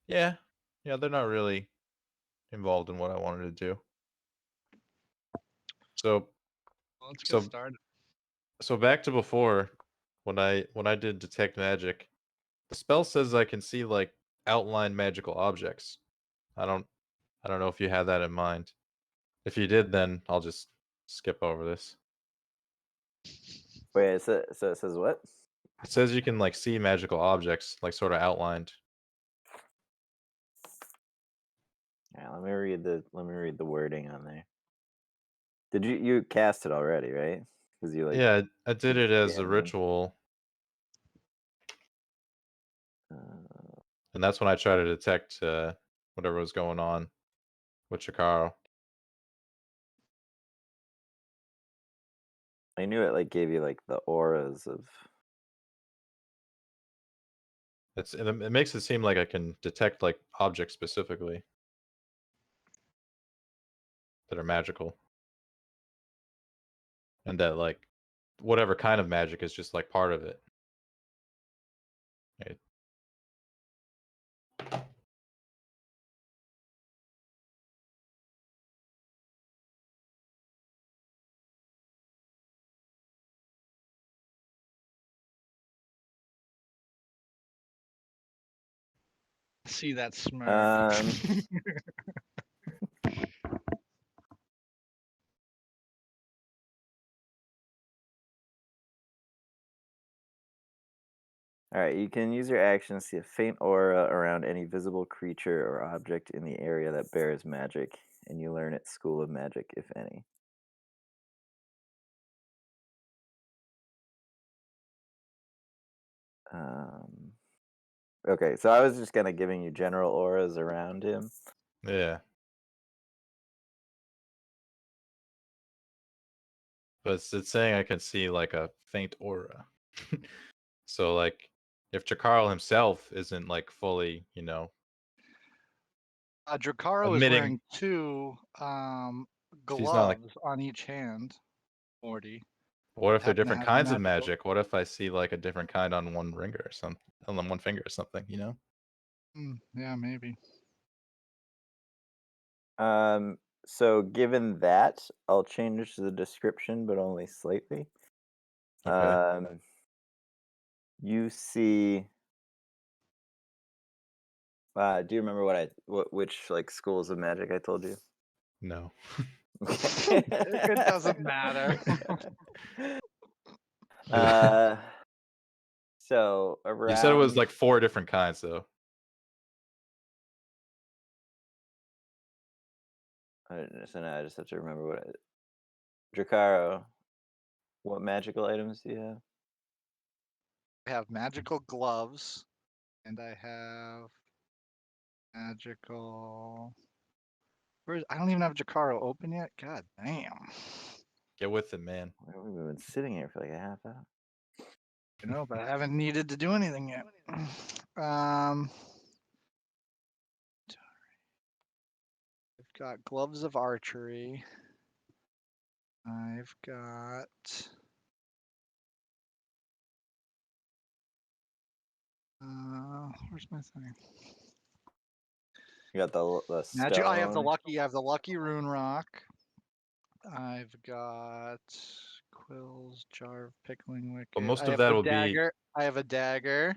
Yeah. Yeah, they're not really involved in what I wanted to do. So Well, let's get so started. so back to before when I did detect magic, the spell says I can see like outline magical objects. I don't I don't know if you had that in mind. If you did, then I'll just skip over this. Wait, so it says what? It says you can like see magical objects like sort of outlined. Yeah, let me read the wording on there. Did you cast it already, right? Because you like Yeah, I did did it the as a scanning. ritual, Uh, and that's when I try to detect whatever was going on with Chikaro. I knew it like gave you like the auras of. It makes it seem like I can detect like objects specifically that are magical, and that like whatever kind of magic is just like part of it. Right? See that smirk. Um, all right, you can use your action to see a faint aura around any visible creature or object in the area that bears magic, and you learn its school of magic, if any. Um, okay, so I was just kind of giving you general auras around him. Yeah, but it's saying I can see like a faint aura. So like if Chikaro himself isn't like fully, Drakaro is emitting, wearing two if he's not like, gloves on each hand. Morty what if they're happen to different have the kinds of magical. magic? What if I see like a different kind on one ringer or something, on one finger or something? Yeah, maybe. So given that, I'll change the description, but only slightly. Okay. Um, you see. Do you remember which like schools of magic I told you? No. It doesn't matter. uh, so You said it was around. like 4 different kinds though. So now I just have to remember Drakaro, what magical items do you have? I have magical gloves, and I have magical. I don't even have Jakaro open yet. God damn. Get with it, man. We've been sitting here for like a half hour. But I haven't needed to do anything yet. Um, I've got gloves of archery. I've got. Where's my thing? You got the Magic. I have the stone. lucky. I have the lucky rune rock. I've got quills, jar of pickling But wicked. I most of have that the would be dagger. I have a dagger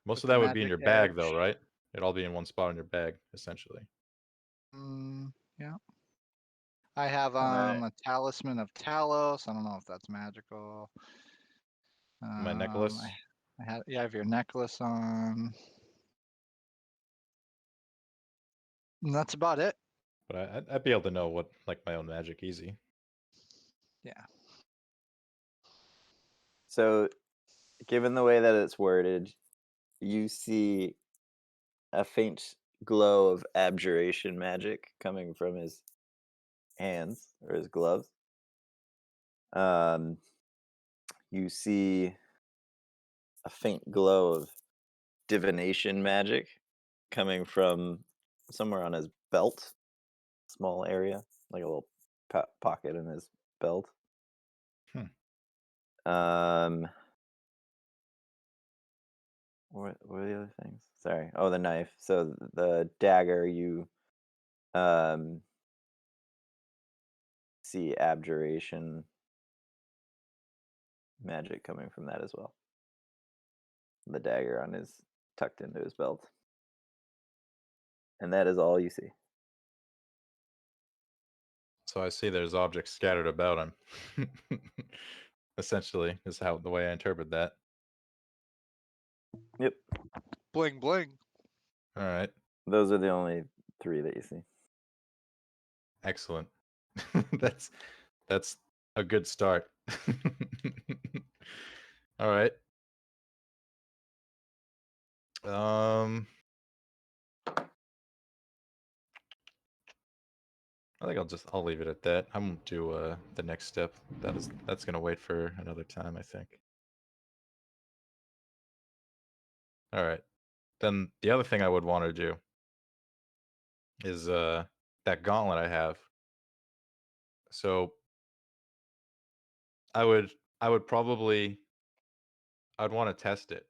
most with of the that would be in magic your bag though, edge. right? It'd all be in one spot in your bag, essentially. Yeah. I have All right. a talisman of Talos. I don't know if that's magical. My Um, I, necklace. I have your necklace on. And that's about it. But I'd be able to know what like my own magic easy. Yeah. So, given the way that it's worded, you see a faint glow of abjuration magic coming from his hands or his gloves. Um, you see a faint glow of divination magic coming from somewhere on his belt, small area, like a little pocket in his belt. Hmm. Um, what are the other things? Sorry. Oh, the knife. So the dagger, you um, see abjuration magic coming from that as well. The dagger on his tucked into his belt. And that is all you see. So I see there's objects scattered about him. Essentially, is how the way I interpret that. Yep. Bling bling. All right, Those are the only 3 that you see. excellent. that's that's a good start. All right. I think I'll leave it at that. I'm gonna do the next step. That's gonna wait for another time, I think. All right. Then the other thing I would want to do is that gauntlet I have. So I would probably I'd want to test it.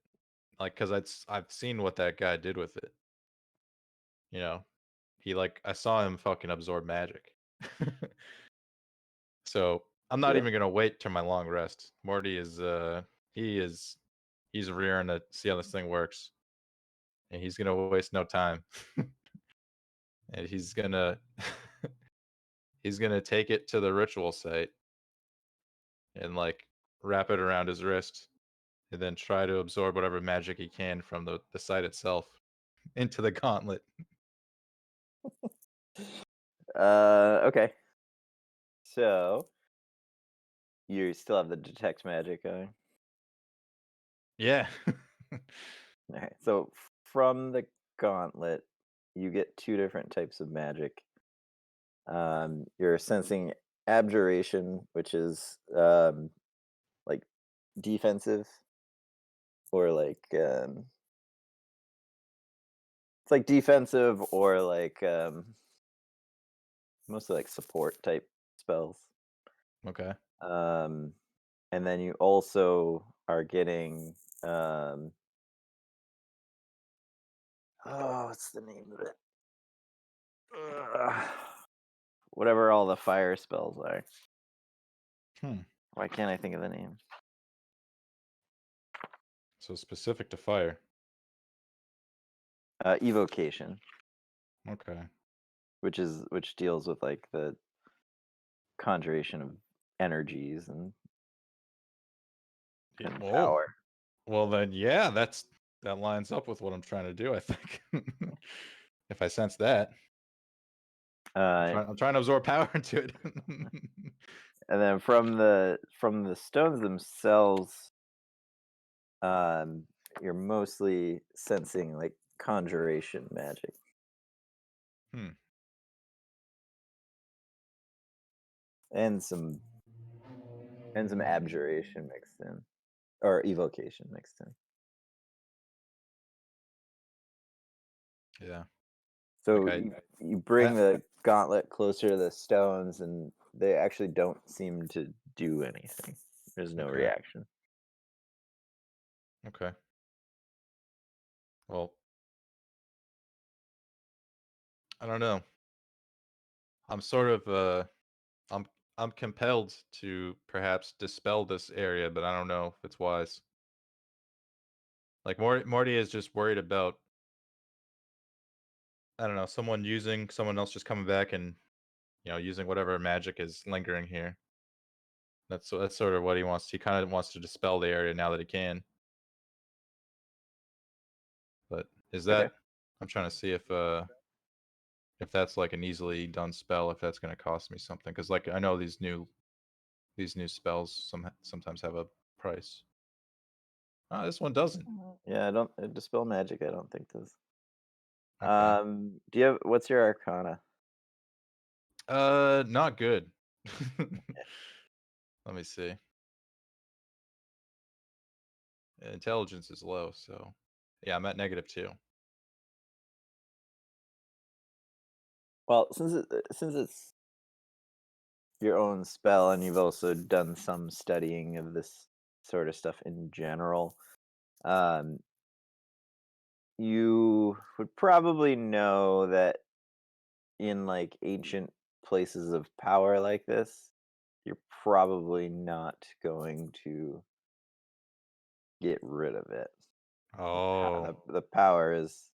Like cuz I've seen what that guy did with it. You know, I saw him fucking absorb magic. So I'm not Yeah. even gonna wait till my long rest. Morty is he is he's rearing to see how this thing works. And he's gonna waste no time. And he's gonna take it to the ritual site and like wrap it around his wrist and then try to absorb whatever magic he can from the site itself into the gauntlet. Okay. So you still have the detect magic going. Yeah. Okay. So from the gauntlet, you get 2 different types of magic. You're sensing abjuration, which is like defensive, or like it's like defensive or like mostly like support type spells. Okay. Um, and then you also are getting oh, what's the name of it? Ugh. Whatever all the fire spells are. Hmm. Why can't I think of the name? So specific to fire. Evocation, Okay. which deals with like the conjuration of energies and Yeah, and oh, power. well then yeah, that lines up with what I'm trying to do, I think. If I sense that. Uh, I'm trying to absorb power into it. and then from the stones themselves, you're mostly sensing like conjuration magic. Hmm. and some abjuration mixed in, or evocation mixed in. Yeah. So Like you bring I the gauntlet closer to the stones, and they actually don't seem to do anything. There's no Okay. reaction. Okay. Well, I don't know. I'm sort of I'm I'm compelled to perhaps dispel this area, but I don't know if it's wise. Like Morty is just worried about I don't know, someone else just coming back and using whatever magic is lingering here. That's sort of what he wants. He kind of wants to dispel the area now that he can. But is Okay. that I'm trying to see if that's like an easily done spell, if that's going to cost me something cuz like I know these new spells sometimes have a price. Oh, this one doesn't. Yeah, I don't dispel magic. I don't think does. Okay. Do you have what's your arcana? Not good. Let me see. Intelligence is low, so yeah, I'm at -2. Well, since it's your own spell, and you've also done some studying of this sort of stuff in general, um, you would probably know that in like ancient places of power like this, you're probably not going to get rid of it. Oh, The power is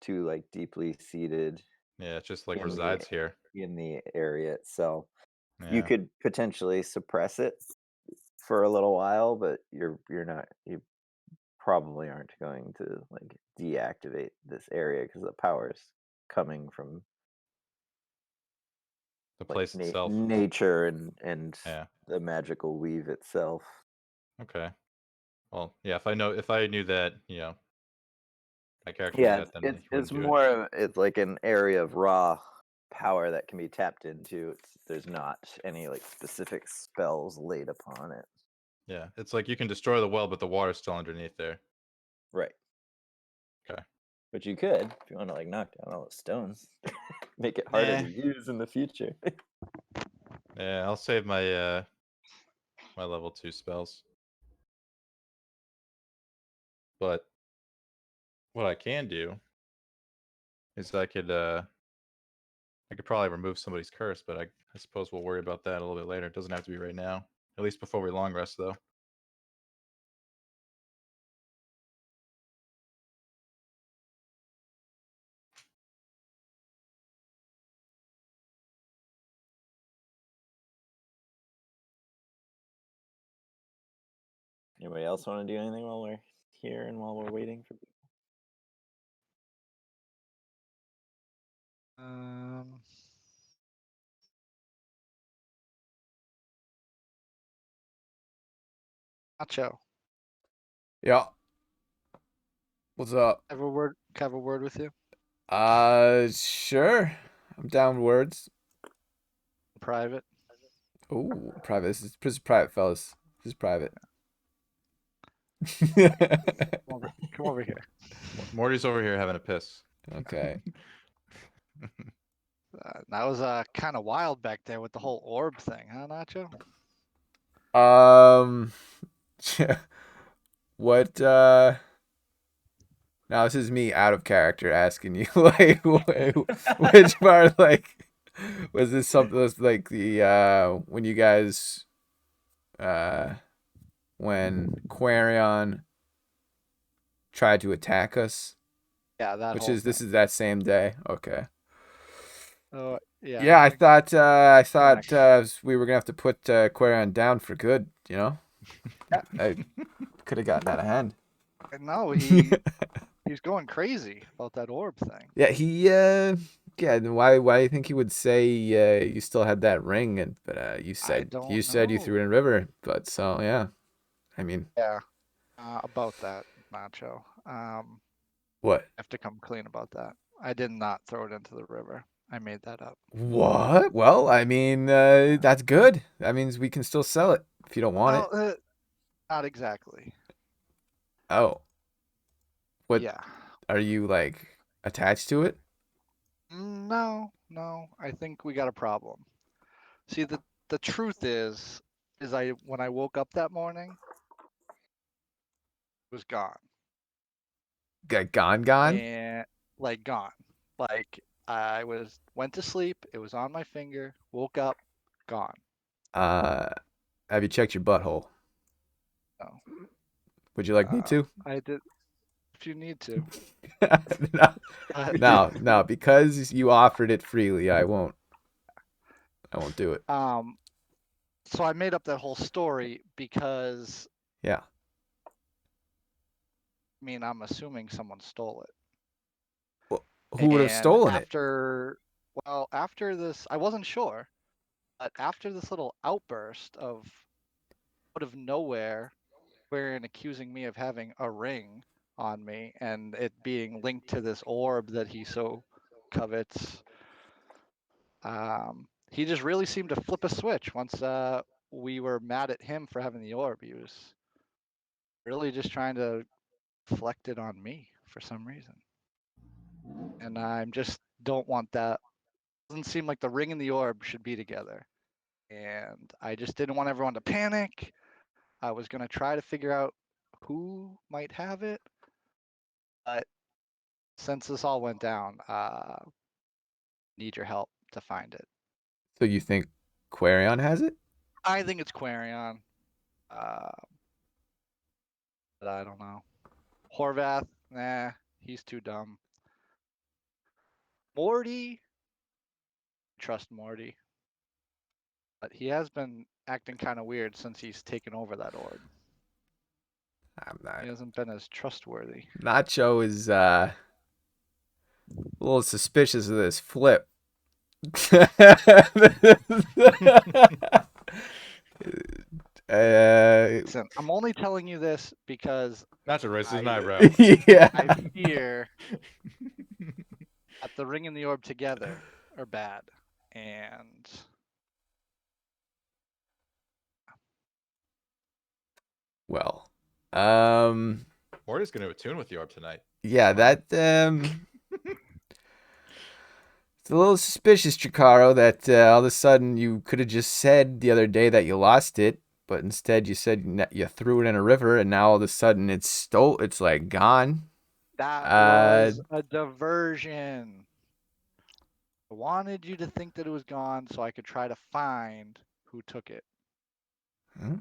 too like deeply seated yeah, it just like in resides here. the area itself. You Yeah. could potentially suppress it for a little while, but you probably aren't going to like deactivate this area because the power is coming from The like place itself. nature and Yeah. the magical weave itself. Okay. Well, yeah, if I knew that, my character knew Yeah, that, then he it's wouldn't do it. more of it's like an area of raw power that can be tapped into. There's not any like specific spells laid upon it. Yeah. It's like you can destroy the well, but the water's still underneath there. Right. Okay. But you could, if you want to like knock down all the stones, make it harder Eh. to use in the future. Yeah, I'll save my my level 2 spells. But what I can do is I could probably remove somebody's curse, but I suppose we'll worry about that a little bit later. It doesn't have to be right now. At least before we long rest, though. Anybody else want to do anything while we're here and while we're waiting for people? Um, Nacho, Yeah. What's up? have a word. Can I have a word with you? Sure. I'm down with words. Private. Ooh, private. This is private, fellas. This is private. Come over here. Morty's over here having a piss. Okay. That was kind of wild back there with the whole orb thing, huh, Nacho? Um, what? Now this is me out of character asking you, like, which part, like, was this something was like the when you guys when Quarion tried to attack us, Yeah, that which whole is this thing. is that same day. Okay. Oh, yeah. Yeah, I thought Connect. we were gonna have to put Quarion down for good. You know, I could have gotten out of hand. No, he's going crazy about that orb thing. Yeah, yeah. Then why do you think he would say you still had that ring? And but you I said don't you threw it in know. a river. But so yeah, I mean, Yeah, about that, Nacho. what? I have to come clean about that. I did not throw it into the river. I made that up. What? Well, I mean, that's good. That means we can still sell it if you don't want it. Well, not exactly. Oh, what Yeah. are you like attached to it? No, no. I think we got a problem. See, the truth is I when I woke up that morning, it was gone. Gone? And like gone. Like I went to sleep, it was on my finger, woke up, gone. Uh, have you checked your butthole? No. Would you like me to? I did if you need to. No, But, no, because you offered it freely, I won't do it. so I made up that whole story because Yeah. I mean I'm assuming someone stole it. Well, who would have And stolen it? after this, I wasn't sure, but after this little outburst of out of nowhere, Quarian accusing me of having a ring on me and it being linked to this orb that he so covets, he just really seemed to flip a switch once we were mad at him for having the orb. He was really just trying to deflect it on me for some reason. And I just don't want that. Doesn't seem like the ring and the orb should be together. And I just didn't want everyone to panic. I was going to try to figure out who might have it, but since this all went down, need your help to find it. So you think Quarion has it? I think it's Quarion. But I don't know. Horvath, nah, he's too dumb. Morty, trust Morty. But he has been acting kind of weird since he's taken over that orb. I'm not. He hasn't been as trustworthy. Nacho is a little suspicious of this flip. Listen, I'm only telling you this because Not to raise his I- eyebrow. yeah. I fear that the ring and the orb together are bad. And Well, Morty's going to attune with the orb tonight. yeah, that it's a little suspicious, Chikaro, that all of a sudden you could have just said the other day that you lost it, but instead you said you threw it in a river, and now all of a sudden it's like gone. that was a diversion. I wanted you to think that it was gone so I could try to find who took it. Hmm?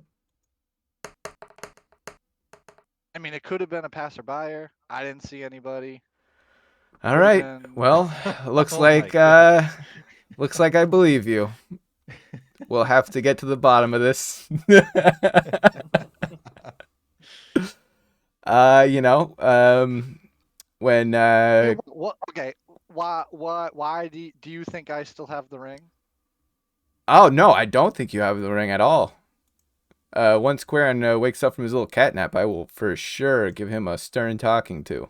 I mean, it could have been a passerby. I didn't see anybody. All Could've right. been- Well, looks Oh my like God. looks like I believe you. We'll have to get to the bottom of this. When What? Okay. Why do you think I still have the ring? oh no, I don't think you have the ring at all. Once Quarion wakes up from his little cat nap, I will for sure give him a stern talking to.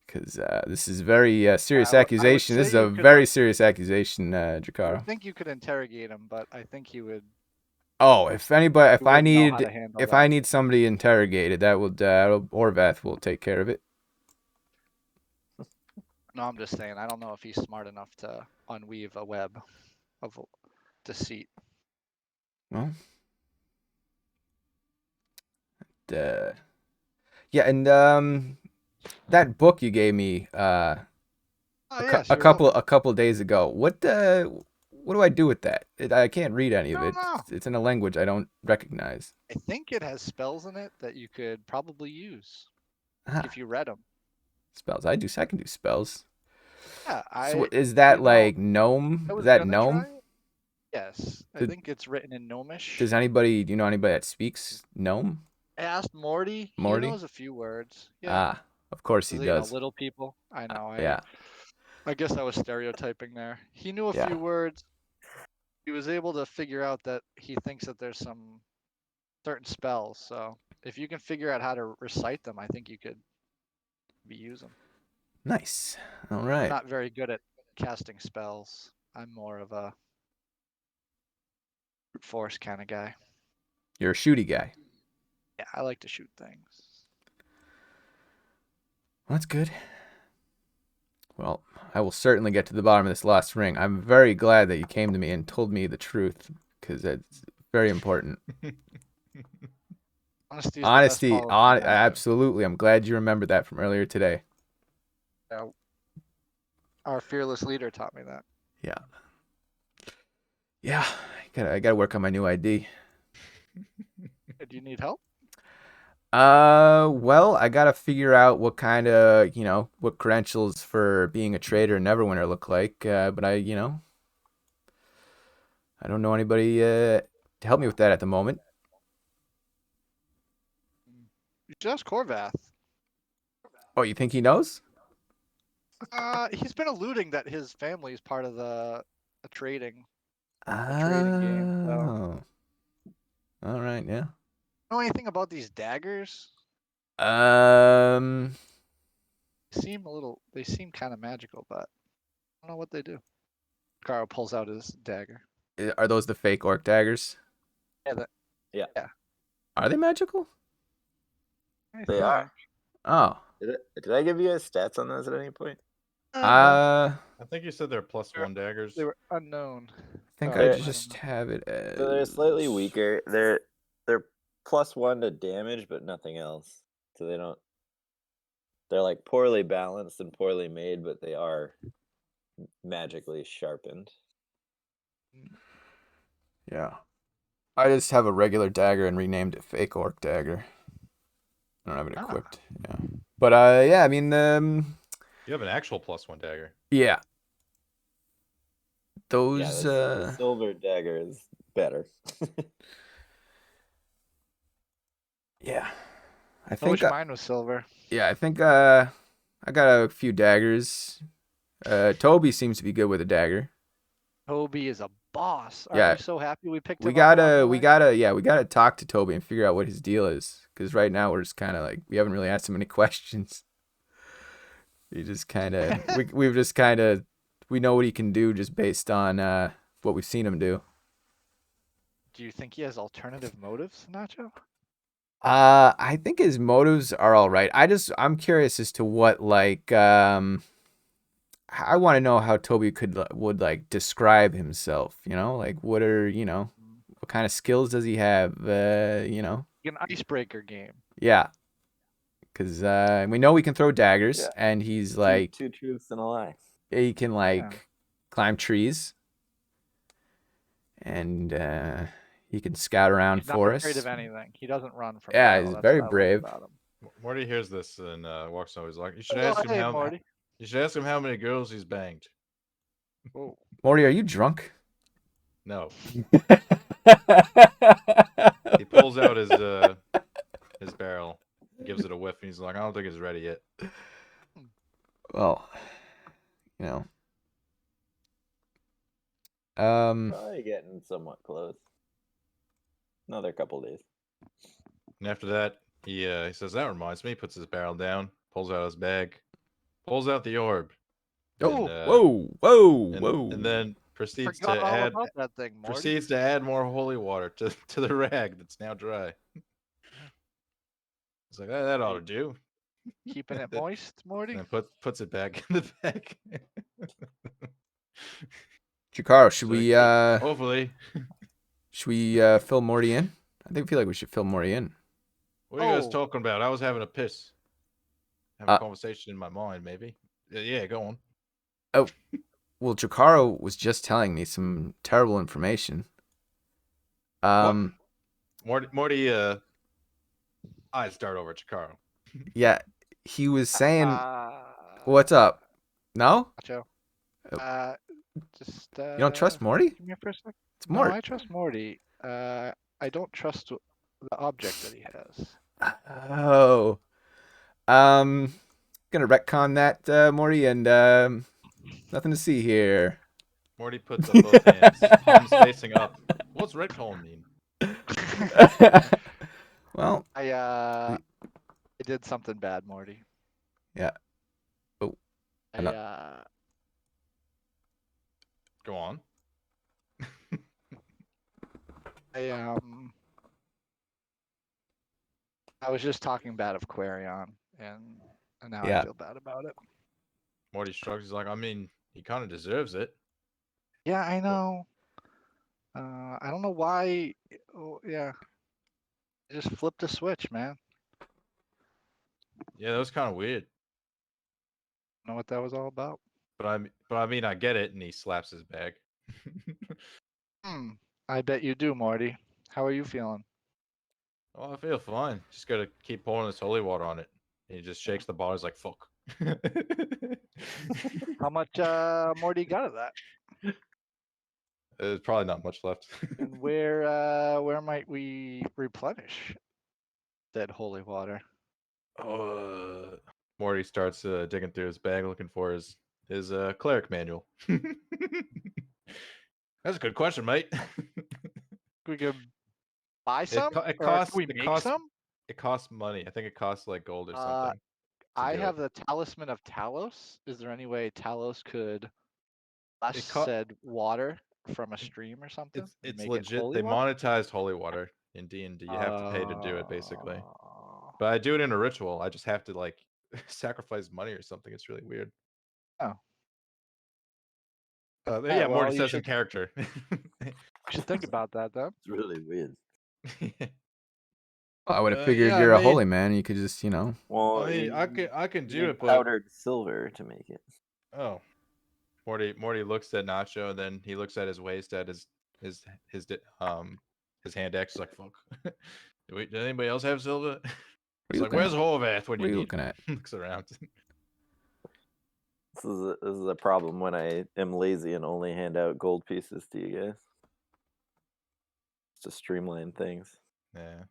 Because this is very serious I would accusation. This is say a you could, very like- serious accusation, I Jakaro. think you could interrogate him, but I think he would. Oh, if anybody, if he I would know how need, to handle if that. I need somebody interrogated, that will Orvath will take care of it. No, I'm just saying. I don't know if he's smart enough to unweave a web of deceit. Well, yeah, and that book you gave me Oh, a yes, a you're couple welcome. days ago. What do I do with that? I can't read any of I it. don't know. It's in a language I don't recognize. I think it has spells in it that you could probably use Ah, if you read them. spells. I can do spells. Yeah, So is that you know, like gnome? I Is was that gonna gnome? try it. Yes, I Did- think it's written in Gnomish. Do you know anybody that speaks gnome? I asked Morty. Morty? He knows a few words. Yeah. Ah, of course he You does. know, little people. I know. Yeah. I guess I was stereotyping there. He knew a Yeah. few words. He was able to figure out that he thinks that there's some certain spells. So if you can figure out how to recite them, I think you could use them. Nice. All I'm right. not very good at casting spells. I'm more of a brute force kind of guy. You're a shooty guy. Yeah, I like to shoot things. Well, that's good. Well, I will certainly get to the bottom of this lost ring. I'm very glad that you came to me and told me the truth, because it's very important. Honesty is the best Honesty, policy to have. absolutely. I'm glad you remembered that from earlier today. Yeah, our fearless leader taught me that. Yeah. Yeah, I gotta work on my new ID. Do you need help? Well, I gotta figure out what kind of, what credentials for being a trader in Neverwinter look like. But I don't know anybody to help me with that at the moment. You should ask Corvath. Oh, you think he knows? He's been alluding that his family is part of the trading. Oh. game, so. All right, yeah. Know anything about these daggers? Um, They seem kind of magical, but I don't know what they do. Carl pulls out his dagger. are those the fake orc daggers? Yeah, Are they magical? I They are. think. Oh. Did I give you guys stats on those at any point? No, I think you said they're +1 daggers. they were unknown. I think Oh, I yeah. just have it as... So they're slightly weaker. They're +1 to damage, but nothing else. So they don't They're like poorly balanced and poorly made, but they are magically sharpened. Yeah. I just have a regular dagger and renamed it Fake Orc Dagger. I don't have it Ah. equipped. Yeah. But yeah, I mean, You have an actual +1 dagger. yeah. Yeah, Those the silver dagger is better. yeah. I I think wish mine was silver. yeah, I think I got a few daggers. Toby seems to be good with a dagger. Toby is a boss. Aren't Yeah. we so happy we picked We him up along the way? gotta talk to Toby and figure out what his deal is. Because right now we're just kind of like we haven't really asked him any questions. We just kind of we've just kind of we know what he can do just based on what we've seen him do. Do you think he has alternative motives, Nacho? I think his motives are all right. I'm curious as to what like I want to know how Toby would like describe himself. You know, like what kind of skills does he have? An icebreaker game. Yeah. Because we know we can throw daggers, Yeah. and he's like two truths and a lie. he can like climb trees, and he can scout around He's not forests. afraid of anything. He doesn't run from Yeah, battle. he's That's very what I love brave. about him. Morty hears this and walks over. He's like, you should Oh, ask him hey, Morty. You should ask him how many girls he's banged. Oh. Morty, are you drunk? No. He pulls out his barrel, gives it a whiff, and he's like, I don't think it's ready yet. Well, you know. Probably getting somewhat close. Another couple days. And after that, he says, that reminds me, puts his barrel down, pulls out his bag, pulls out the orb. Oh, and, whoa. And then proceeds Forgot to all add about that thing, Morty. proceeds to add more holy water to the rag that's now dry. He's like, that ought to do. Keeping it moist, Morty. And then puts it back in the bag. Chikaro, should So we hopefully. fill Morty in? I feel like we should fill Morty in. What are you guys Oh. talking about? I was having a piss. Having a conversation in my mind, maybe. Yeah, go on. Oh, well, Chikaro was just telling me some terrible information. Morty, I start over Chikaro. Yeah, he was saying, "What's up?" No, Nacho. Oh. Just. You don't trust Morty? Give me for a sec. It's Morty. No, I trust Morty. I don't trust the object that he has. Oh, gonna retcon that, Morty, and nothing to see here. Morty puts up both hands, palms facing up. What's retcon mean? Well, I did something bad, Morty. Yeah. Oh. Go on. I was just talking bad of Quarion, and now Yeah. I feel bad about it. Morty shrugs. He's like, I mean, he kind of deserves it. Yeah, I know. I don't know why. Oh, yeah. I just flipped a switch, man. Yeah, that was kind of weird. Know what that was all about? But I mean, I get it. And he slaps his bag. I bet you do, Morty. How are you feeling? Oh, I feel fine. Just gotta keep pouring this holy water on it. And he just shakes the bottle. He's like, fuck. How much Morty got of that? There's probably not much left. And where might we replenish that holy water? Morty starts digging through his bag looking for his cleric manual. That's a good question, mate. We could buy some? It Or costs. can we make some? It costs money. I think it costs like gold or something. I do have the Talisman of Talos. Is there any way Talos could bless co- said water from a stream or something? and It's make it legit. holy They water? monetized holy water in D&D. You have to pay to do it, basically. Oh. But I do it in a ritual. I just have to like sacrifice money or something. It's really weird. Oh. Yeah, well, Morty you says in should- character. We should think about that, though. It's really weird. I would have figured yeah, you're I a holy mean- man. You could just, Well, I mean, you- I can you do need it, but powdered silver to make it. oh, Morty looks at Nacho, and then he looks at his waist at his his hand axe. Like, fuck. Does anybody else have silver? you He's like, looking where's at? Horvath when What are you you need looking him? at? Looks around. This is a problem when I am lazy and only hand out gold pieces to you guys. Just to streamline things. Yeah.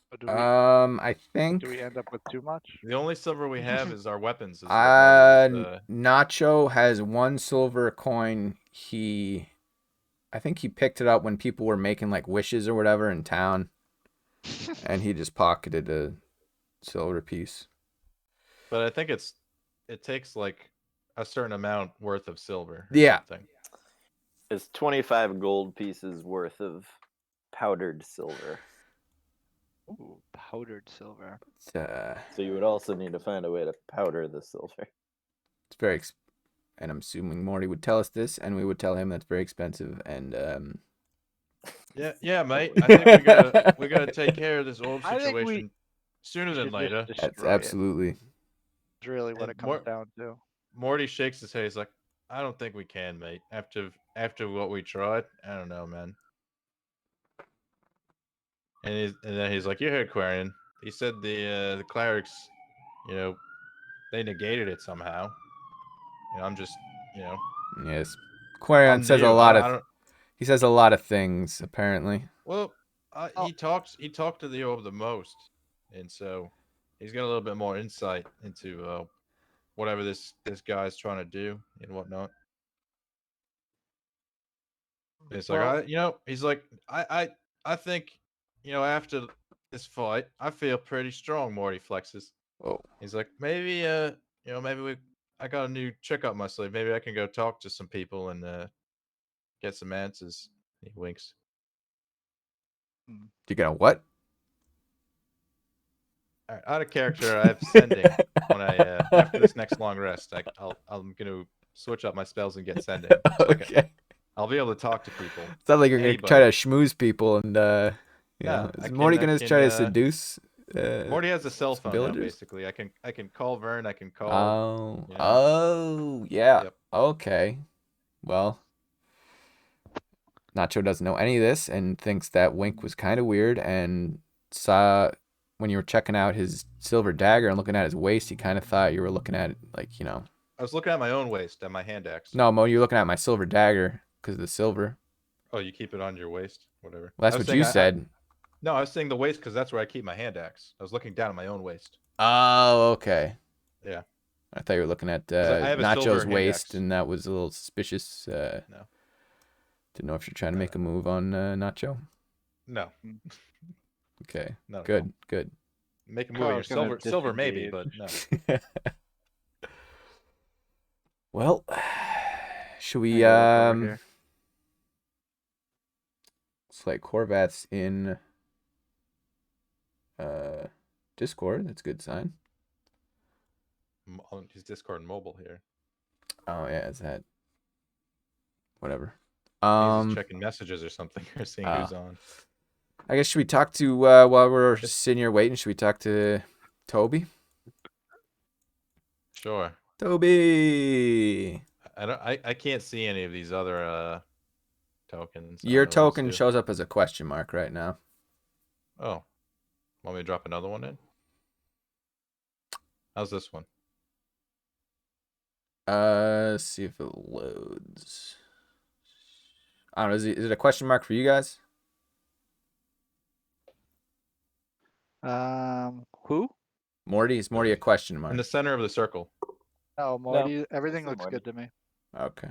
But do I think we end up with too much? The only silver we have is our weapons. Is what Morty was, Nacho has 1 silver coin. I think he picked it up when people were making like wishes or whatever in town, and he just pocketed a silver piece. but I think it takes like a certain amount worth of silver. Or Yeah. something. It's 25 gold pieces worth of powdered silver. Ooh, powdered silver. So you would also need to find a way to powder the silver. It's very, and I'm assuming Morty would tell us this, and we would tell him that's very expensive. And Yeah, mate. I think we gotta take care of this orb I think we situation sooner than should just later. that's destroy it. absolutely. It's really what And it comes down to. Morty shakes his head. He's like, I don't think we can, mate. After what we tried, I don't know, man. And then he's like, you heard Quarian. He said the clerics, they negated it somehow. I'm just, Yes, Quarian I'm says a new. lot I of. don't. He says a lot of things apparently. Well, Oh. he talked to the orb the most, and so he's got a little bit more insight into whatever this guy's trying to do and whatnot. And it's Well- like he's like I think after this fight I feel pretty strong. Morty flexes. Oh, He's like maybe maybe I got a new trick up my sleeve. Maybe I can go talk to some people and get some answers. He winks. you gonna what? All right, out of character, I have sending when I after this next long rest. I'm gonna switch up my spells and get sending. So Okay. I'll be able to talk to people. Sounds like you're gonna try Anybody. to schmooze people, and Yeah, is I Morty can- gonna I try to can, seduce? Morty has a cell phone now, villagers? basically. I can call Vern. I can call. Oh, yeah. oh, yeah. Yep. Okay. Well, Nacho doesn't know any of this and thinks that Wink was kind of weird, and saw when you were checking out his silver dagger and looking at his waist, he kind of thought you were looking at it like, I was looking at my own waist at my hand axe. no, Mo, you're looking at my silver dagger because of the silver. Oh, you keep it on your waist, whatever. Well, that's I was what you saying said. no, I was saying the waist because that's where I keep my hand axe. I was looking down at my own waist. Oh, okay. Yeah. I thought you were looking at I have a silver Nacho's hand waist, axe. and that was a little suspicious. No. Didn't know if you're trying to make a move on Nacho. No, Okay. no. Good. Good. Make a Oh, move I on was your gonna silver maybe, but disengage. no. Well, should we I gotta look over here. it's like Horvath's in Discord. That's a good sign. On his Discord mobile here. Oh yeah, is that whatever. He's just checking messages or something or seeing who's on. I guess should we talk to while we're sitting here waiting, should we talk to Toby? Sure. Toby. I can't see any of these other tokens. I Your don't know what to token do. shows up as a question mark right now. Oh. Want me to drop another one in? How's this one? Let's see if it loads. I don't know, is it a question mark for you guys? Who? Morty? Is Morty a question mark? In the center of the circle. No, Morty. Everything still looks Morty. good to me. Okay.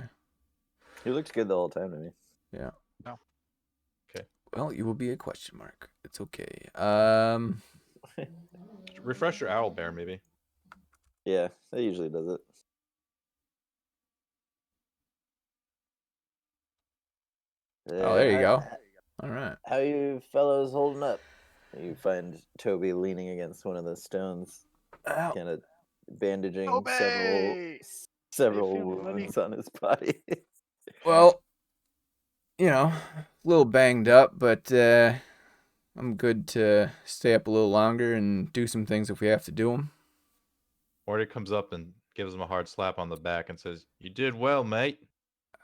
He looked good the whole time to me. Yeah. No. Okay. Well, you will be a question mark. It's okay. Refresh your owl bear, maybe. Yeah, that usually does it. Oh, there you how- go. All right. How you fellows holding up? You find Toby leaning against one of the stones, Ow. kind of bandaging Toby! several How you feeling, buddy? wounds on his body. Well, a little banged up, but I'm good to stay up a little longer and do some things if we have to do them. Morty comes up and gives him a hard slap on the back and says, "You did well, mate."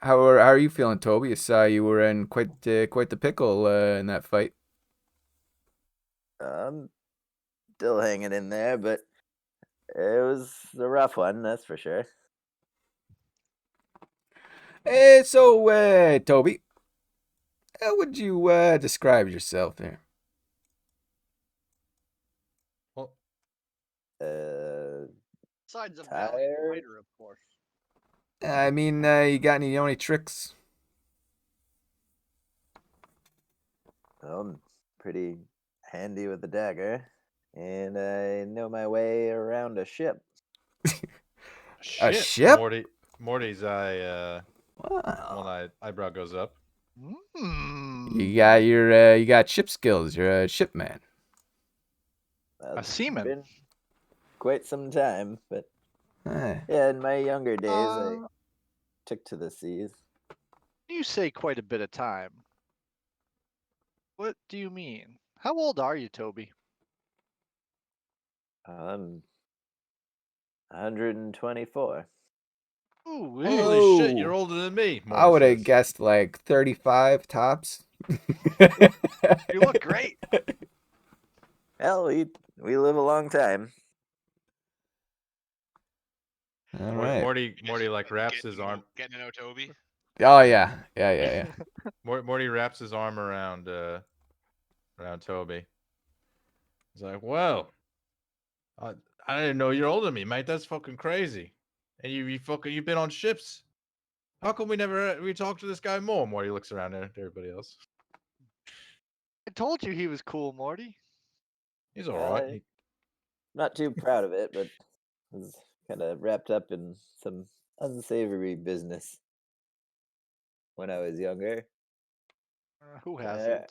How are you feeling, Toby? I saw you were in quite the pickle in that fight. I'm still hanging in there, but it was a rough one, that's for sure. So, Toby, how would you describe yourself there? Well, Uh, Besides a Tired. valiant fighter, of course. I mean, you got any tricks? I'm pretty handy with the dagger, and I know my way around a ship. shit. ship? Morty's Wow. one eyebrow goes up. You got ship skills. You're a shipman. Well, seaman. Been quite some time, but Eh. yeah, in my younger days, I Uh, took to the seas. You say quite a bit of time. What do you mean? How old are you, Toby? I'm 124. Ooh, Holy shit, Oh. you're older than me. I would have says. guessed like 35 tops. you look great. Hell, we live a long time. All right. Morty like wraps his arm. Getting to know Toby. Oh yeah. Morty wraps his arm around Toby. He's like, "Well, I didn't know you're older than me, mate. That's fucking crazy. And you've been on ships. How come we talked to this guy more?" Morty looks around at everybody else. I told you he was cool, Morty. He's all right. Not too proud of it, but was kind of wrapped up in some unsavory business when I was younger. Who hasn't?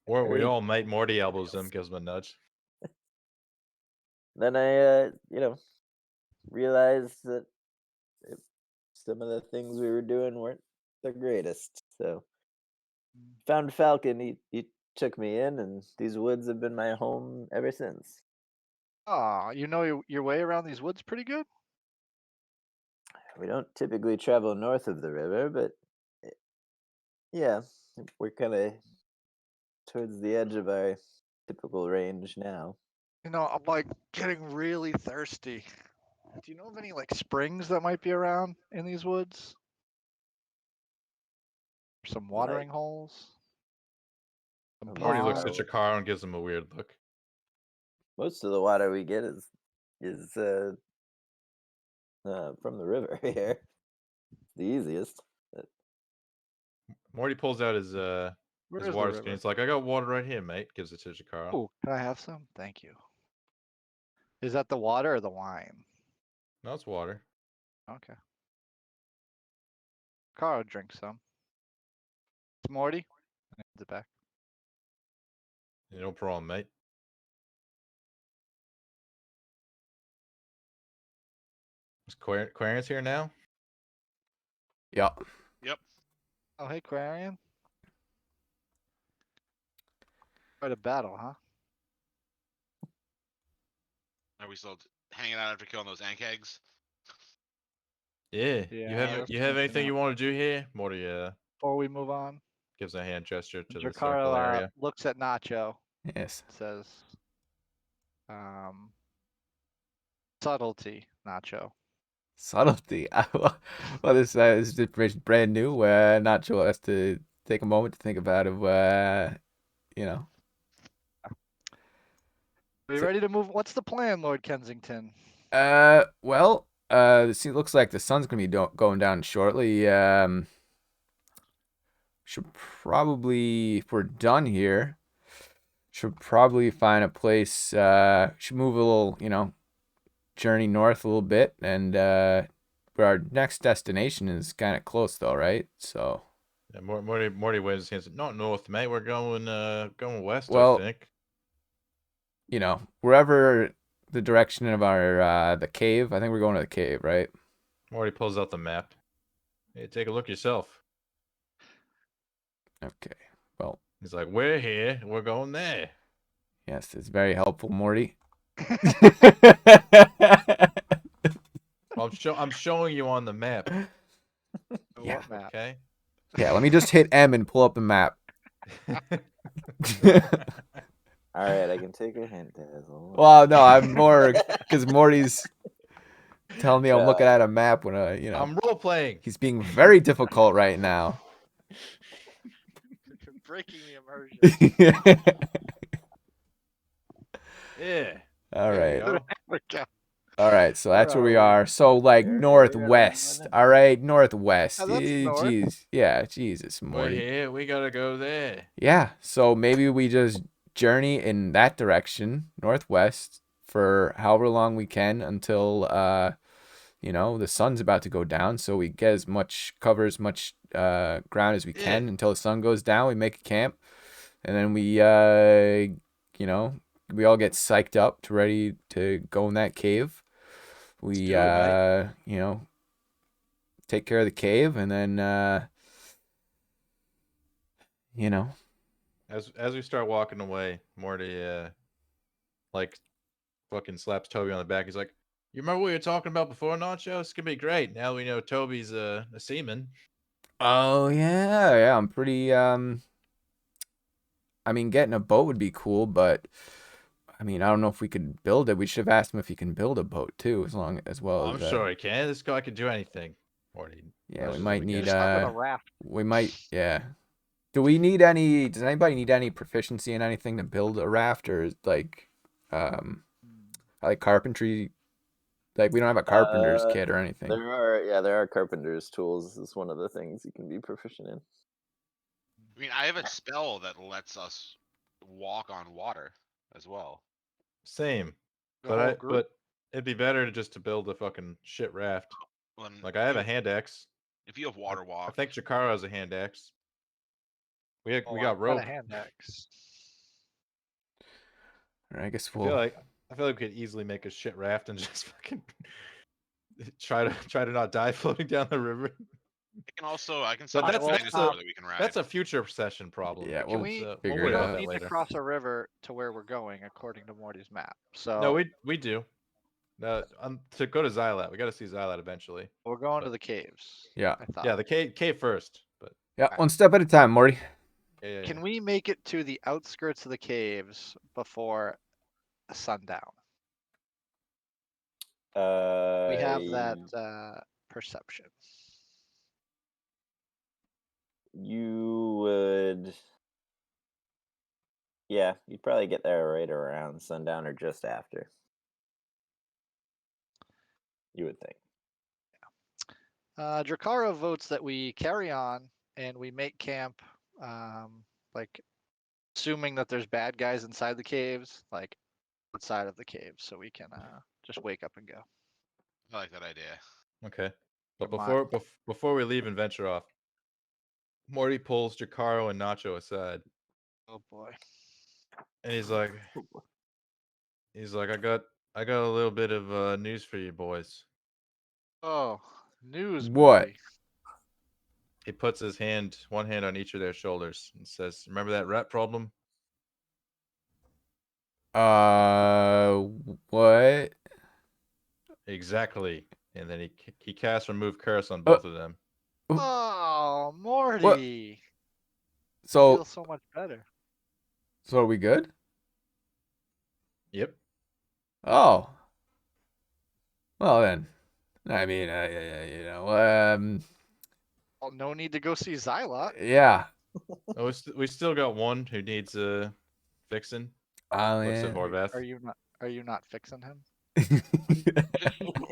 Weren't we Very all, mate? Morty elbows him, gives him a nudge. Then I, realized that some of the things we were doing weren't the greatest. So found Falcon. He took me in, and these woods have been my home ever since. Aw, you know your way around these woods pretty good? We don't typically travel north of the river, but yeah, we're kind of towards the edge of our typical range now. You know, I'm like getting really thirsty. Do you know of any like springs that might be around in these woods? Some watering holes? Some Morty looks at ponds? Chikaro and gives him a weird look. Most of the water we get is from the river here. The easiest. Morty pulls out his Where his is the water skin. river? He's like, "I got water right here, mate." Gives it to Chikaro. Oh, can I have some? Thank you. Is that the water or the wine? No, it's water. Okay. Carl, drink some. It's Morty. And hands it back. No problem, mate. Is Quarian's here now? Yeah. Oh, hey, Quarian. Quite a battle, huh? Are we still hanging out after killing those Ankegs? Yeah. Yeah, You I have was you have thinking anything that. you want to do here? Morty Before we move on, gives a hand gesture to the Jacaro circle area. looks at Nacho. Yes. Says, subtlety, Nacho. Subtlety. Well, this information brand new. Not sure. Has to take a moment to think about it. You know. Are you So- ready to move? What's the plan, Lord Kensington? Well, it looks like the sun's gonna be going down shortly. Should probably, if we're done here, should probably find a place. Should move a little, journey north a little bit, and but our next destination is kind of close though, right? So, Yeah, Morty waves his hands. Not north, mate. We're going west, Well- I think. wherever the direction of our the cave. I think we're going to the cave, right? Morty pulls out the map. Hey, take a look yourself. Okay. Well, He's like, "We're here. We're going there." Yes, it's very helpful, Morty. Well, I'm showing you on the map. Yeah. What map? Okay. Yeah, let me just hit M and pull up the map. All right, I can take a hint, Dazzle. Well, no, I'm more because Morty's telling me I'm looking at a map when I'm role playing. he's being very difficult right now. Breaking the immersion. Yeah. All There you right. go. There we go. All right, so that's where we are we? are. So like Where are we at northwest. on All right, northwest. Oh, that's north. Jeez. Yeah, Jesus, We're Morty. here. We gotta go there. Yeah, so maybe we just journey in that direction, northwest, for however long we can until the sun's about to go down. So we get as much cover as much ground as we can until the sun goes down. We make a camp, and then we we all get psyched up to ready to go in that cave. We do it, take care of the cave, and then As we start walking away, Morty like fucking slaps Toby on the back. He's like, "You remember what you were talking about before, Nacho? It's gonna be great. Now we know Toby's a seaman." Oh yeah, I'm pretty I mean getting a boat would be cool, but I mean I don't know if we could build it. We should have asked him if he can build a boat too, as well I'm as sure he can. This guy can do anything. Morty. yeah, knows we as might we need can. Stuck with a raft. does anybody need any proficiency in anything to build a raft, or is like carpentry, like we don't have a carpenter's kit or anything. There are carpenter's tools. Is one of the things you can be proficient in. I mean, I have a spell that lets us walk on water as well. Same. The But whole group? but it'd be better to build a fucking shit raft. When Like I have a hand axe. if you have water I walk, think Chikara has a hand axe. We Oh, got I've got rope. a hand axe. Or I guess I we'll feel like we could easily make a shit raft and just fucking try to not die floating down the river. I can But summon a that's- dinosaur that we can ride. That's a future session problem. Yeah, Can we'll we? figure We it don't out need to later. cross a river to where we're going, according to Morty's map. So No, we do. To go to Xylat, we got to see Xylat eventually. we're going but- to the caves. Yeah. I thought. Yeah, the cave first. But one step at a time, Morty. yeah. Can we make it to the outskirts of the caves before sundown? We have that perception. You would. Yeah, you'd probably get there right around sundown or just after. You would think. Drakara votes that we carry on and we make camp, like assuming that there's bad guys inside the caves, like outside of the caves, so we can just wake up and go. I like that idea. Okay. But Come on. before we leave and venture off, Morty pulls Jakaro and Nacho aside, Oh boy. and he's like, I got a little bit of news for you boys. Oh, news. What? Morty. He puts one hand on each of their shoulders, and says, "Remember that rat problem?" What? Exactly. And then he casts remove curse on both of them. Oh, Morty. I So feel so much better. are we good? Yep. Oh. Well then, I mean, Well, no need to go see Xylot. yeah. Oh, we still got one who needs fixing. Oh Looks at yeah. Horvath. Are you not fixing him?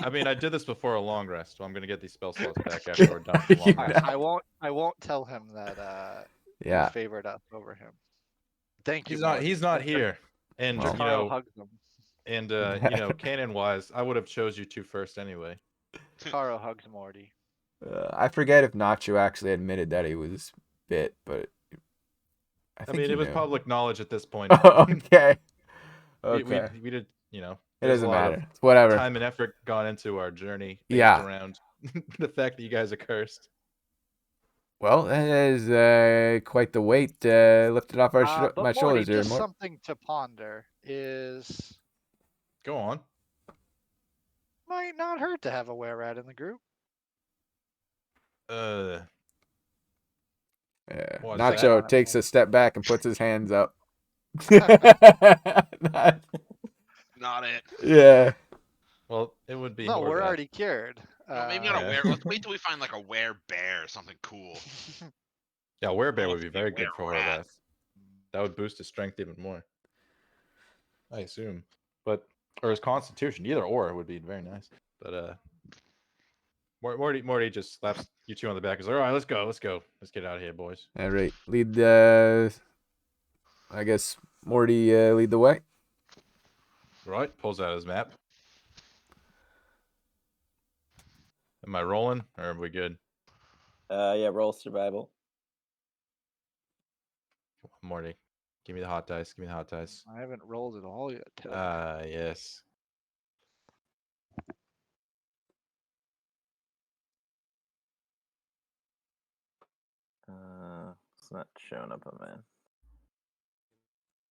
I mean, I did this before a long rest, so I'm gonna get these spell slots back after we're done with the long Yeah. rest. I won't tell him that Yeah. you favored us over him. Thank you. He's not here. And Well. Jakaro hugs him. and canon wise, I would have chose you two first anyway. Jakaro hugs Morty. I forget if Nacho actually admitted that he was bit, but I I think mean, he it was knew. public knowledge at this point. Okay. We Okay. did, It there's a doesn't lot of matter. It's whatever. time and effort gone into our journey based Yeah. around the fact that you guys are cursed. Well, that is quite the weight lifted off our But my Morty, shoulders here. just Mort. something to ponder is Go on. might not hurt to have a were-rat in the group. What's Nacho that? takes a step back and puts his hands up. Not it. Yeah. Well, it would be. No, we're Horvat. already cured. No, maybe not a Yeah. were. Let's wait till we find like a werebear or something cool. Yeah, werebear Well, would be let's be very good for were-rat. Horvath. That would boost his strength even more. I assume, but or his constitution, either or would be very nice. But Morty just slaps you two on the back. He's like, all right, let's go, let's get out of here, boys. All right. Lead the. I guess Morty lead the way. Right, pulls out his map. Am I rolling or are we good? Yeah, roll survival. Come on, Morty, give me the hot dice. Give me the hot dice. I haven't rolled at all yet. Today. Yes. It's not showing up on mine.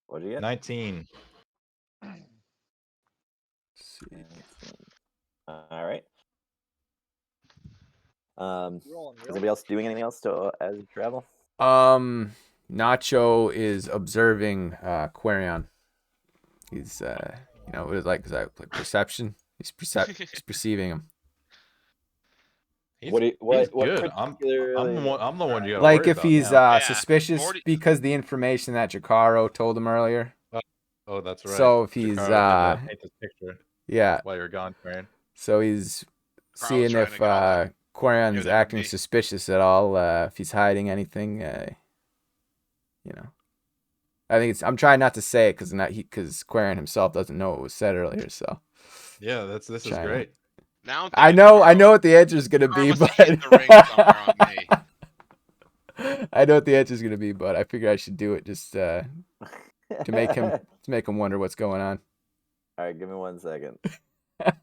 What'd you get? 19. Let's see. 19. All right. Is anybody else doing anything else to as you travel? Nacho is observing Quarion. He's you know, what is like perception. He's he's perceiving him. He's, What he's what good. I'm the one you gotta Like worry if about he's now. Yeah, suspicious Morty- because the information that Jacaro told him earlier. Oh, that's right. So if he's Jakaro did, paint this picture yeah, while you're gone, Karen. so he's Carl's seeing trying if to get all that Quarion's near the acting knee. suspicious at all, if he's hiding anything, you know. I think I'm trying not to say it because Quarion himself doesn't know what was said earlier. So Yeah, this is China. great. Now I'm I thinking know Carl- what the answer is gonna Carl be, must but have hid the ring somewhere on me. I know what the answer is gonna be, but I figure I should do it just to make him wonder what's going on. All right, give me 1 second. Fucking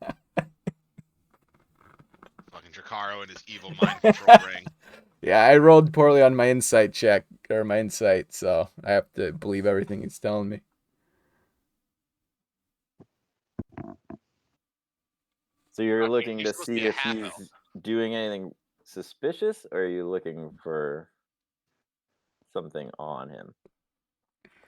Jacaro and his evil mind control ring. Yeah, I rolled poorly on my insight check or my insight, so I have to believe everything he's telling me. So you're I mean, looking he's to supposed to see be a if half he's elf. doing anything suspicious, or are you looking for something on him?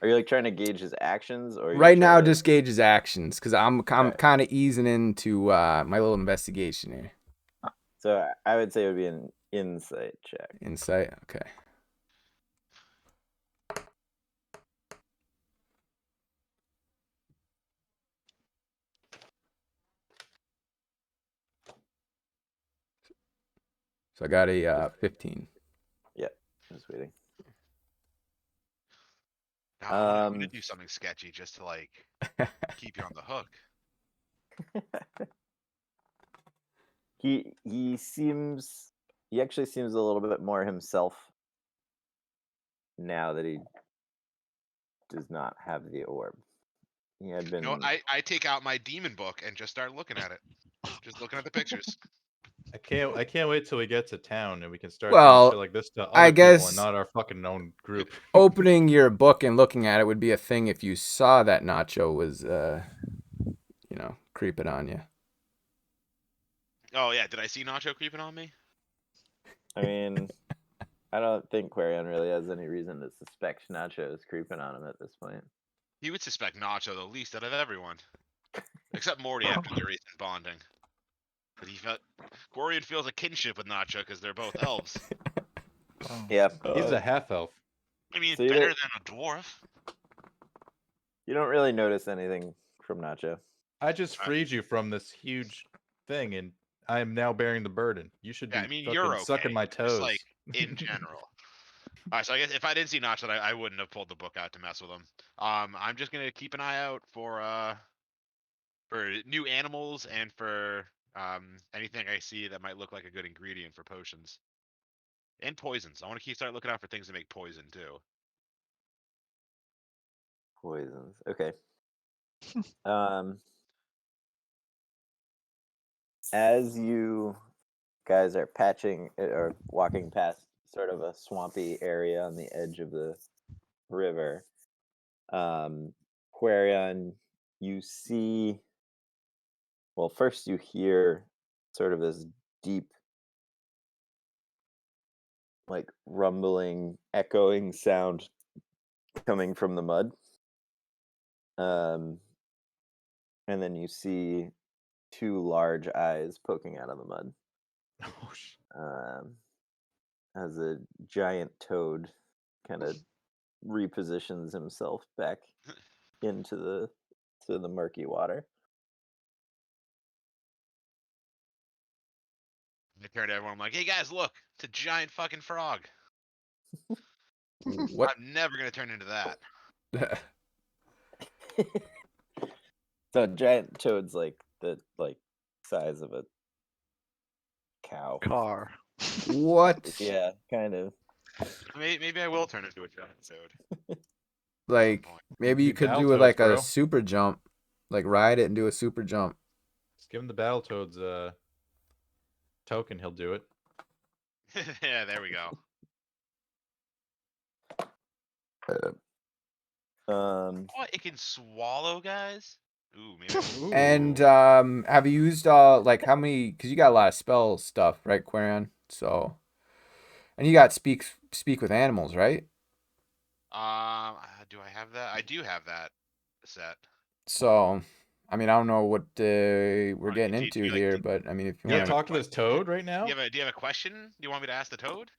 Are you like trying to gauge his actions, or are you Right now, trying to- just gauge his actions because I'm Alright. kind of easing into my little investigation here. So I would say it would be an insight check. Insight, okay. So I got a 15. Just waiting. Now, I'm gonna Um, do something sketchy just to like keep you on the hook. he actually seems a little bit more himself now that he does not have the orb. He had been. No, I take out my demon book and just start looking at it. Just looking at the pictures. I can't wait till we get to town and we can start Well, doing shit like this to other I people guess- and not our fucking own group. Opening your book and looking at it would be a thing if you saw that Nacho was, you know, creeping on you. Oh yeah, did I see Nacho creeping on me? I mean, I don't think Quarion really has any reason to suspect Nacho is creeping on him at this point. He would suspect Nacho the least out of everyone. Except Morty after the recent bonding. But Quarion feels a kinship with Nacho because they're both elves. Yeah, He's a half elf. I mean, So it's you better don't- than a dwarf. you don't really notice anything from Nacho. I just freed you from this huge thing and I am now bearing the burden. You should be Yeah, I mean, fucking you're okay. sucking my Just toes. like in general. Alright, so I guess if I didn't see Nacho, I wouldn't have pulled the book out to mess with him. I'm just gonna keep an eye out for new animals and for anything I see that might look like a good ingredient for potions. And poisons. I want to start looking out for things that make poison too. Poisons. Okay. As you guys are patching or walking past sort of a swampy area on the edge of the river. Quarion, you see. Well, first you hear sort of this deep, like rumbling, echoing sound coming from the mud. And then you see two large eyes poking out of the mud. Oh, As a giant toad kind of repositions himself back into the murky water. I turn to everyone. I'm like, "Hey guys, look! It's a giant fucking frog. What? I'm never gonna turn into that." So a giant toad's like the size of a cow. Car. What? Yeah, kind of. Maybe I will turn into a giant toad. Like maybe you Dude, could do Battletoads, like a bro. super jump, like ride it and do a super jump. Just give him the Battletoads token. He'll do it. Yeah, there we go. What? It can swallow guys? Ooh, maybe. Ooh. And have you used like how many? Because you got a lot of spell stuff, right, Quarion? So, and you got speak with animals, right? Do I have that? I do have that set. So, I mean, I don't know what we're Alright, getting do into you like here, to- but I mean, if you You want want to to, talk to this toad right now? Do you have a question? Do you want me to ask the toad?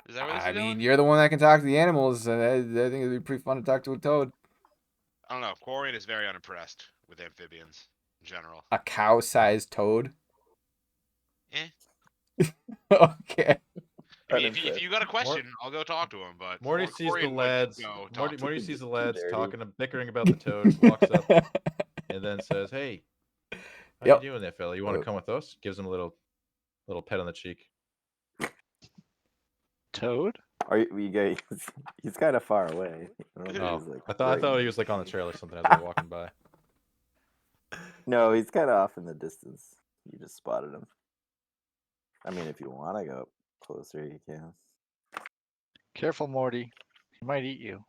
Is that where this I is mean, going? you're the one that can talk to the animals, and I think it'd be pretty fun to talk to a toad. I don't know. Quarian is very unimpressed with amphibians in general. A cow-sized toad. Eh. Okay. I mean, if you got a question, I'll go talk to him. But Morty sees the Quarian would lads. go talk to Morty him. sees the Too lads dirty. talking and bickering about the toad. Walks up and then says, "Hey, how Yep. you doing there, fella? You want to come with us?" Gives him a little pet on the cheek. Toad? Are you guys? He's kind of far away. I don't know Oh, if he's, like, I right thought in he was like on the trail or something as we were walking by. No, he's kind of off in the distance. You just spotted him. I mean, if you want to go closer, you can. Careful, Morty. He might eat you.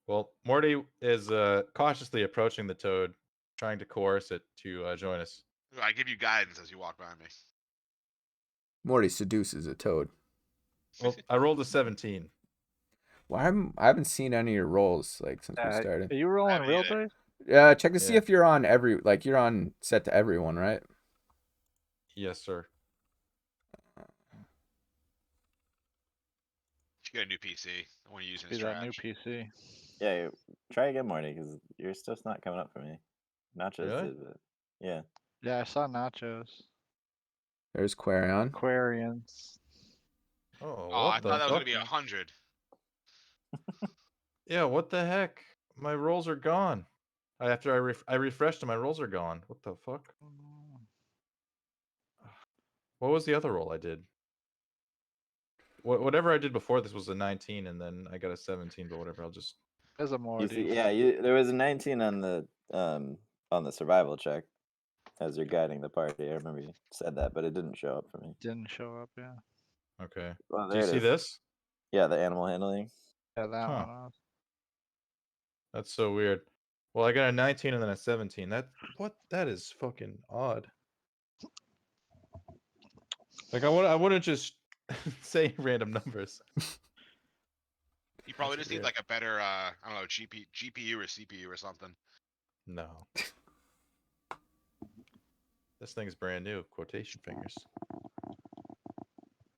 Well, Morty is cautiously approaching the toad, trying to coerce it to join us. I give you guidance as you walk by me. Morty seduces a toad. Well, I rolled a 17. Well, I haven't seen any of your rolls like since we Are started. you rolling haven't real either. dice? Yeah, check to see Yeah. if you're on you're on set to everyone, right? Yes, sir. You got a new PC. I want to use it Be as that new trash. PC. Yeah, try again, Marty, because your stuff's not coming up for me. Nachos Really? did, but yeah. Yeah, I saw nachos. There's Quarion. Aquarians. Oh, Oh, what I the thought that was gonna fuck? be 100. Yeah, what the heck? My rolls are gone. After I refreshed them, my rolls are gone. What the fuck? What was the other roll I did? Whatever I did before this was a 19, and then I got a 17. But whatever, I'll just. There's a You Morty. see, yeah, there was a 19 on the survival check as you're guiding the party. I remember you said that, but it didn't show up for me. Didn't show up, yeah. Okay. Well, Do there you it see is. this? Yeah, the animal handling. Yeah, that Huh. one off. That's so weird. Well, I got a 19 and then a 17. That is fucking odd. Like I wouldn't just say random numbers. You probably That's just need weird. like a better, I don't know, GPU or CPU or something. No. This thing's brand new. Quotation fingers.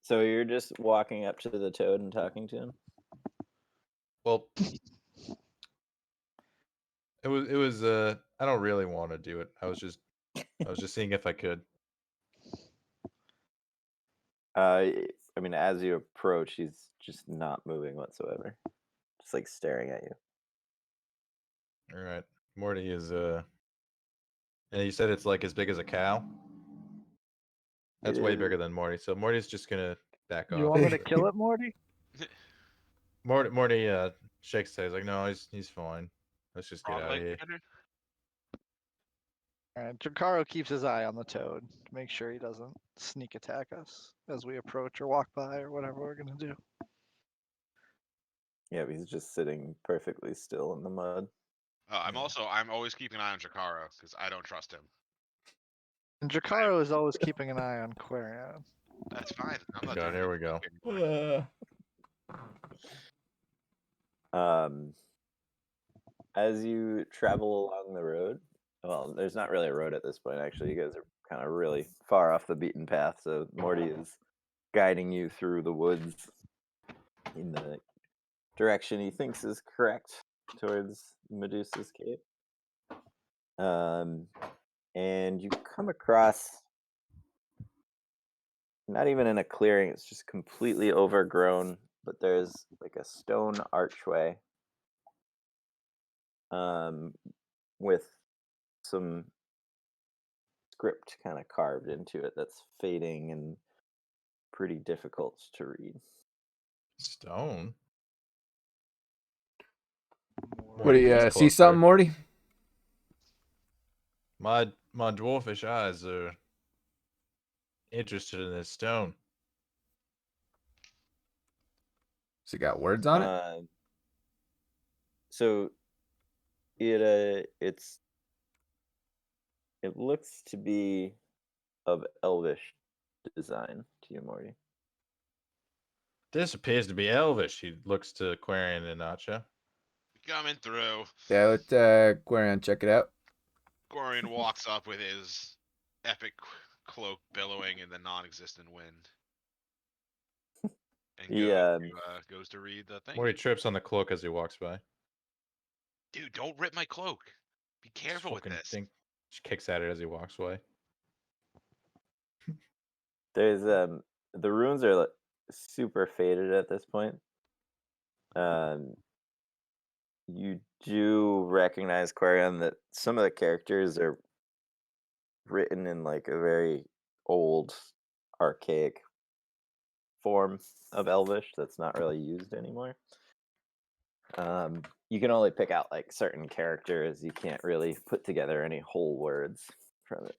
So you're just walking up to the toad and talking to him? Well, it was I don't really want to do it. I was just seeing if I could. I mean, as you approach, he's just not moving whatsoever. Just like staring at you. All right. Morty is and you said it's like as big as a cow? That's way bigger than Morty. So Morty's just going to back off. You want me to kill it, Morty? Morty shakes his head. He's like, "No, he's fine. Let's just get Frog out of leg here." critter? Alright, Jakaro keeps his eye on the toad to make sure he doesn't sneak attack us as we approach or walk by or whatever we're gonna do. Yeah, he's just sitting perfectly still in the mud. I'm Yeah. I'm always keeping an eye on Jakaro because I don't trust him. And Jakaro is always keeping an eye on Quarian. That's fine. I'm not God, doing here the we go. book anymore. As you travel along the road, well, there's not really a road at this point. Actually, you guys are kind of really far off the beaten path. So Morty is guiding you through the woods in the direction he thinks is correct towards Medusa's cave. And you come across not even in a clearing, it's just completely overgrown, but there's like a stone archway with some script kind of carved into it that's fading and pretty difficult to read. Stone. What do you Morty, see something, Morty? My dwarfish eyes are interested in this stone. Has it got words on it? So it looks to be of elvish design to you, Morty. This appears to be elvish. He looks to Quarian and Nacha. Coming through. Yeah, let Quarian check it out. Gorian walks up with his epic cloak billowing in the non-existent wind. And goes to read the thing. Morty trips on the cloak as he walks by. Dude, don't rip my cloak. Be Just careful with fucking this. Just kicks at it as he walks away. There's the runes are super faded at this point. You do recognize, Quarian, that some of the characters are written in like a very old, archaic form of Elvish that's not really used anymore. You can only pick out like certain characters. You can't really put together any whole words from it.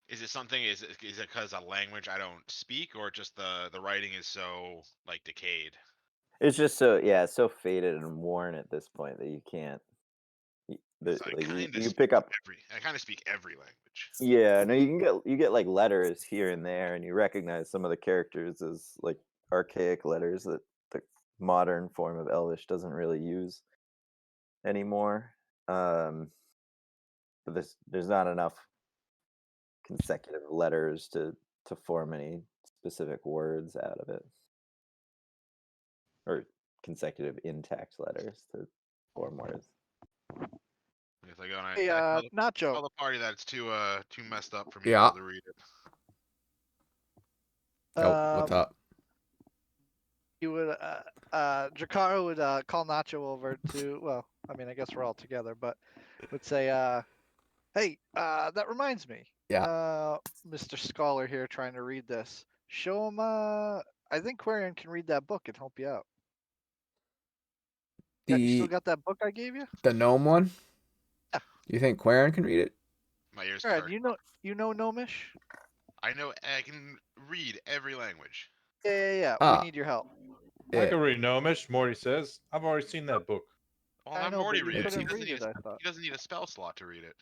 Is it something? Is it because a language I don't speak, or just the writing is so like decayed? It's just so faded and worn at this point that you can't. So I kind of You pick up. I kind of speak every language. Yeah, no, you get like letters here and there, and you recognize some of the characters as like archaic letters that the modern form of Elvish doesn't really use anymore. But there's not enough consecutive letters to form any specific words out of it, or consecutive intact letters to form words. If I go and Hey, I Nacho. tell the party that it's too messed up for me Yeah. to be able to read it. Oh, what's up? You would Jakaro would call Nacho over to, well, I mean, I guess we're all together, but would say, hey, that reminds me. Yeah. Mr. Scholar here trying to read this. Show him I think Quarian can read that book and help you out. Yeah, you still got that book I gave you? The gnome one? Yeah. You think Quarian can read it? My ears Alright, hurt. you know Gnomish? I can read every language. Yeah. Ah. We need your help. I Yeah. can read Gnomish, Morty says. I've already seen that book. Well, I I'm know, already but you reading. couldn't read it, I thought. He doesn't need a spell slot to read it.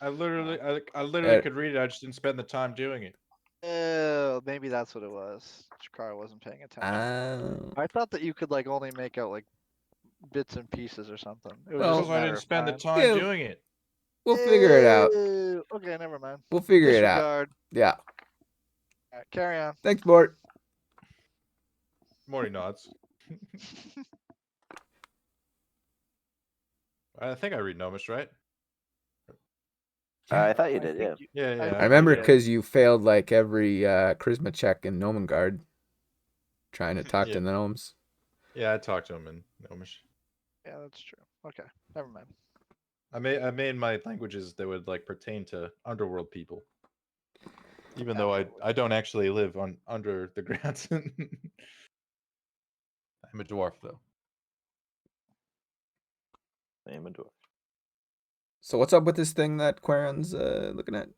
I literally Uh, could read it. I just didn't spend the time doing it. Oh, maybe that's what it was. Jakaro wasn't paying attention. I thought that you could like only make out like bits and pieces or something. It was Well, just Because a I matter didn't of spend the time. time Yeah. doing it. We'll figure it out. Okay, never mind. We'll figure it out. Disregard. Yeah. Alright, carry on. Thanks, Bort. Morty nods. I think I read Gnomish, right? I thought you I did, think yeah. Yeah. I remember did. because you failed like every charisma check in Gnomengard trying to talk to Yeah. the gnomes. Yeah, I talked to him in Gnomish. Yeah, that's true. Okay, never mind. I made my languages that would like pertain to underworld people. Even though I don't actually live under the ground. I'm a dwarf though. I am a dwarf. So what's up with this thing that Quaron's looking at?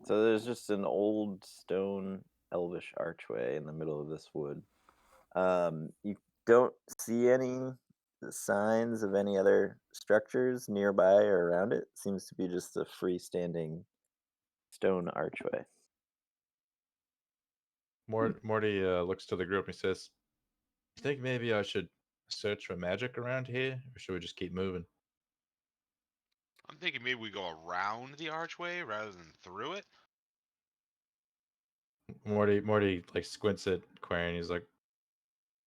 So there's just an old stone elvish archway in the middle of this wood. You don't see any signs of any other structures nearby or around it. Seems to be just a freestanding stone archway. Morty looks to the group and he says, "You think maybe I should search for magic around here, or should we just keep moving?" I'm thinking maybe we go around the archway rather than through it. Morty like squints at Quarian. He's like,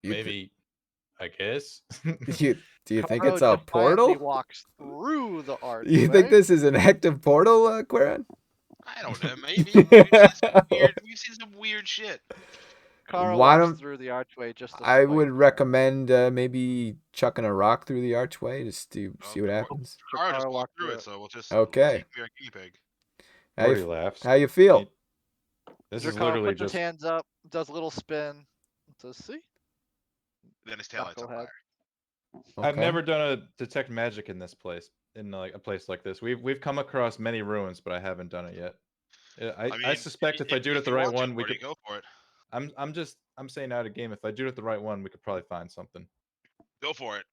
You th- maybe, I guess. do you think Karo it's a defiantly portal? walks through the archway. You think this is an active portal, Quaron? I don't know. Maybe we've seen some weird shit. Karo Why walks don't- through the archway just to I spite would Karo. recommend maybe chucking a rock through the archway just to see what well, happens. Kara just Jakaro walked walked through through it, it. so we'll just Okay. keep our guinea pig. How Morty you, laughs. how you feel? He- This is Jakaro literally puts his just hands up, does a little spin, says, "See, Then his tail lights on knucklehead." fire. I've Okay. never done a detect magic in this place, in like a place like this. We've come across many ruins, but I haven't done it yet. I mean, suspect if I do it at the you right want to, one, we Morty, could. go for it. I'm saying out of game. If I do it at the right one, we could probably find something. Go for it.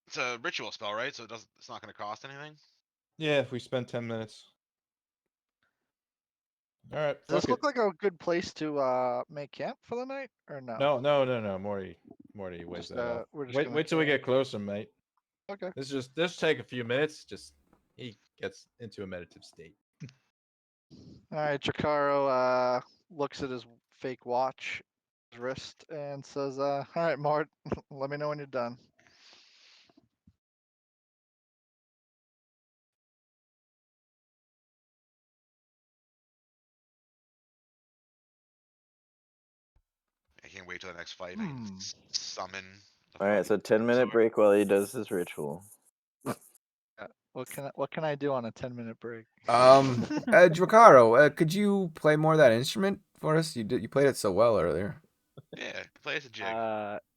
It's a ritual spell, right? So it's not going to cost anything. Yeah, if we spend 10 minutes. All right. Does this Fuck look it. like a good place to make camp for the night, or no? No. Morty weighs Just, that off. we're just Wait, gonna wait till we camp. get closer, mate. Okay. This take a few minutes. Just he gets into a meditative state. All right, Jakaro looks at his fake watch, his wrist, and says, "All right, Mort, let me know when you're done." I can't wait till the next fight. I can summon. All right, so 10-minute break while he does his ritual. What can I do on a 10-minute break? Drakaro, could you play more of that instrument for us? You played it so well earlier. Yeah, play as a jig.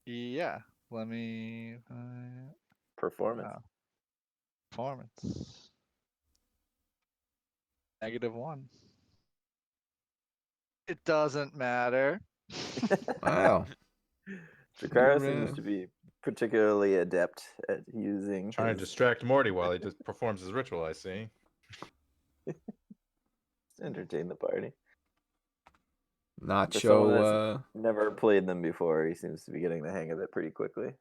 Yeah. Let me Performance. performance. -1. It doesn't matter. Wow. Jakara You're, seems to be particularly adept at using Trying to his distract Morty while he just performs his ritual. I see. to entertain the party. For someone Nacho. that's never played them before, he seems to be getting the hang of it pretty quickly.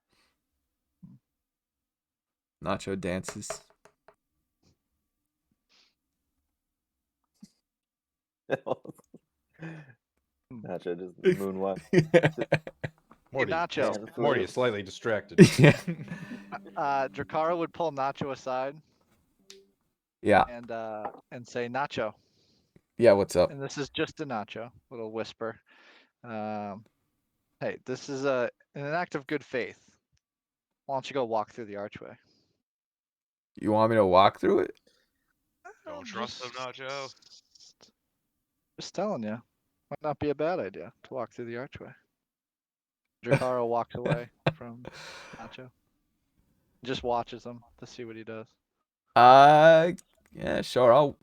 Nacho dances. Nacho just moonwalk. Morty, Nacho. Morty is slightly distracted. Yeah. Drakara would pull Nacho aside Yeah. and say, "Nacho," Yeah. What's up? and this is just a Nacho, little whisper. Hey, this is in an act of good faith. Why don't you go walk through the archway? You want me to walk through it? Don't trust him, Nacho. Just telling you, might not be a bad idea to walk through the archway. Drakaro walks away from Nacho. Just watches him to see what he does. Yeah, sure. I'll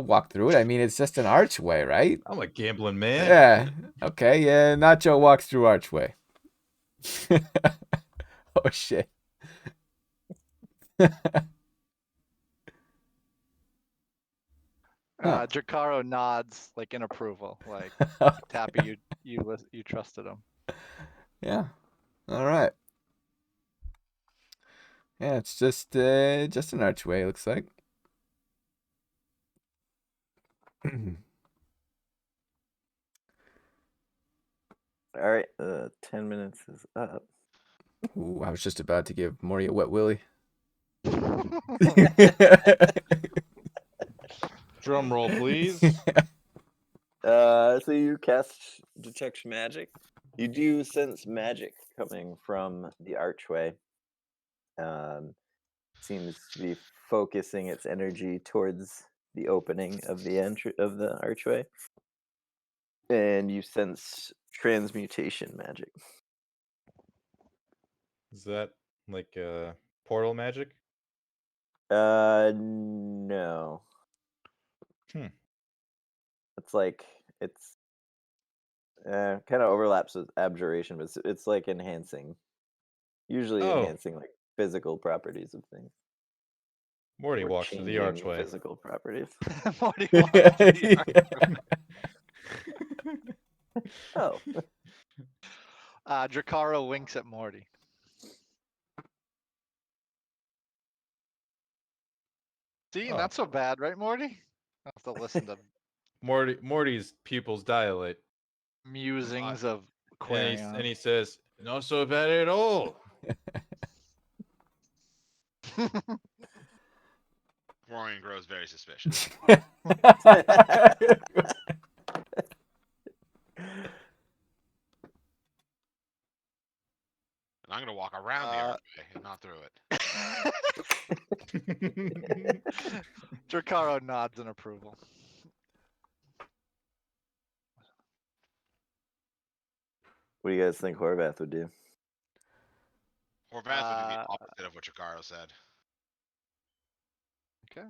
walk through it. I mean, it's just an archway, right? I'm a gambling man. Yeah. Okay. Yeah. Nacho walks through archway. Oh shit. Huh. Drakaro nods like in approval, like Tappy, you trusted him. Yeah. All right. Yeah, it's just an archway. It looks like. All right, 10 minutes is up. Ooh, I was just about to give Morty a wet willy. Drum roll, please. So you cast Detect Magic. You do sense magic coming from the archway. Seems to be focusing its energy towards the opening of the archway. And you sense transmutation magic. Is that like portal magic? No. Hmm. It's like it's kind of overlaps with abjuration, but it's like enhancing, usually Oh. enhancing like physical properties of things Morty or walks through the changing archway. physical properties. Morty walks to the Oh, Drakaro winks at Morty. See, Oh. not so bad, right, Morty? I have to listen to Morty's pupils dilate, musings of and Quarion. he says, "Not so bad at all." Quarion grows very suspicious. And I'm gonna walk around the archway and not through it. Drakaro nods in approval. what do you guys think Horvath would do? Horvath would do the opposite of what Chikaro said. Okay.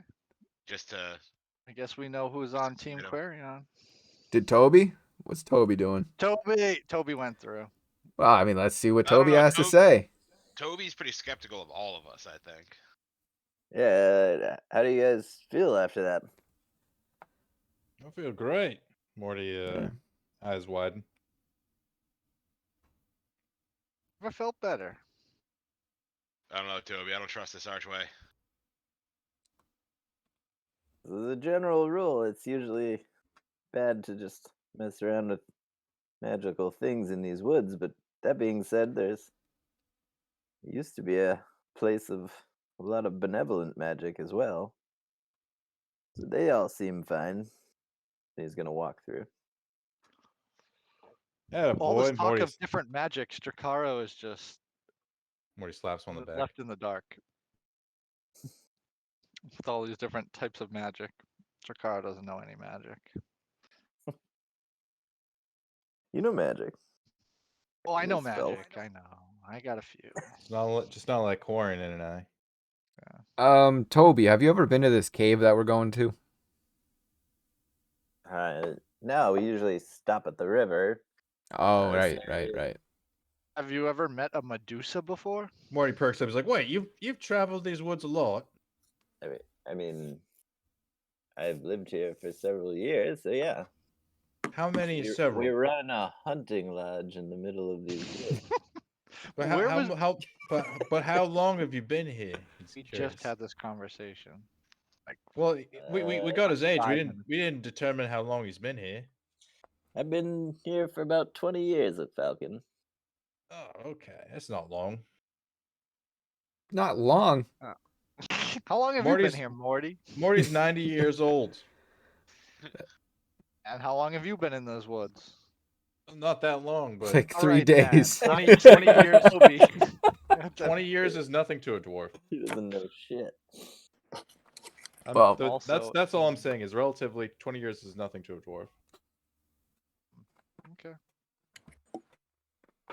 Just to I guess we know who's on Team Get him. Quarion. Did Toby? What's Toby doing? Toby went through. Well, I mean, let's see what I don't Toby know, has to say. Toby's pretty skeptical of all of us, I think. Yeah, how do you guys feel after that? I feel great. Morty Yeah. eyes widen. Never felt better. I don't know, Toby. I don't trust this archway. As a general rule, it's usually bad to just mess around with magical things in these woods, but that being said, it used to be a place of a lot of benevolent magic as well. So they all seem fine. He's gonna walk through. Yeah, All boy. this talk of different magics, Drakaro is just Morty slaps him on the back. left in the dark. With all these different types of magic. Drakaro doesn't know any magic. You know magic. Oh, I know Yes, Phil. magic. I know. I got a few. Just not like Quarion and I. Toby, have you ever been to this cave that we're going to? No, we usually stop at the river. Oh, Uh, right. Have you ever met a Medusa before? Morty perks up. He's like, "Wait, you've traveled these woods a lot." I mean, I've lived here for several years, so yeah. How many? We Several. run a hunting lodge in the middle of these woods. But Where but how long have you been here? He's We curious. just had this conversation. Like, Well, we got his age. 5 minutes. We didn't determine how long he's been here. I've been here for about 20 years at Falcon. Oh, okay. That's not long. Not long. how long have you Morty's- been here, Morty? Morty's 90 years old. And how long have you been in those woods? Not that long, but Like All 3 right, then. days. 20 years will be. 20 years is nothing to a dwarf. He doesn't know shit. Well, That's all I'm saying is relatively 20 years is nothing to a dwarf. Okay.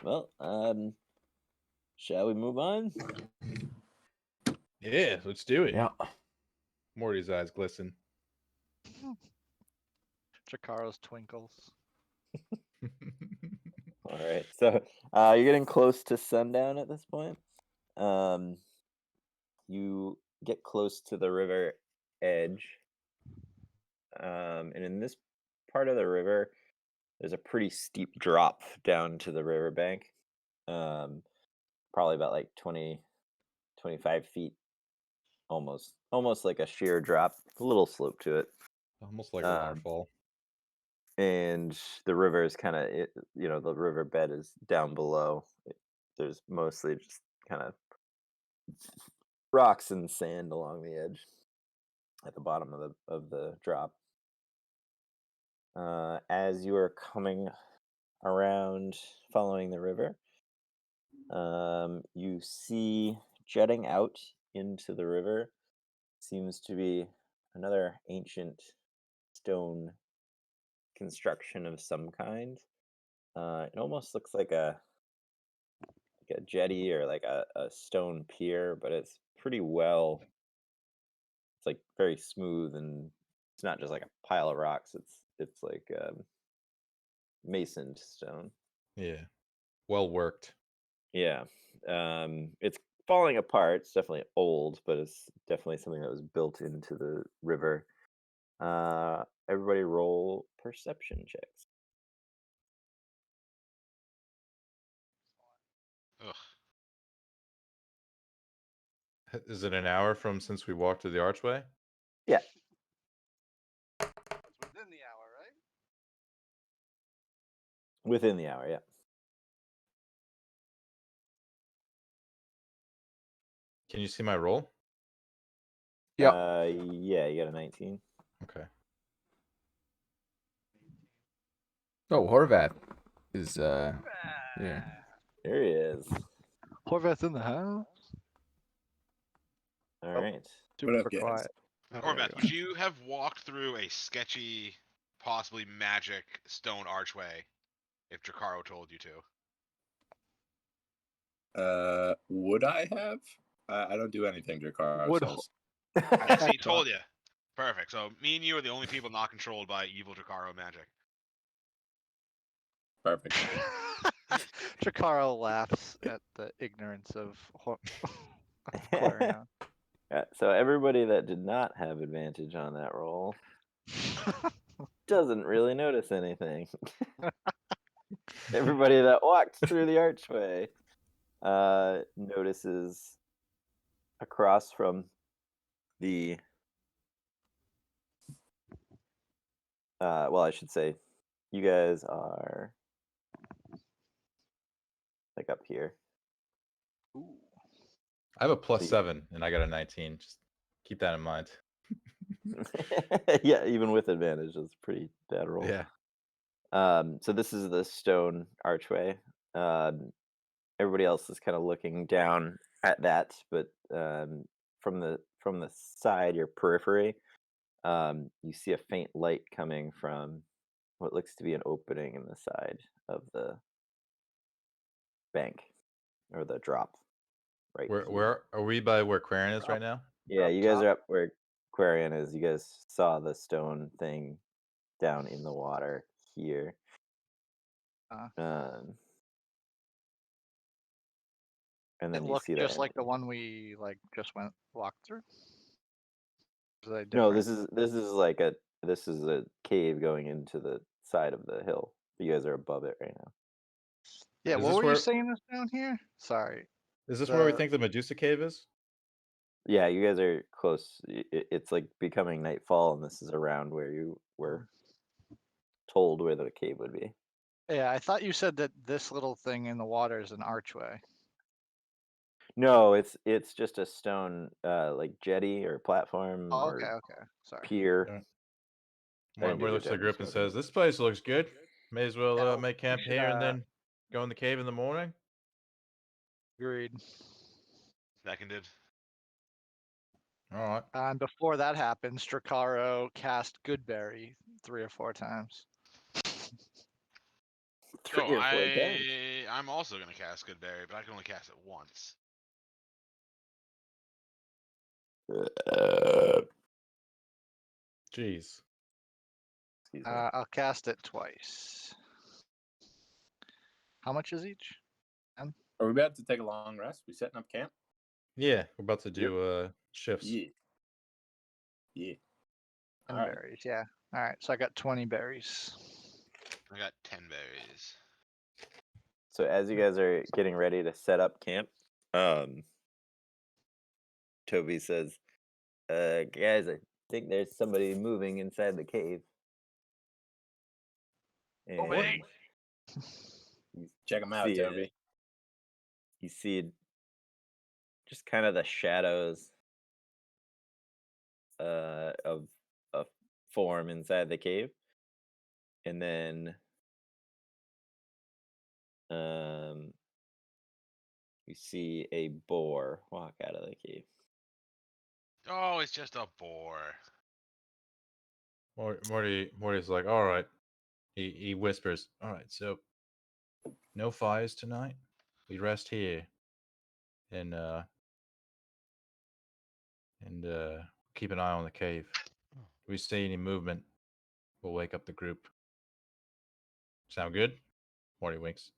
Well, shall we move on? Yeah, let's do it. Yeah. Morty's eyes glisten. Drakaro's twinkles. All right. So you're getting close to sundown at this point. You get close to the river edge. And in this part of the river, there's a pretty steep drop down to the riverbank. Probably about like 20, 25 feet. Almost like a sheer drop. A little slope to it. Almost like a waterfall. And the river is kind of, the river bed is down below. There's mostly just kind of rocks and sand along the edge at the bottom of the drop. As you are coming around following the river, you see jutting out into the river seems to be another ancient stone construction of some kind. It almost looks like a jetty or like a stone pier, but it's pretty well It's like very smooth, and it's not just like a pile of rocks. It's like masoned stone. Yeah. Well worked. Yeah. It's falling apart. It's definitely old, but it's definitely something that was built into the river. Everybody roll perception checks. Ugh. Is it an hour from since we walked to the archway? Yeah. It's within the hour, right? Within the hour, yeah. Can you see my roll? Yep. Yeah, you got a 19. Okay. Oh, Horvath is yeah. There he is. Horvath's in the house. All right. Super up, guys? quiet. Horvath, would you have walked through a sketchy, possibly magic stone archway if Drakaro told you to? Would I have? I don't do anything Drakaro Would says. Yes, he told you. Perfect. So me and you are the only people not controlled by evil Drakaro magic. Perfect. Drakaro laughs at the ignorance of Clarion. So everybody that did not have advantage on that roll doesn't really notice anything. Everybody that walked through the archway notices across from the well, I should say you guys are like up here. I have a plus So you- 7 and I got a 19. Just keep that in mind. Yeah, even with advantage, it's a pretty bad roll. Yeah. So this is the stone archway. Everybody else is kind of looking down at that, but from the side, your periphery, you see a faint light coming from what looks to be an opening in the side of the bank or the drop. Right. Where are we by where Clarion is right now? Yeah, Up you guys top? are up where Quarian is. You guys saw the stone thing down in the water here. And then It you looked see that. just like the one we just walked through. Is that No, different? this is a cave going into the side of the hill. You guys are above it right now. Yeah, Is what this were you where- saying this down here? Sorry. Is this where we The- think the Medusa cave is? Yeah, you guys are close. It's like becoming nightfall, and this is around where you were told where the cave would be. Yeah, I thought you said that this little thing in the water is an archway. No, it's just a stone like jetty or platform Oh, or okay. Sorry. pier. Yeah. I didn't do Moore the looks at the Japanese group and spelling. says, "This place looks good. May as well Yeah, make camp we should, here and then go in the cave in the morning." Agreed. Seconded. All right. And before that happened, Drakaro cast Goodberry 3 or 4 times. So 3 or 4 times. I'm also gonna cast Goodberry, but I can only cast it once. Jeez. Excuse me. I'll cast it twice. How much is each? Are we about to take a long rest? We setting up camp? Yeah, we're about to do shifts. Yeah. Yeah. 10 Alright. berries, yeah. Alright, so I got 20 berries. I got 10 berries. So as you guys are getting ready to set up camp, Toby says, guys, I think there's somebody moving inside the cave. And wait. Check them out, See it. Toby. you see just kind of the shadows of a form inside the cave. And then you see a boar walk out of the cave. Oh, it's just a boar. Morty's like, "All right." He whispers, "All right, so no fires tonight. We rest here, and Keep an eye on the cave. If we see any movement, we'll wake up the group. Sound good? Morty winks.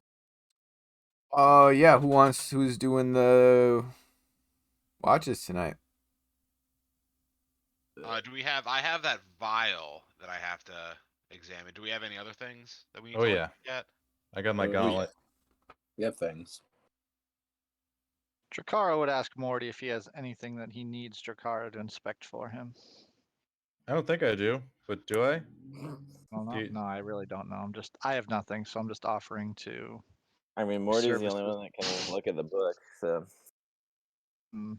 Yeah. Who's doing the watches tonight? Do we have? I have that vial that I have to examine. Do we have any other things that we need Oh, to yeah. look at? I got my Oh, yeah. gauntlet. We have things. Drakara would ask Morty if he has anything that he needs Drakara to inspect for him. I don't think I do, but do I? Well, no, Do you- no, I really don't know. I have nothing, so I'm just offering to. I mean, Morty's the Services. only one that can even look at the book. So Mm,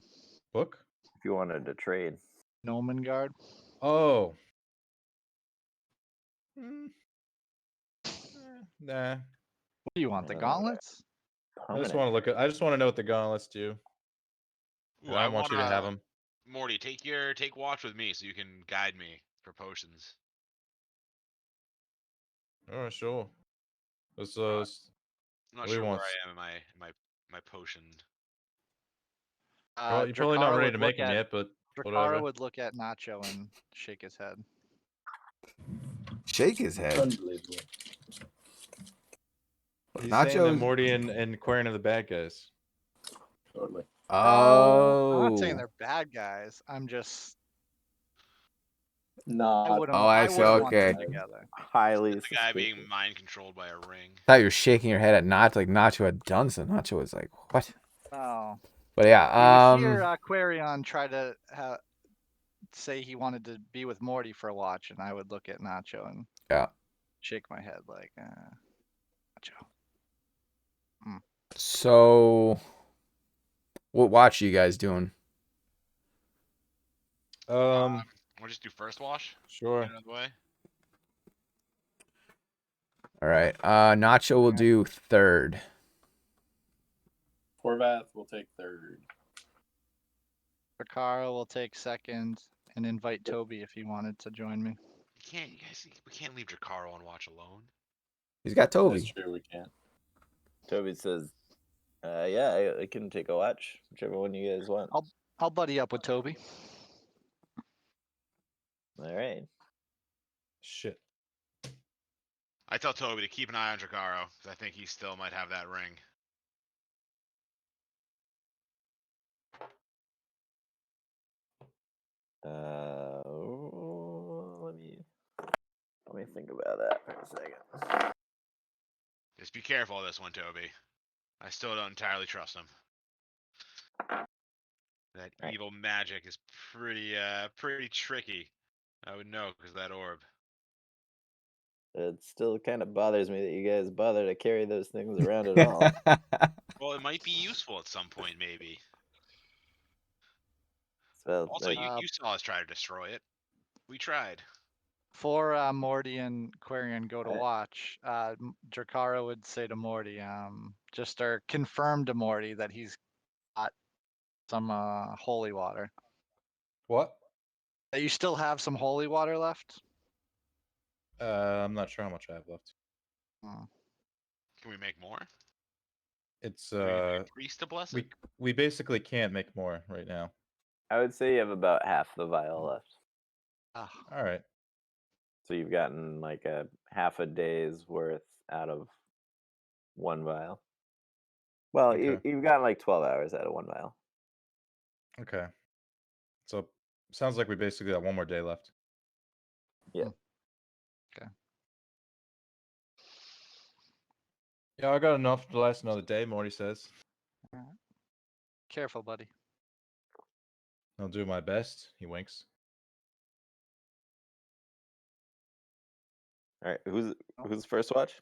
Book? if you wanted to trade, Nomengard. Oh. Nah. What do you want? The Uh, gauntlets? I just want to look at. I just want to know what the gauntlets do. Ooh, And I don't want you to have wanna- them. Morty, take watch with me so you can guide me for potions. Oh, sure. Let's I'm not What do you sure where want? I am in my potion. Well, you're probably not Drakara ready would to look make them at- yet, but Drakara whatever. would look at Nacho and shake his head. Shake his head. Unbelievable. He's saying that Nacho. Morty and Quarian are the bad guys. Totally. Oh. I'm not saying they're bad guys. I'm just. I Not wouldn't. Oh, I I see, wouldn't want them okay. together. highly The guy being suspicious. mind controlled by a ring. Thought you were shaking your head at Nacho, like Nacho had done something. Nacho was like, "What?" Oh. But yeah, You would hear Quarion try to say he wanted to be with Morty for a watch, and I would look at Nacho and Yeah. shake my head like, Nacho. So, what watch are you guys doing? We'll just do first wash. Sure. Get it out of the way. All right. Nacho will do third. Horvath will take third. Drakara will take second and invite Toby if he wanted to join me. You guys, we can't leave Drakaro on watch alone. He's got That's Toby. true, we can't. Toby says, "Yeah, I can take a watch, whichever one you guys want." I'll buddy up with Toby. All right. Shit. I tell Toby to keep an eye on Drakaro because I think he still might have that ring. Let me think about that for a second. Just be careful of this one, Toby. I still don't entirely trust him. That Right. evil magic is pretty tricky. I would know because of that orb. It still kind of bothers me that you guys bother to carry those things around at all. Well, it might be useful at some point, maybe. So, Also, like, you saw us try to destroy it. We tried. Before Morty and Quarion go to Right. watch, Drakara would say to Morty, confirm to Morty that he's got some holy water. What? That you still have some holy water left? I'm not sure how much I have left. Can we make more? It's Do we need a priest to bless it? we basically can't make more right now. I would say you have about half the vial left. Ah, All right. So you've gotten like a half a day's worth out of one vial. Well, Okay. you've gotten like 12 hours out of one vial. Okay. So sounds like we basically got one more day left. Yeah. Okay. Yeah, I got enough to last another day, Morty says. careful, buddy. I'll do my best. He winks. All right. Who's first watch?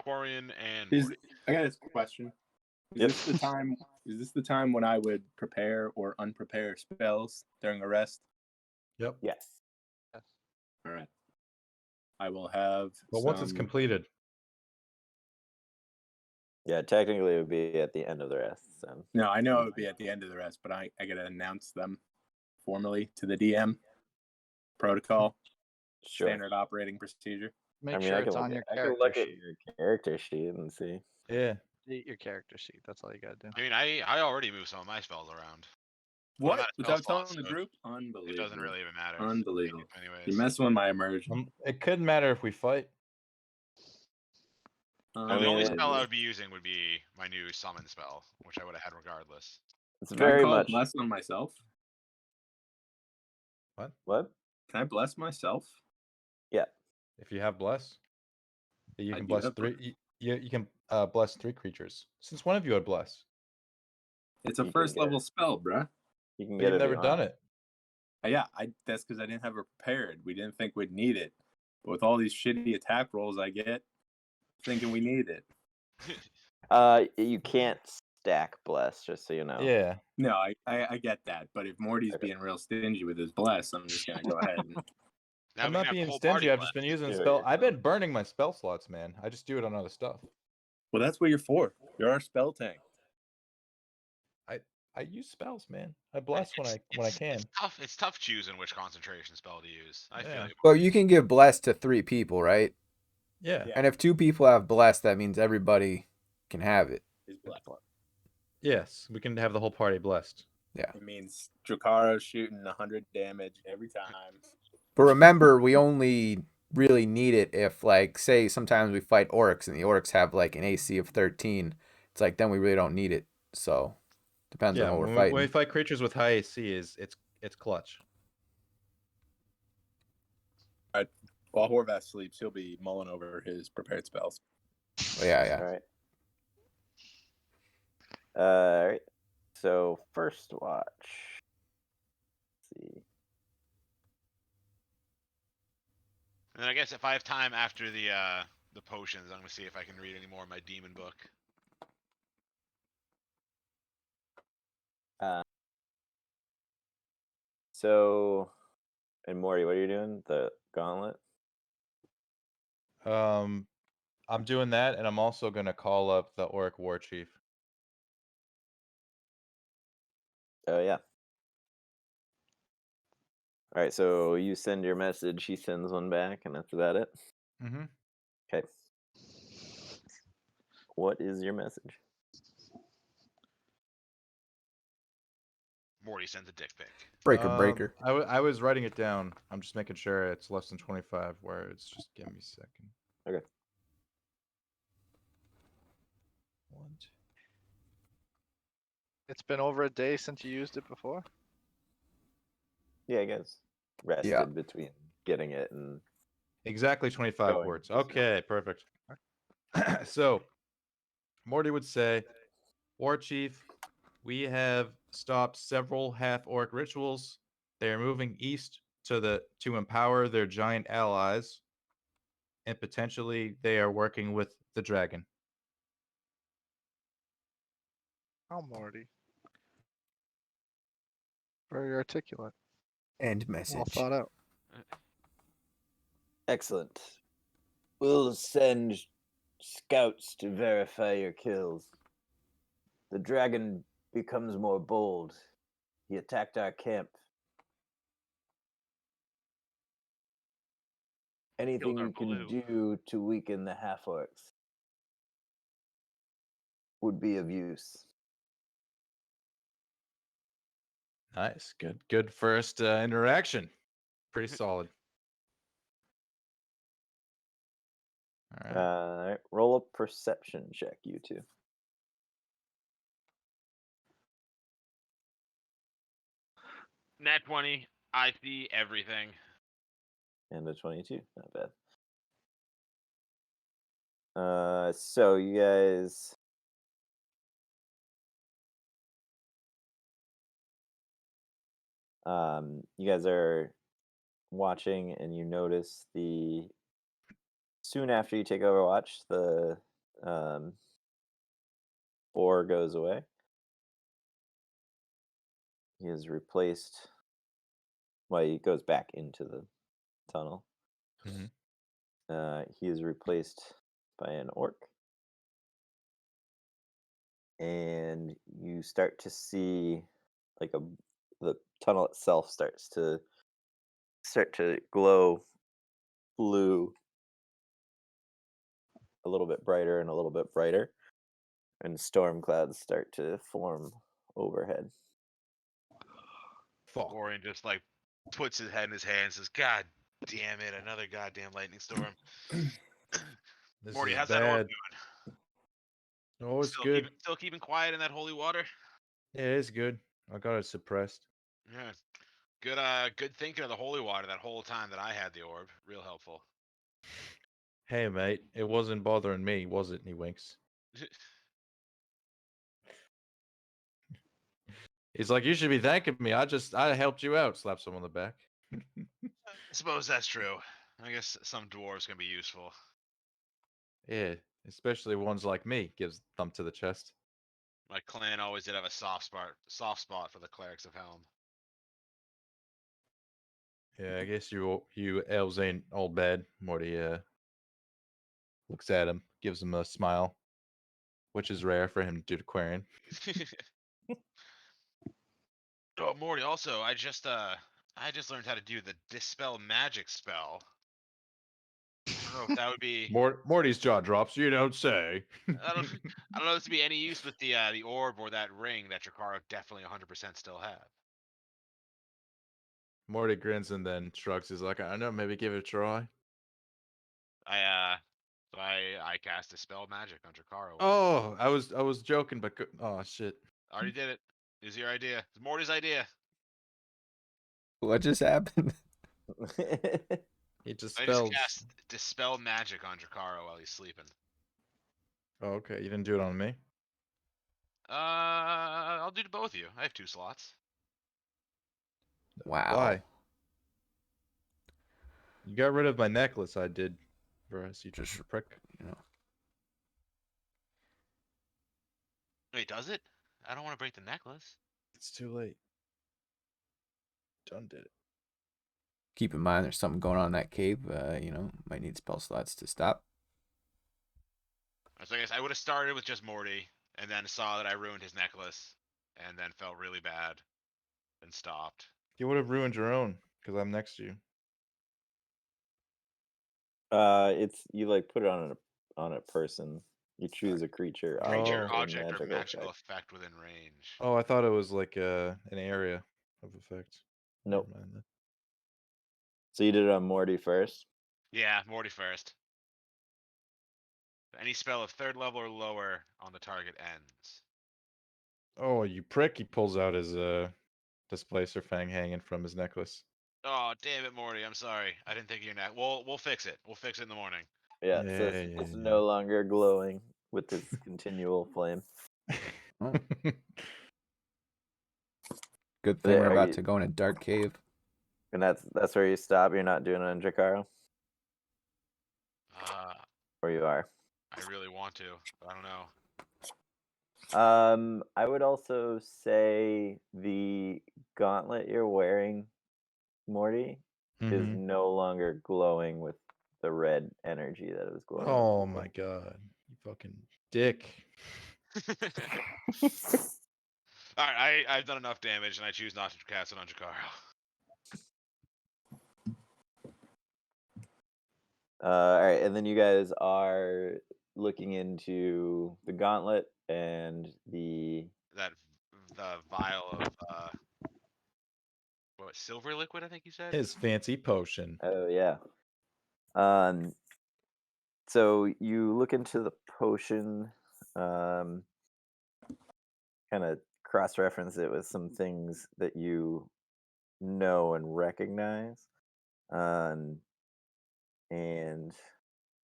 Quarian and Is, Morty. I got a question. Is Yep. this the time? Is this the time when I would prepare or unprepare spells during a rest? Yep. Yes. Yes. All right. I will have. But once it's some- completed, Yeah, technically it would be at the end of the rest. So No, I know it would be at the end of the rest, but I gotta announce them formally to the DM. Protocol, sure. standard operating procedure. Make I mean, sure I it's can on your I can character look at sheet. your character sheet and see. yeah. Your character sheet. That's all you gotta do. I mean, I already moved some of my spells around. When I'm What? at a spell Without slot, telling the so group? it Unbelievable. doesn't really even matter. Unbelievable. Anyways. You're messing with my immersion. It couldn't matter if we fight. Well, the mean, only it- spell I would be using would be my new summon spell, which I would have had regardless. It's Can I very call much bless on myself? what? Can I bless myself? If you have bless, you I can do bless have three. You can bless 3 creatures. Since one of you had bless, It's a You can first get level it. spell, bruh. You can but get you've it. if never you done want. it. Yeah, that's because I didn't have it prepared. We didn't think we'd need it. But with all these shitty attack rolls I get, thinking we need it. You can't stack bless, just so you know. Yeah. No, I get that. But if Morty's Okay. being real stingy with his bless, I'm just gonna go ahead and Now I'm we can not have being whole party stingy. I've just bless. been using Do it spell. I've yourself. been burning my spell slots, man. I just do it on other stuff. well, that's what you're for. You're our spell tank. I use spells, man. I bless when I can. It's tough. It's tough choosing which concentration spell to use. I feel Yeah. you. Well, you can give bless to 3 people, right? Yeah. Yeah. And if 2 people have bless, that means everybody can have it. Is blessed. Yes, we can have the whole party blessed. It means Drakara shooting 100 damage every time. But remember, we only really need it if, like, say sometimes we fight orcs and the orcs have like an AC of 13. It's like then we really don't need it. So depends on Yeah, what we're when fighting. we fight creatures with high AC, it's clutch. While Horvath sleeps, he'll be mulling over his prepared spells. Well, yeah. All right. All right. So first watch. Let's see. And then I guess if I have time after the potions, I'm gonna see if I can read any more of my demon book. So, and Morty, what are you doing? The gauntlet. I'm doing that, and I'm also gonna call up the Orc War Chief. Oh yeah. All right. So you send your message. He sends one back, and that's about it. Mm-hmm. Okay. What is your message? Morty sends a dick pic. Breaker. I was writing it down. I'm just making sure it's less than 25 words. Just give me a second. Okay. One, two. It's been over a day since you used it before. Yeah, I guess. Rested between getting it and Exactly 25 Going. words. Okay, perfect. So, Morty would say, War Chief, we have stopped several half-orc rituals. They are moving east to empower their giant allies, and potentially they are working with the dragon. Oh, Morty. Very articulate. End Well message. thought out. excellent. We'll send scouts to verify your kills. The dragon becomes more bold. He attacked our camp. Anything our you can blue. do to weaken the half-orcs would be of use. Nice. Good first interaction. Pretty solid. All right. Roll a perception check, you two. Nat 20. I see everything. And a 22. Not bad. So you guys are watching and you notice soon after you take Overwatch, the boar goes away. He is replaced. Well, he goes back into the tunnel. He is replaced by an orc. And you start to see like the tunnel itself start to glow blue, a little bit brighter and a little bit brighter, and storm clouds start to form overhead. Fuck. Orion just like puts his head in his hand and says, "God damn it, another goddamn lightning storm." This Morty, is how's that orb bad. doing? Oh, it's good. Still keeping quiet in that holy water. Yeah, it's good. I got it suppressed. Yeah. Good thinking of the holy water that whole time that I had the orb. Real helpful. Hey, mate, it wasn't bothering me, was it? And he winks. He's like, you should be thanking me. I helped you out. Slaps him on the back. I suppose that's true. I guess some dwarves can be useful. Yeah, especially ones like me. Gives thump to the chest. My clan always did have a soft spot for the clerics of Helm. Yeah, I guess you elves ain't all bad. Morty looks at him, gives him a smile, which is rare for him to do to Quarian. Oh, Morty. Also, I just learned how to do the dispel magic spell. I don't know if that would be. Morty's jaw drops. You don't say. I don't know if this would be any use with the orb or that ring that Jakaro definitely 100% still have. Morty grins and then shrugs. He's like, I don't know, maybe give it a try. I cast dispel magic on Jakaro. Oh, I was joking, but oh shit. I already did it. It was your idea. It's Morty's idea. What just happened? He just I spells. just cast dispel magic on Jakaro while he's sleeping. Oh, okay, you didn't do it on me. I'll do to both of you. I have 2 slots. Wow. Why? You got rid of my necklace. I did. For us, you just Just- prick. You know. Wait, does it? I don't want to break the necklace. It's too late. Done did it. Keep in mind, there's something going on in that cave. Might need spell slots to stop. So I guess I would have started with just Morty, and then saw that I ruined his necklace, and then felt really bad, and stopped. You would have ruined your own because I'm next to you. It's you like put it on a person. You choose a creature, Creature, Oh. object, or magical effect. effect within range. Oh, I thought it was like an area of effect. Never Nope. mind that. So you did it on Morty first. Yeah, Morty first. Any spell of 3rd level or lower on the target ends. Oh, you prick! He pulls out his displacer fang hanging from his necklace. Oh, damn it, Morty. I'm sorry. I didn't think of your neck. We'll fix it. We'll fix it in the morning. Yeah, Yeah, so it's no longer glowing with its continual flame. Oh. Good thing Yeah, we're are about you- to go in a dark cave. And that's where you stop. You're not doing it on Jakaro, or you are. I really want to, but I don't know. I would also say the gauntlet you're wearing, Morty, is Mhm. no longer glowing with the red energy that it was glowing. Oh with my god, you fucking dick! Alright, I've done enough damage, and I choose not to cast it on Jakaro. All right, and then you guys are looking into the gauntlet and the The vial of what, silver liquid, I think you said? His fancy potion. oh yeah. So you look into the potion, kind of cross-reference it with some things that you know and recognize, and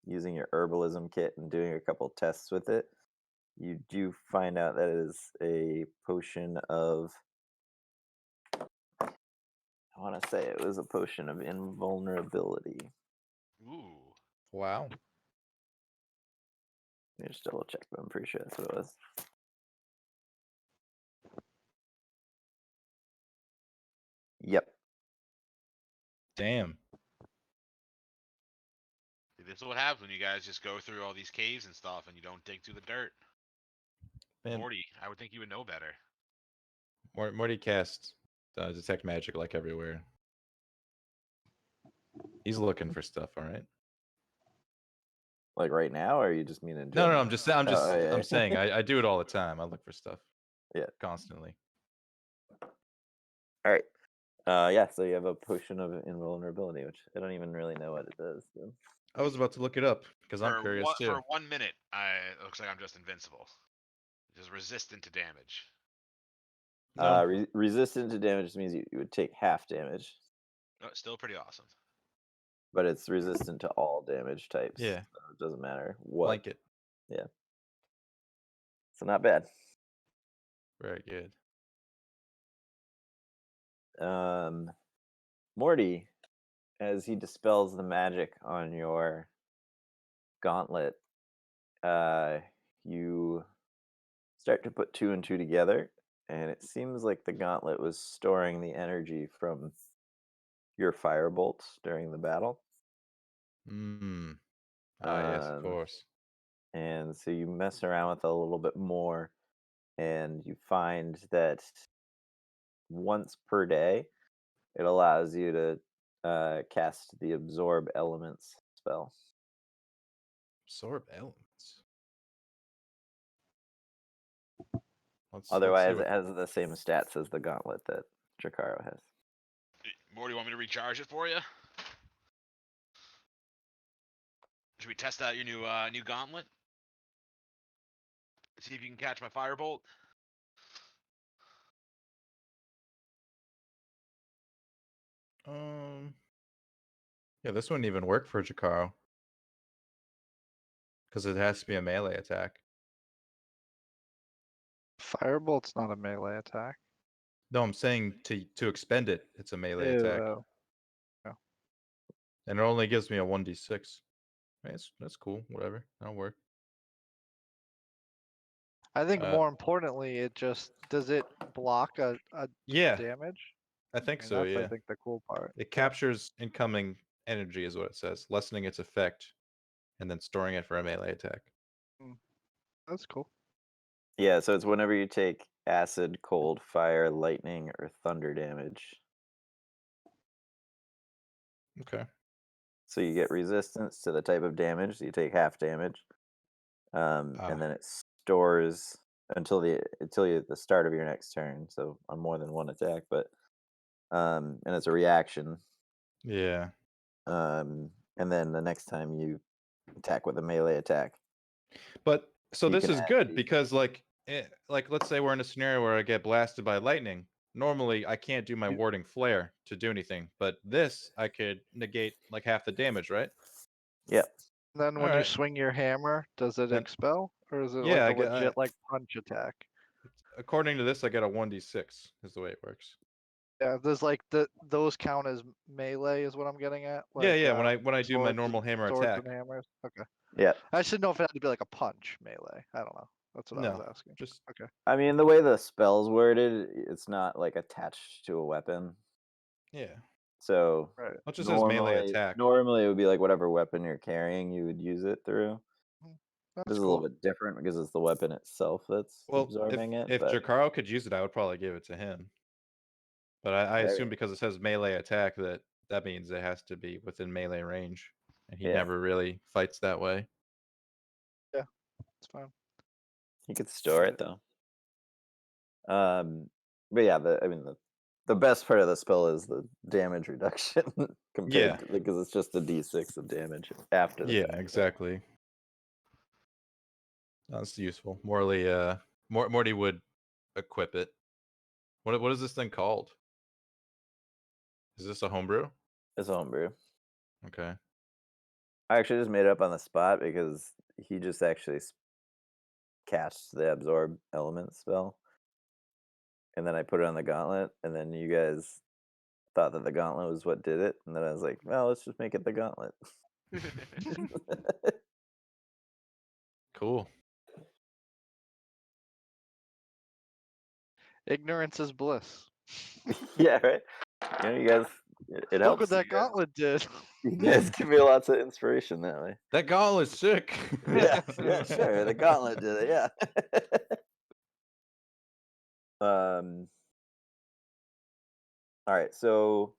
using your herbalism kit and doing a couple tests with it, you do find out that it is a potion of, I want to say it was a potion of invulnerability. Ooh. Wow. Let me just double check, but I'm pretty sure that's what it was. Yep. Damn. See, this is what happens when you guys just go through all these caves and stuff, and you don't dig through the dirt. Man, Morty, I would think you would know better. Morty casts detect magic like everywhere. He's looking for stuff. All right. Like right now, or you just mean in No, general? I'm just I'm yeah. saying I do it all the time. I look for stuff. Yeah. Constantly. All right. Yeah, so you have a potion of invulnerability, which I don't even really know what it does. So. I was about to look it up because I'm curious too. For 1 minute, it looks like I'm just invincible. Just resistant to damage. No. Resistant to damage means you would take half damage, Still pretty awesome. but it's resistant to all damage types. Yeah. So it doesn't matter what. Blanket. Yeah. So not bad. Very good. Morty, as he dispels the magic on your gauntlet, you start to put two and two together, and it seems like the gauntlet was storing the energy from your firebolts during the battle. Mm. Ah, yes, of Um, course. And so you mess around with it a little bit more, and you find that once per day, it allows you to cast the Absorb Elements spell. Absorb elements. Let's see Otherwise, what- it has the same stats as the gauntlet that Jakaro has. Morty, you want me to recharge it for you? Should we test out your new gauntlet? See if you can catch my firebolt. Yeah, this wouldn't even work for Jakaro. Because it has to be a melee attack. Firebolt's not a melee attack. No, I'm saying to expend it, it's a melee attack. Ew. And it only gives me a 1d6. That's cool. Whatever. That'll work. I think Uh, more importantly, does it block a Yeah, damage? I think I mean, so, that's yeah. I think the cool part. It captures incoming energy is what it says, lessening its effect, and then storing it for a melee attack. That's cool. Yeah, so it's whenever you take acid, cold, fire, lightning, or thunder damage. Okay. So you get resistance to the type of damage, so you take half damage. Ah. And then it stores until the start of your next turn, so on more than one attack, but and it's a reaction. Yeah. And then the next time you attack with a melee attack. But so You this can is add good these. because like let's say we're in a scenario where I get blasted by lightning. Normally I can't do my warding flare to do anything, but this I could negate like half the damage, right? Yep. Then when you Alright. swing your hammer, does it Then- expel, or is it Yeah, I like a get- legit like punch attack? According to this, I get a 1d6 is the way it works. Yeah, there's like those count as melee, is what I'm getting at. Yeah, Like, yeah. When I do my swords- normal hammer swords attack, and hammers. Okay. Yeah. I should know if it had to be like a punch melee. I don't know. That's what I no, was asking. just Okay. I mean, the way the spell's worded, it's not like attached to a weapon. yeah. So Right. It just says melee attack. Normally, it would be like whatever weapon you're carrying, you would use it through. That's This is a cool. little bit different because it's the weapon itself that's Well, absorbing it. if But Jakaro could use it, I would probably give it to him. But I There assume you because it says melee attack that means it has to be within melee range, and he Yeah. never really fights that way. It's fine. you could store it though. But yeah, the best part of the spell is the damage reduction compared to, because it's just a d6 of damage after the Yeah, fact. exactly. That's useful. Morty would equip it. What is this thing called? Is this a homebrew? It's a homebrew. Okay. I actually just made it up on the spot because he just actually casts the absorb element spell, and then I put it on the gauntlet, and then you guys thought that the gauntlet was what did it, and then I was like, well, let's just make it the gauntlet. Cool. Ignorance is bliss. Yeah, right. You know, you guys, it Look helps. what that you guys- gauntlet did. You guys give me lots of inspiration that way. That gauntlet's sick. Yeah, yeah, sure. The gauntlet did it. Yeah. All right. So.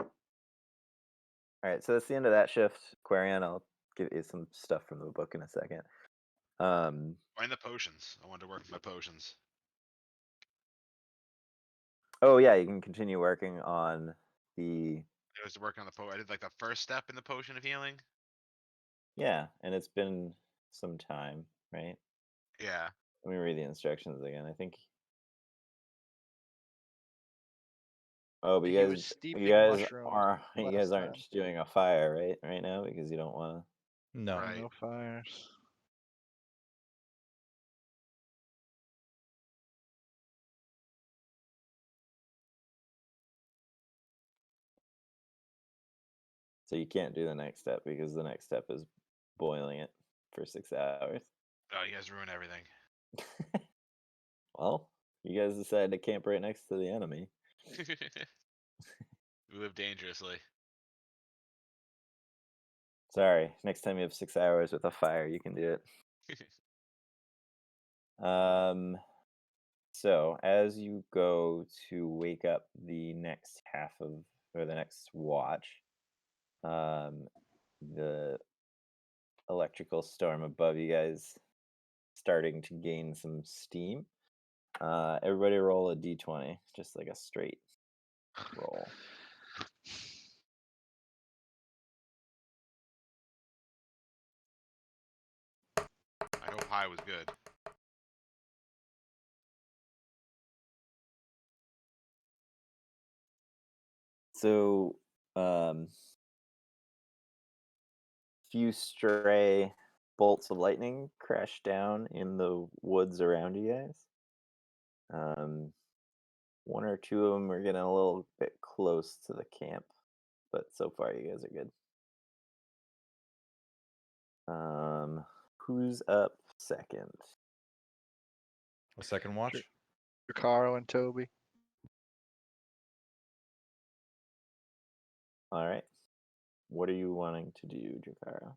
All right. So that's the end of that shift. Quarian, I'll give you some stuff from the book in a second. Find the potions. I wanted to work with my potions. Oh yeah, you can continue working on the It was working on the I did like the first step in the potion of healing. yeah, and it's been some time, right? Yeah. Let me read the instructions again. I think. Oh, but He you was guys, steeping mushrooms you last guys aren't time. doing a fire, right now because you don't want to. No. Right. No fires. So you can't do the next step because the next step is boiling it for 6 hours. Oh, you guys ruin everything. Well, you guys decided to camp right next to the enemy. We live dangerously. Sorry, next time you have 6 hours with a fire, you can do it. So as you go to wake up the next half of or the next watch, the electrical storm above you guys starting to gain some steam. Everybody roll a d20, just like a straight roll. I hope high was good. So, few stray bolts of lightning crash down in the woods around you guys. One or two of them are getting a little bit close to the camp, but so far you guys are good. Who's up second? A second watch. Jacaro and Toby. All right. What are you wanting to do, Jakara?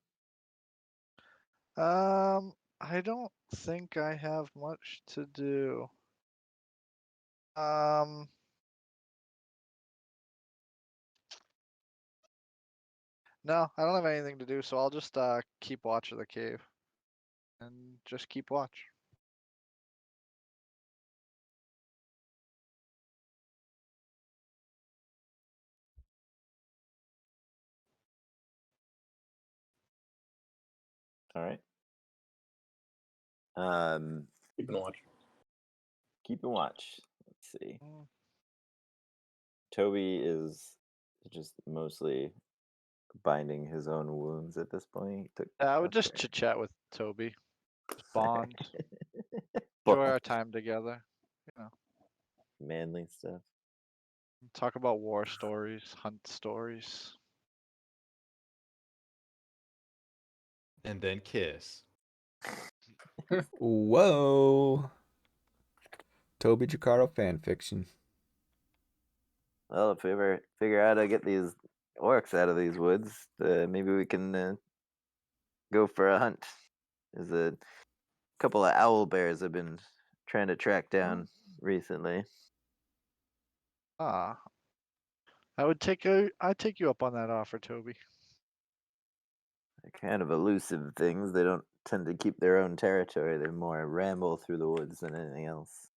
I don't think I have much to do. Um, no, I don't have anything to do, so I'll just keep watch of the cave. And just keep watch. All right. Keep and watch. Keep and watch. Let's see. Mm. Toby is just mostly binding his own wounds at this point. He took I a would just fair- chit chat with Toby. Just bond. Enjoy Bond. our time together. You know, Manly stuff. talk about war stories, hunt stories. And then kiss. Whoa. Toby Jacaro fan fiction. Well, if we ever figure out how to get these orcs out of these woods, maybe we can go for a hunt. There's a couple of owl bears I've been trying to track down recently. Ah, I'd take you up on that offer, Toby. They're kind of elusive things. They don't tend to keep their own territory. They more ramble through the woods than anything else.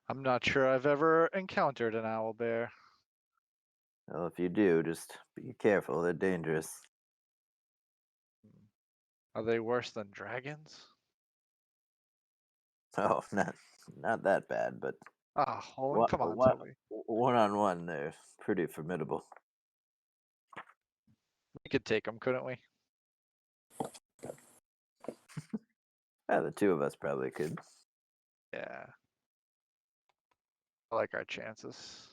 I'm not sure I've ever encountered an owl bear. Well, if you do, just be careful. They're dangerous. Are they worse than dragons? Oh, not that bad, but Ah, Holland, come on, Toby. one on one, they're pretty formidable. We could take them, couldn't we? Yeah, the two of us probably could. Yeah. I like our chances.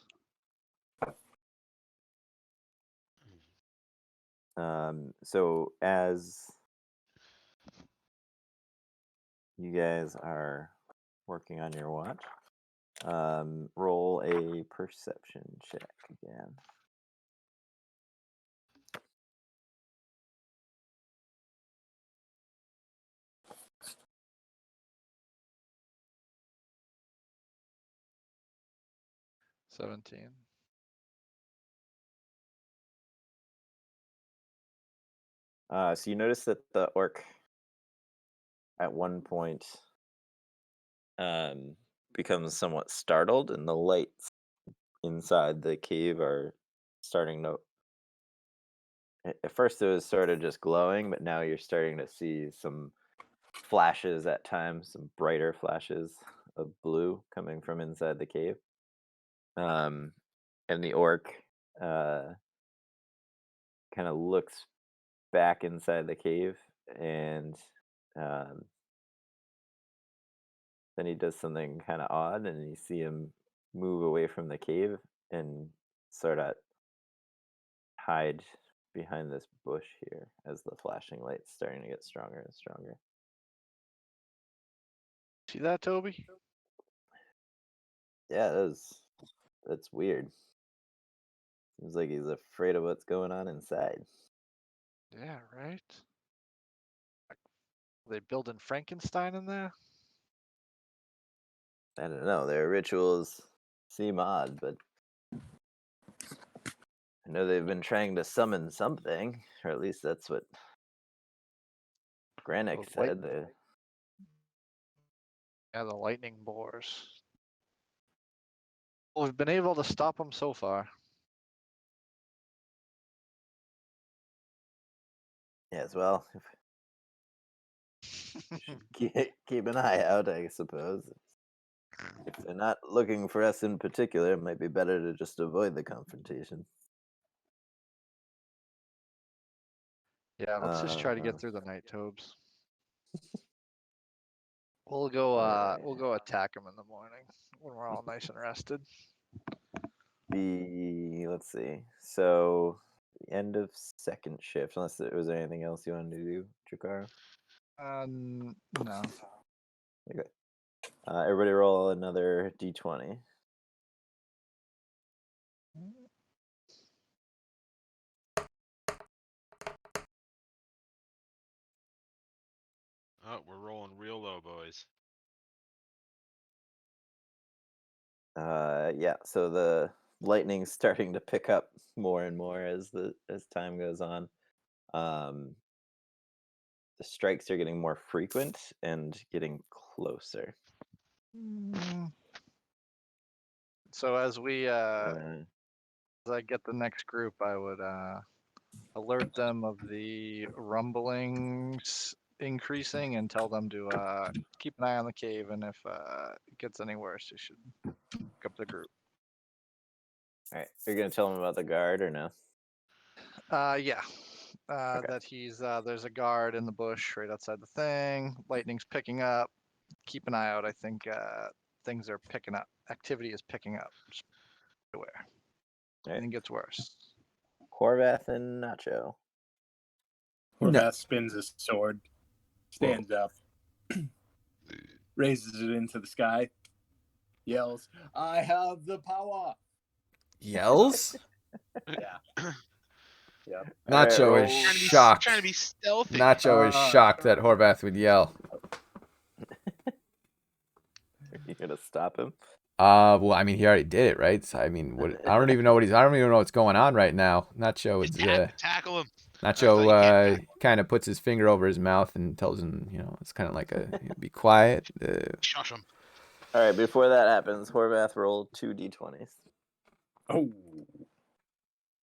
So as you guys are working on your watch, roll a perception check again. — 17. So you notice that the orc at one point becomes somewhat startled, and the lights inside the cave are starting to. At first, it was sort of just glowing, but now you're starting to see some flashes at times, some brighter flashes of blue coming from inside the cave. And the orc kind of looks back inside the cave, and um, then he does something kind of odd, and you see him move away from the cave and sort of hide behind this bush here as the flashing light's starting to get stronger and stronger. See that, Toby? Yeah, that's weird. Seems like he's afraid of what's going on inside. Yeah, right. Are they building Frankenstein in there? I don't know. Their rituals seem odd, but I know they've been trying to summon something, or at least that's what Granick Those light- said. Yeah, the lightning boars. Well, we've been able to stop them so far. Yes, well, keep an eye out, I suppose. If they're not looking for us in particular, it might be better to just avoid the confrontation. Yeah, let's just try to Uh, get through the night, Tobes. We'll go Alright. attack them in the morning when we're all nice and rested. Let's see. So the end of second shift, unless there was anything else you wanted to do, Jakaro. No. Okay. Everybody roll another d20. Oh, we're rolling real low, boys. Yeah, so the lightning's starting to pick up more and more as time goes on. The strikes are getting more frequent and getting closer. So as we Uh, as I get the next group, I would alert them of the rumblings increasing and tell them to keep an eye on the cave, and if it gets any worse, you should pick up the group. all right, you're gonna tell them about the guard or no? Yeah. Okay. That he's there's a guard in the bush right outside the thing. Lightning's picking up. Keep an eye out. I think things are picking up. Activity is picking up. Just be aware. All right. And it gets worse. Horvath and Nacho. Horvath spins his sword, stands up, raises it into the sky, yells, "I have the power!" Yells? Yeah. Yep. Nacho roll. is shocked. Trying to be stealthy. Nacho is shocked that Horvath would yell. Are you gonna stop him? Well, I mean, he already did it, right? So, I mean, I don't even know I don't even know what's going on right now. Nacho is Tackle him. Nacho kind of puts his finger over his mouth and tells him, it's kind of like be quiet. Shush him. All right, before that happens, Horvath rolled 2 d20s. Oh.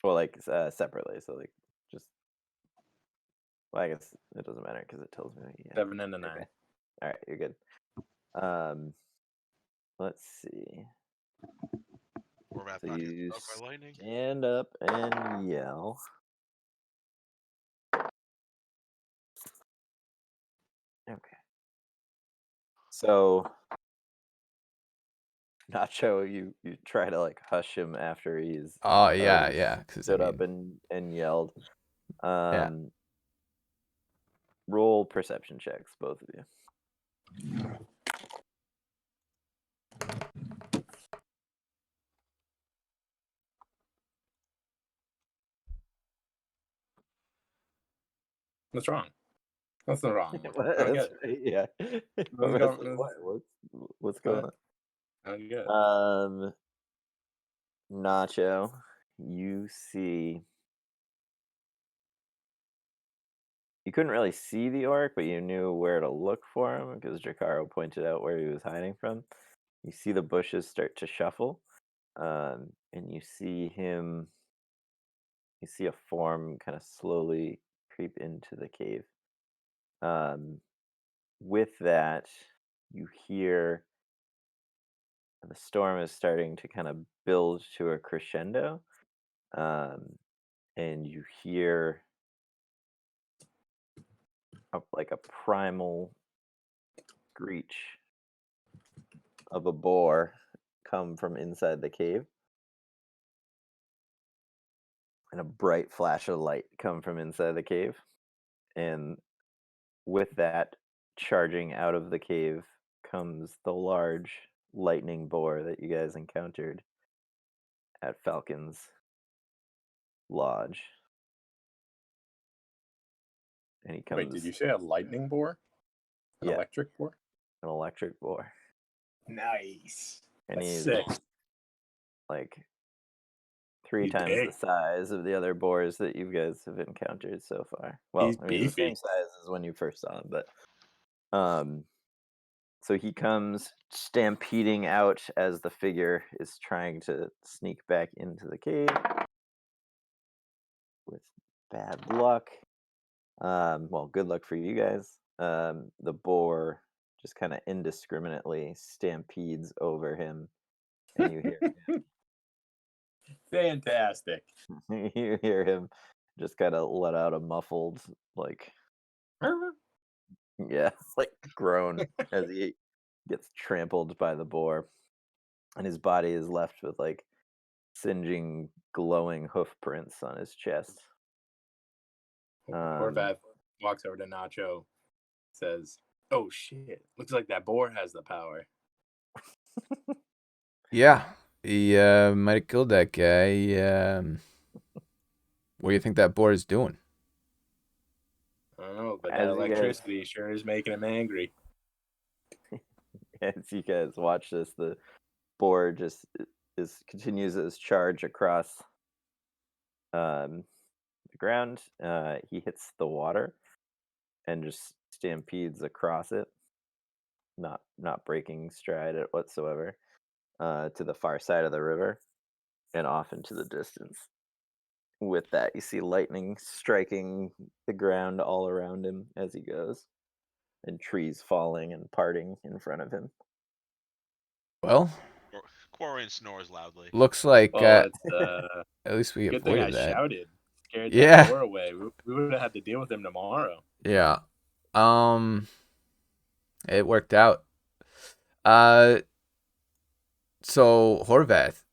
Well, like separately, so like just. Well, I guess it doesn't matter because it tells me. Yeah. 7 and a 9. Okay. All right, you're good. Let's see. Horvath So not you getting struck by lightning. stand up and yell. Okay. So, Nacho, you try to like hush him after he's Oh yeah, already yeah. 'Cause, stood up and yelled. Roll perception checks, both of you. What's wrong? What's wrong? That's- yeah. What's going on? I'm good. Nacho, you see. You couldn't really see the orc, but you knew where to look for him because Jakaro pointed out where he was hiding from. You see the bushes start to shuffle, and you see him. You see a form kind of slowly creep into the cave. Um, with that, you hear the storm is starting to kind of build to a crescendo, and you hear like a primal screech of a boar come from inside the cave, and a bright flash of light come from inside the cave, and with that, charging out of the cave comes the large lightning boar that you guys encountered at Falcon's lodge. And he comes. Wait, did you say a lightning boar? An Yeah. electric boar? An electric boar. Nice. And That's he's sick. like 3 He's times big. the size of the other boars that you guys have encountered so far. Well, He's I mean, the same beefy. size as when you first saw him, but so he comes stampeding out as the figure is trying to sneak back into the cave with bad luck. Well, good luck for you guys. The boar just kind of indiscriminately stampedes over him, and you hear Fantastic. you hear him just kind of let out a muffled, like, yeah, like groan as he gets trampled by the boar, and his body is left with like singeing, glowing hoof prints on his chest. Horvath walks over to Nacho, says, "Oh shit! Looks like that boar has the power." Yeah, he might have killed that guy. What do you think that boar is doing? I don't know, but As that you guys- electricity sure is making him angry. As you guys watch this, the boar just continues his charge across the ground. He hits the water and just stampedes across it, not breaking stride at whatsoever, to the far side of the river and off into the distance. With that, you see lightning striking the ground all around him as he goes, and trees falling and parting in front of him. Well, Quarian snores loudly. looks like Well, it's at least we good thing I avoided that. shouted, scared Yeah. that boar away. We would have had to deal with him tomorrow. Yeah. It worked out. So Horvath,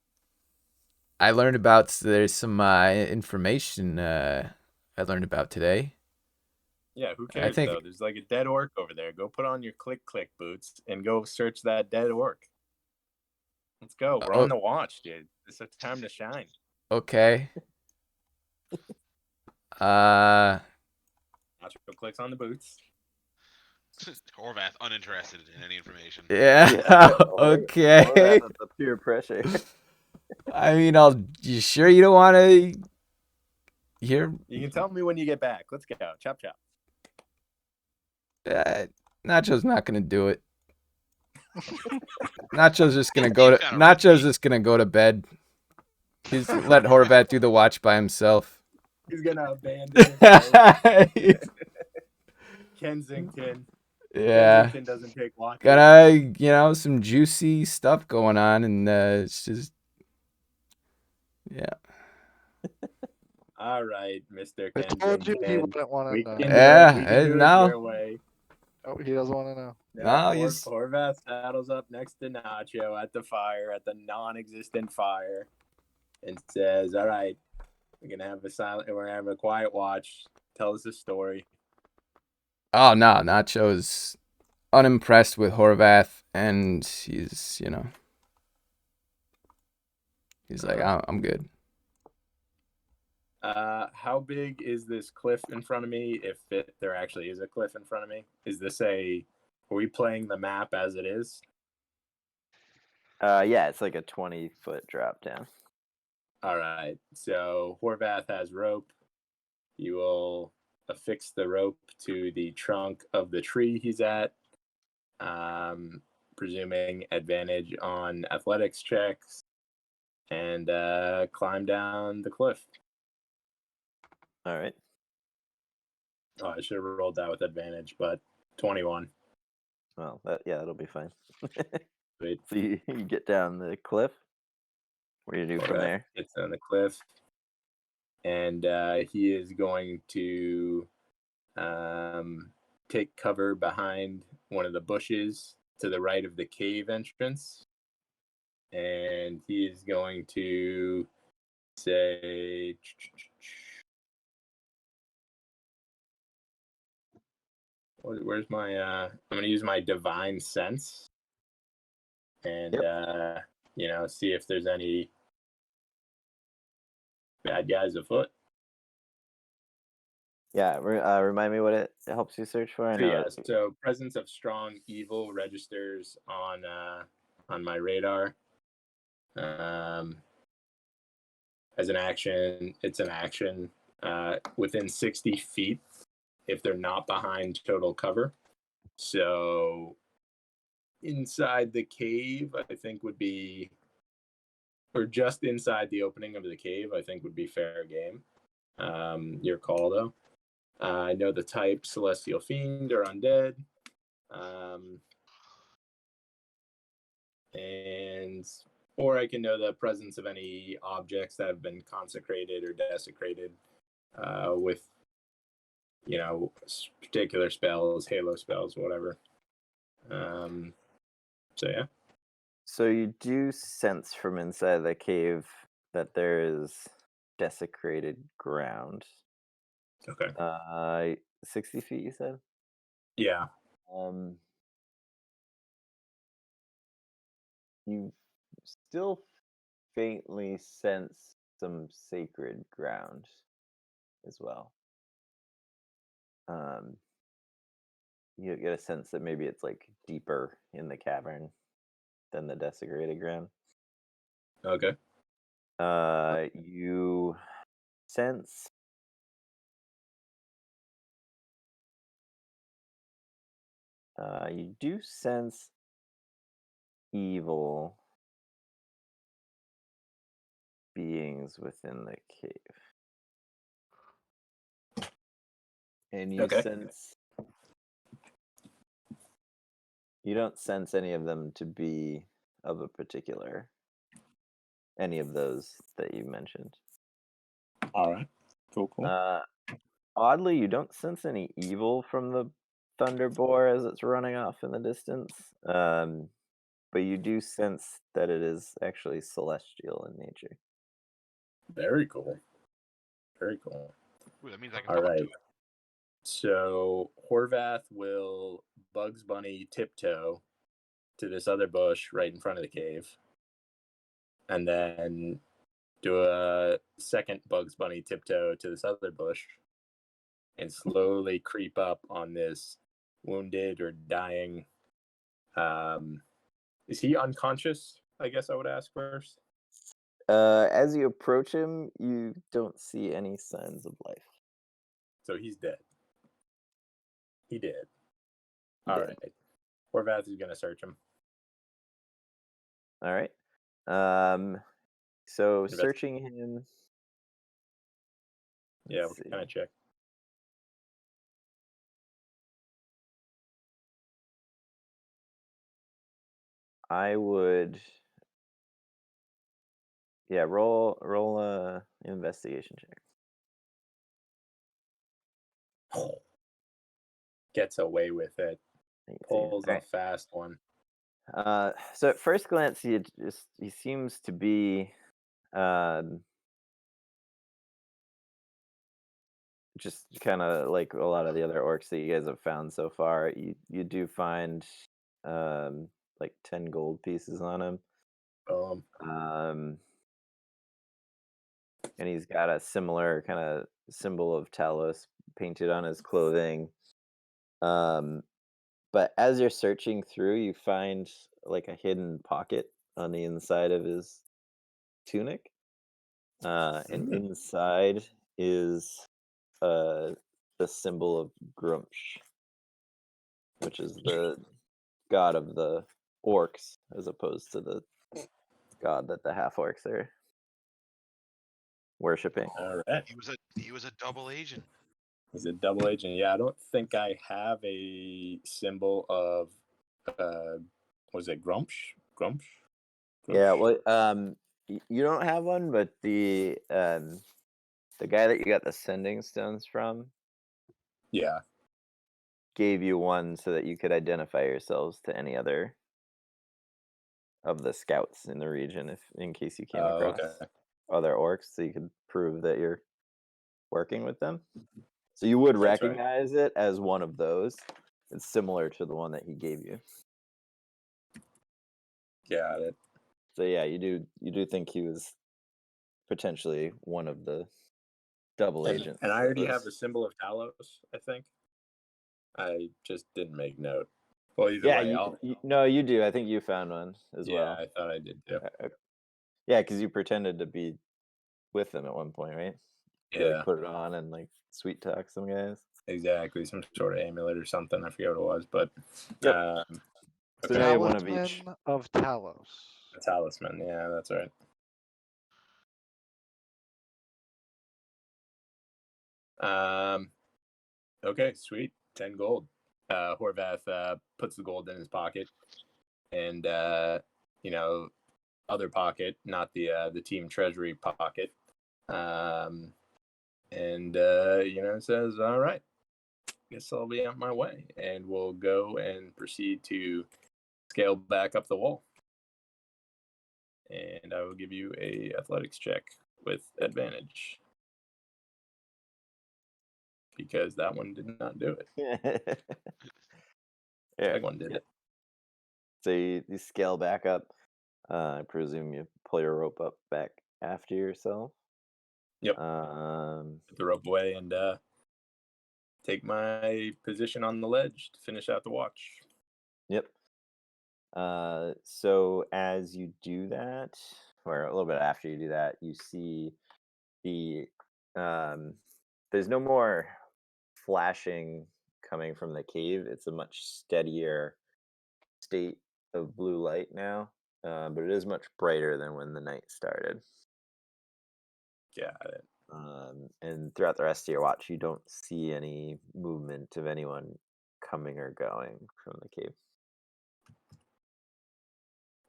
I learned about there's some information I learned about today. Yeah, who cares think- though? There's like a dead orc over there. Go put on your click boots and go search that dead orc. Let's go. We're Oh. on the watch, dude. It's a time to shine. Okay. Nacho clicks on the boots. Horvath uninterested in any information. Yeah. Okay. That's the pure pressure. I mean, you sure you don't want to hear? You can tell me when you get back. Let's go. Chop chop. Nacho's not gonna do it. Nacho's just gonna go to. Kinda Nacho's just gonna go to bed. He's let Horvat do the watch by himself. He's gonna abandon himself. Kensington. Yeah. Kensington doesn't take watches. Got some juicy stuff going on, and it's just, yeah. All right, Mr. I Kensington. told you he wouldn't want We to can know. Yeah, do it. We can do it now- your way. Oh, he doesn't want to know. No, he's- Horvath saddles up next to Nacho at the fire, at the non-existent fire, and says, "All right, we're gonna have a quiet watch. Tell us a story." Oh no, Nacho's unimpressed with Horvath, and he's like, I'm good. How big is this cliff in front of me? If there actually is a cliff in front of me, are we playing the map as it is? Yeah, it's like a 20-foot drop down. All right. So Horvath has rope. He will affix the rope to the trunk of the tree he's at. presuming advantage on athletics checks, and climb down the cliff. All right. Oh, I should have rolled that with advantage, but 21. Well, that'll be fine. Sweet. So you get down the cliff. What do you do from Corvette there? gets on the cliff, and he is going to take cover behind one of the bushes to the right of the cave entrance, and he is going to say, where's my I'm going to use my divine sense and see if there's any bad guys afoot. Yeah, remind me what it helps you search for. I So, know. yeah, so presence of strong evil registers on my radar. As an action, it's an action within 60 feet if they're not behind total cover. So inside the cave, I think would be, or just inside the opening of the cave, I think would be fair game. Your call, though. I know the type Celestial Fiend or Undead. Or I can know the presence of any objects that have been consecrated or desecrated with, particular spells, halo spells, whatever. So, yeah. So you do sense from inside the cave that there is desecrated ground. Okay. 60 feet, you said? Yeah. You still faintly sense some sacred ground as well. You get a sense that maybe it's like deeper in the cavern than the desecrated ground. Okay. You sense you do sense evil beings within the cave. And you Okay. sense you don't sense any of them to be of a particular any of those that you mentioned. All right. Cool. Oddly, you don't sense any evil from the thunder boar as it's running off in the distance. But you do sense that it is actually celestial in nature. Very cool. Very cool. Ooh, that means I can All talk to right. it. So Horvath will Bugs Bunny tiptoe to this other bush right in front of the cave, and then do a second Bugs Bunny tiptoe to this other bush, and slowly creep up on this wounded or dying. Is he unconscious? I guess I would ask first. As you approach him, you don't see any signs of life. So he's dead. He did. He All did. right. Horvath is gonna search him. All right. So searching him. Yeah, Let's we're see. gonna check. I would. Yeah, roll a investigation check. Gets away with it. 18. Pulls All a right. fast one. So at first glance, he seems to be just kind of like a lot of the other orcs that you guys have found so far. You do find like 10 gold pieces on him. And he's got a similar kind of symbol of Talos painted on his clothing. But as you're searching through, you find like a hidden pocket on the inside of his tunic. And inside is the symbol of Grumsh, which is the god of the orcs as opposed to the god that the half orcs are worshipping. All right. He was a double agent. He's a double agent. Yeah, I don't think I have a symbol of was it Grumsh? Grumsh? Yeah, Grumsh? well, you don't have one, but the guy that you got the sending stones from Yeah. gave you one so that you could identify yourselves to any other of the scouts in the region, if in case you came Oh, across okay. other orcs, so you could prove that you're working with them. So you would That's right. recognize it as one of those. It's similar to the one that he gave you. Got it. So yeah, you do think he was potentially one of the double agents. And I that already have was- the symbol of Talos, I think. I just didn't make note. Well, either Yeah, way, I'll. no, you do. I think you found one as Yeah, well. I thought I did too. Yeah, because you pretended to be with them at one point, right? You, Yeah, like, put it on and like sweet talk some guys. exactly. Some sort of amulet or something. I forget what it was, but Yep. um, So okay. now you have one of each. Talisman of Talos. A talisman. Yeah, that's right. Okay, sweet. 10 gold. Horvath puts the gold in his pocket, and other pocket, not the team treasury pocket. Says, "All right, guess I'll be on my way," and we'll go and proceed to scale back up the wall. And I will give you a athletics check with advantage because that one did not do it. Yeah, That one did it. so you scale back up. I presume you pull your rope up back after yourself. Yep. Put Put the rope away and take my position on the ledge to finish out the watch. Yep. So as you do that, or a little bit after you do that, you see there's no more flashing coming from the cave. It's a much steadier state of blue light now, but it is much brighter than when the night started. Got it. And throughout the rest of your watch, you don't see any movement of anyone coming or going from the cave.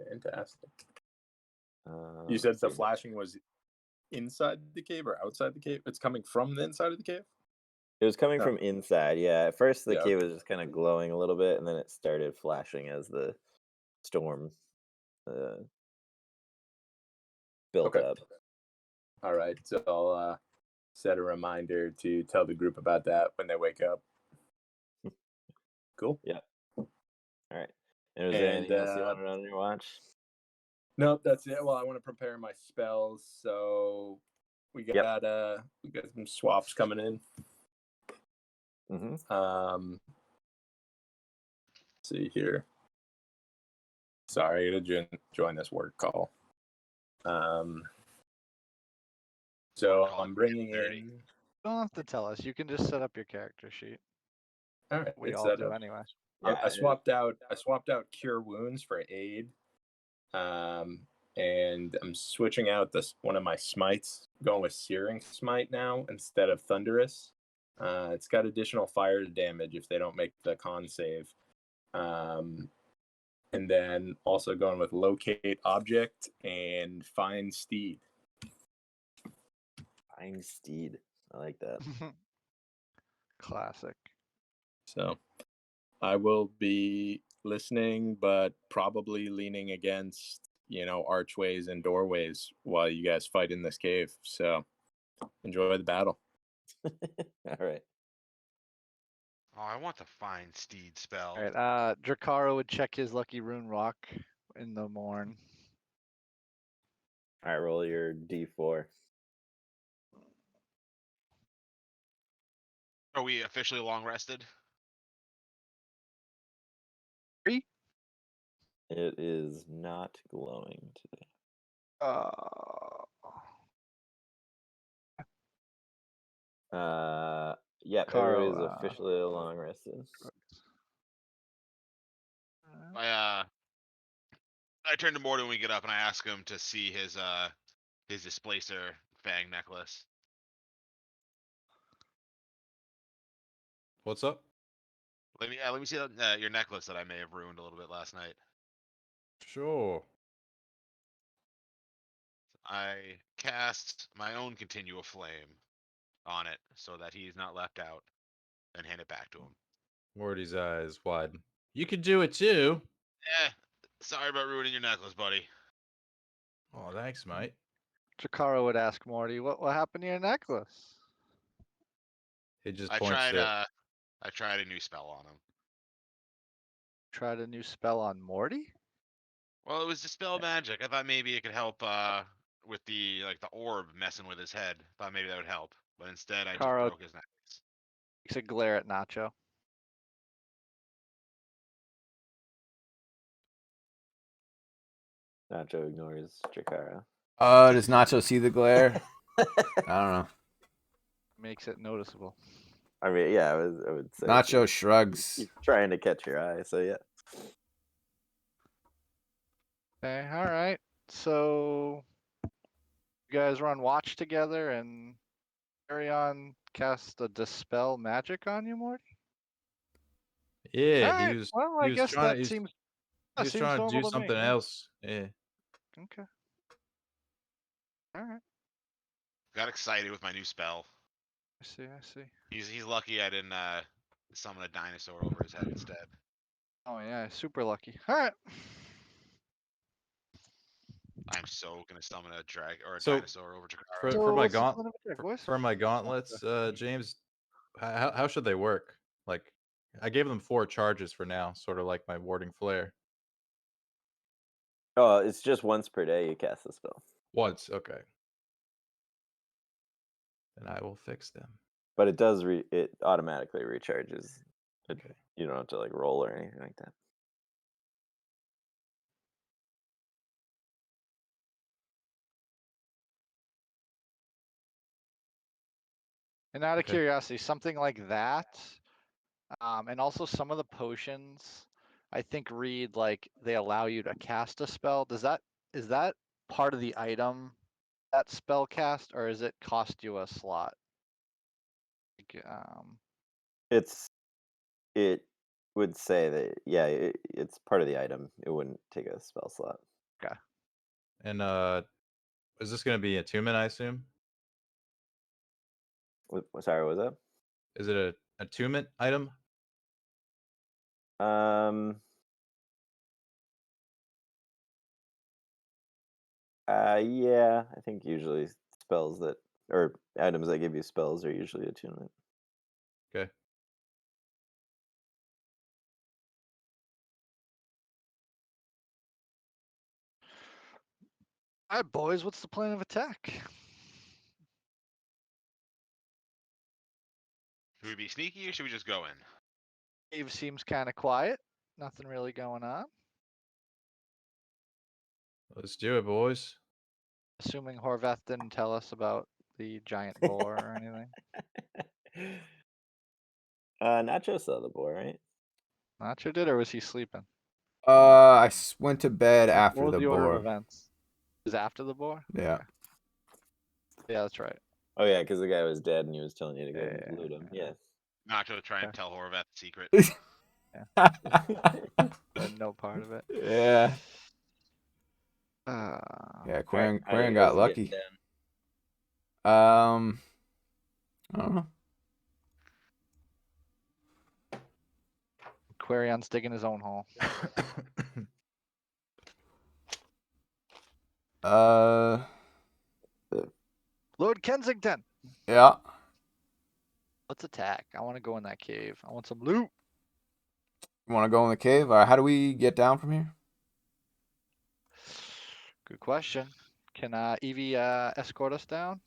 Fantastic. You said let's the see. flashing was inside the cave or outside the cave? It's coming from the inside of the cave? It was coming No. from inside, yeah. At first, the Yeah, cave okay. was just kind of glowing a little bit, and then it started flashing as the storm built Okay. up. All right. So I'll set a reminder to tell the group about that when they wake up. Cool. All right. And was there And, anything else you wanted on your watch? No, that's it. Well, I want to prepare my spells, so we Yep. got some swaps coming in. Mm-hmm. See here. Sorry, I gotta join this work call. So Call I'm it bringing 10:30. in. You don't have to tell us. You can just set up your character sheet. All right, We it's all set do up. anyway. I Yeah, swapped out cure wounds for aid. And I'm switching out one of my smites, going with searing smite now instead of thunderous. It's got additional fire damage if they don't make the con save. And then also going with locate object and find steed. Find steed. I like that. Classic. So I will be listening, but probably leaning against, archways and doorways while you guys fight in this cave. So enjoy the battle. All right. Oh, I want to find Steed spell. All right. Drakaro would check his lucky rune rock in the morn. All right, roll your D4. Are we officially long rested? Three. It is not glowing today. Yeah, Caro, everybody's officially long rested. I turn to Morty when we get up, and I ask him to see his displacer fang necklace. What's up? Let me see your necklace that I may have ruined a little bit last night. Sure. I cast my own continual flame on it so that he's not left out, and hand it back to him. Morty's eyes widen. You could do it too. Sorry about ruining your necklace, buddy. Oh, thanks, mate. Chikara would ask Morty, what happened to your necklace? He just I points tried a new spell on him. Tried a new spell on Morty? Well, it was dispel magic. I thought maybe it could help with the orb messing with his head. Thought maybe that would help, but instead I just Karo- broke his necklace. Takes a glare at Nacho. Nacho ignores Jakara. Does Nacho see the glare? I don't know. Makes it noticeable. I mean, yeah, I would say Nacho he's shrugs. trying to catch your eye. So yeah. Okay, alright. So you guys run watch together and carry on cast a dispel magic on you, Morty? Yeah, Alright, he was. well, he I was guess trying. that He was, seems he was seems trying to do normal to me, something yeah. else. Yeah. Okay. Alright. Got excited with my new spell. I see. He's lucky I didn't summon a dinosaur over his head instead. Oh yeah, super lucky. Alright. I'm so gonna summon a So, dinosaur over Jakara. For So my what's the gaunt plan of attack, boys? for my gauntlets, James, how should they work? Like, I gave them 4 charges for now, sort of like my warding flare. Oh, it's just once per day you cast the spell, Once, okay. Then I will fix them. but it does it automatically recharges. Okay. You don't have to like roll or anything like that. And out of Okay. curiosity, something like that, and also some of the potions, I think read like they allow you to cast a spell. Is that part of the item, that spell cast, or is it cost you a slot? Like, It would say that it's part of the item. It wouldn't take a spell slot. And is this gonna be attunement, I assume? Sorry, what was Is it a attunement item? that? Yeah, I think usually spells that or items that give you spells are usually attunement. Okay. alright, boys, what's the plan of attack? Should we be sneaky or should we just go in? Cave seems kind of quiet. Nothing really going on. Let's do it, boys. Assuming Horvath didn't tell us about the giant boar or anything. Nacho saw the boy, right? Nacho did, or was he sleeping? I went to bed What after was the the order of boar. events? Is after the boar? Yeah. Okay. Yeah, that's right. Oh yeah, because the guy was dead and he was telling you to go Yeah, loot him. Yeah. Nacho try and Okay. tell Horvath the secret. Had no part of it. Yeah. Uh, Yeah, All right, Quarian, how are you Quarian got guys lucky. getting down? I don't know. Quarion's digging his own hole. Lord Kensington, Yeah. let's attack. I want to go in that cave. I want some loot. You want to go in the cave? All right, how do we get down from here? Good question. Can Evie escort us down?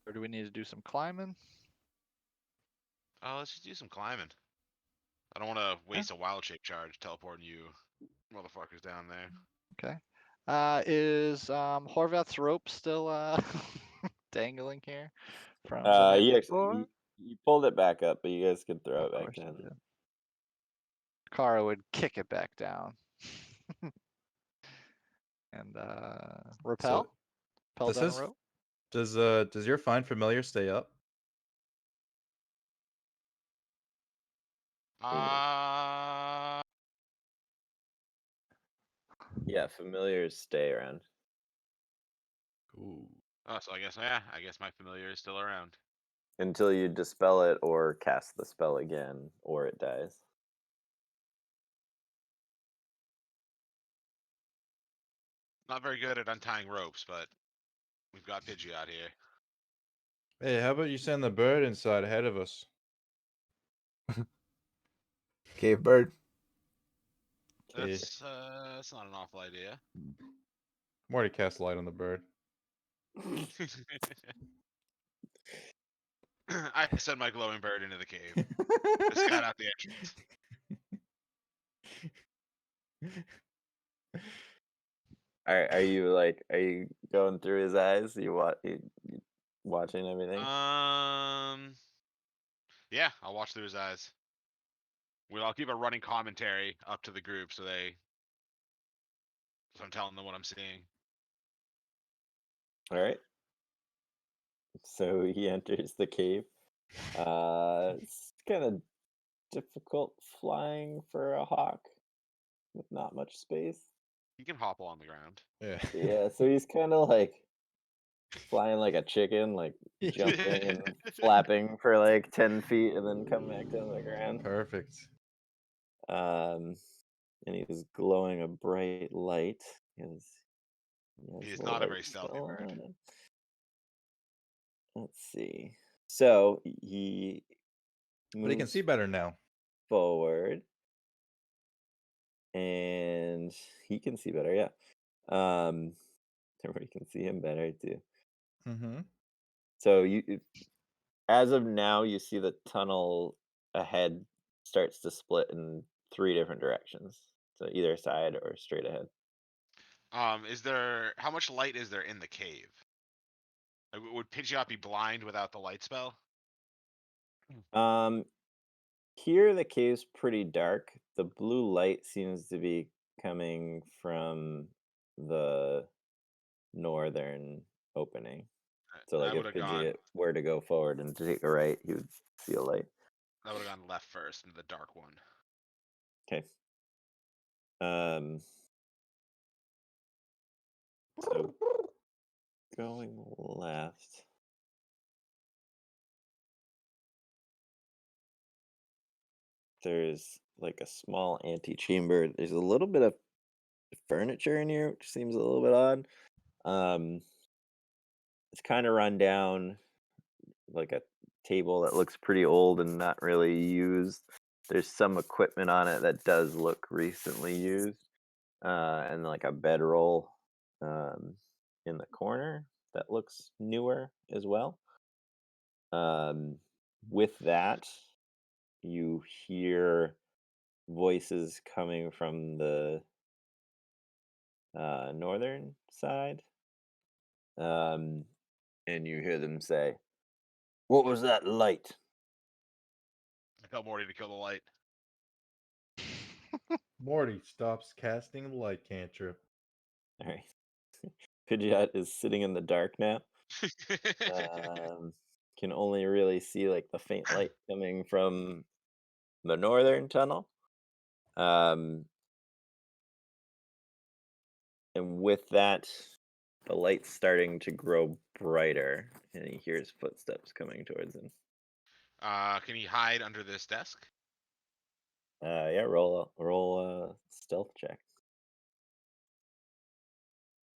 Or do we need to do some climbing? Oh, let's just do some climbing. I don't want to waste a wild shape charge teleporting you motherfuckers down there. Okay. Is Horvath's rope still dangling here? From the night before? You pulled it back up, but you guys can throw Of it back course you down. did. Kara would kick it back down. And repel. Repel this down a is- rope. Does your find familiar stay up? Yeah, familiars stay around. Ooh. Oh, so I guess my familiar is still around. Until you dispel it or cast the spell again, or it dies. Not very good at untying ropes, but we've got Pidgey out here. Hey, how about you send the bird inside ahead of us? Cave bird. Okay. That's not an awful idea. I'm already cast light on the bird. I send my glowing bird into the cave. Just got out the entrance. Are you going through his eyes? You watching everything? Yeah, I'll watch through his eyes. I'll keep a running commentary up to the group so I'm telling them what I'm seeing. All right. So he enters the cave. It's kind of difficult flying for a hawk with not much space. He can hop along the ground. Yeah. Yeah, so he's kind of like flying like a chicken, like jumping and flapping for like 10 feet and then come back down to the ground. Perfect. And he's glowing a bright light. He's not a very stealthy bird. Let's see. So he But he can moves see better now. forward, and he can see better. Yeah. Everybody can see him better too. Mm-hmm. So as of now, you see the tunnel ahead starts to split in 3 different directions. So either side or straight ahead. How much light is there in the cave? Like, would Pidgeot be blind without the light spell? Here the cave's pretty dark. The blue light seems to be coming from the northern opening. So like I if would've gone. Pidgeot were to go forward and to take a right, he would see a light. I would have gone left first into the dark one. Okay. So going left. There's like a small antechamber. There's a little bit of furniture in here, which seems a little bit odd. It's kind of run down, like a table that looks pretty old and not really used. There's some equipment on it that does look recently used, and like a bedroll in the corner that looks newer as well. With that, you hear voices coming from the northern side, and you hear them say, "What was that light?" I tell Morty to kill the light. Morty stops casting light cantrip. All right. Pidgeot is sitting in the dark now. Can only really see like the faint light coming from the northern tunnel. And with that, the light's starting to grow brighter, and he hears footsteps coming towards him. Can he hide under this desk? Yeah, roll a stealth check.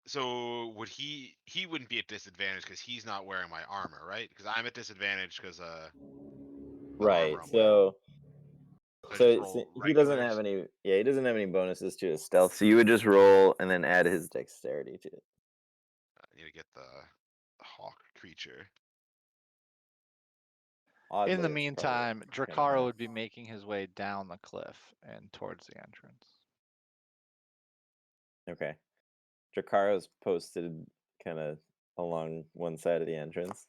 So would he wouldn't be at disadvantage because he's not wearing my armor, right? Because I'm at disadvantage because Right. armor I'm So I so, just roll he doesn't have regulars? he doesn't have any bonuses to his stealth. So you would just roll and then add his dexterity to it. I need to get the hawk creature. Oddly, In the it's probably meantime, kinda Drakaro high. would be making his way down the cliff and towards the entrance. Okay. Dracaro's posted kind of along one side of the entrance.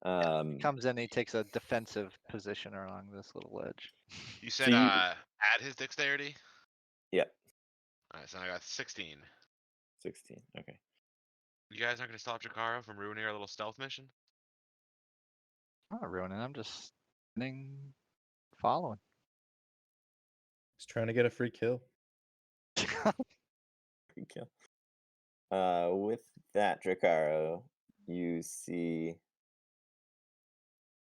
He comes in, he takes a defensive position along this little ledge. You So said you- add his dexterity? Yep. Alright, so I got 16. 16. Okay. You guys aren't gonna stop Jakaro from ruining our little stealth mission? I'm not ruining. I'm just following. He's trying to get a free kill. Good kill. With that, Drakaro, you see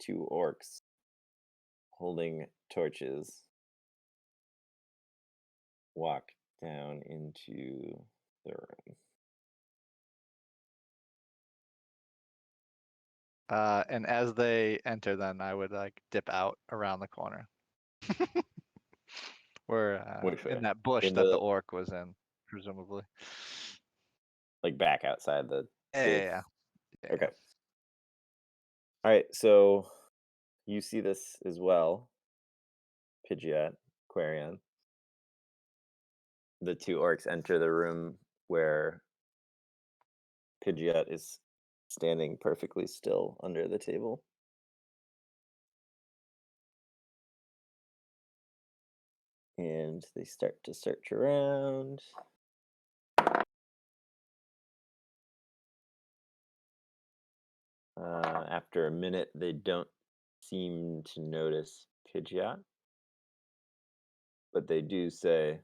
2 orcs holding torches walk down into the room. And as they enter, then I would like dip out around the corner. Where Which in way? that bush Into that the the- orc was in, presumably. Like back outside the Yeah, cave? yeah, yeah. Okay. All right, so you see this as well, Pidgeot, Quarion. The 2 orcs enter the room where Pidgeot is standing perfectly still under the table. And they start to search around. After a minute, they don't seem to notice Pidgeot. But they do say,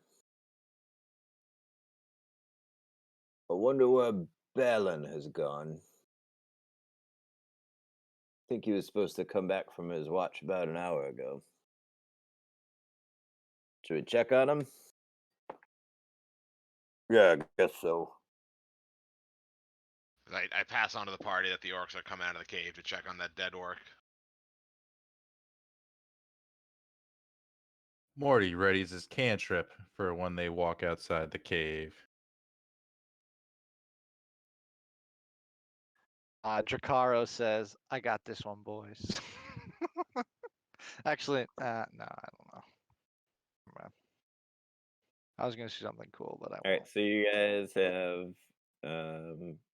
I wonder where Balin has gone. I think he was supposed to come back from his watch about an hour ago. Should we check on him? Yeah, I guess so. I pass on to the party that the orcs are coming out of the cave to check on that dead orc. Morty readies his cantrip for when they walk outside the cave. Drakaro says, "I got this one, boys." Actually, no, I don't know. Never mind. I was gonna say something cool, but I All right, won't. so you guys have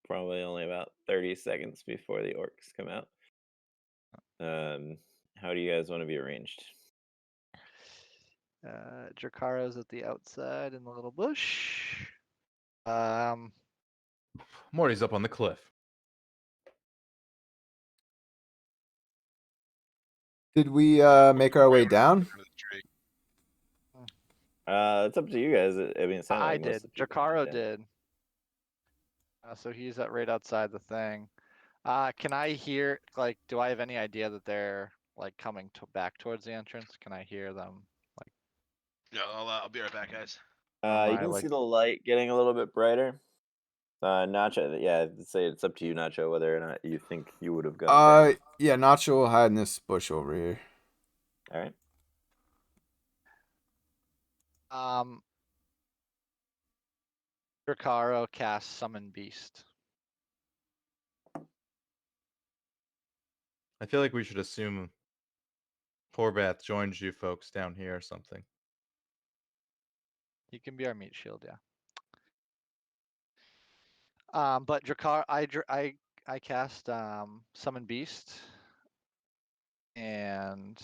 probably only about 30 seconds before the orcs come out. How do you guys want to be arranged? Drakaro's at the outside in the little bush. Um, Morty's up on the cliff. Did we make our way down? Under the tree. It's up to you guys. I mean, it sounded I like most did. of the people Drakaro went down. did. So he's right outside the thing. Can I hear, like, do I have any idea that they're like coming back towards the entrance? Can I hear them? Yeah, I'll be right back, guys. You Alright, can like- see the light getting a little bit brighter. Nacho, yeah, I'd say it's up to you, Nacho, whether or not you think you would have gone down. Yeah, Nacho will hide in this bush over here. All right. Drakaro casts Summon Beast. I feel like we should assume Horvath joins you folks down here or something. He can be our meat shield, yeah. But I cast Summon Beast, and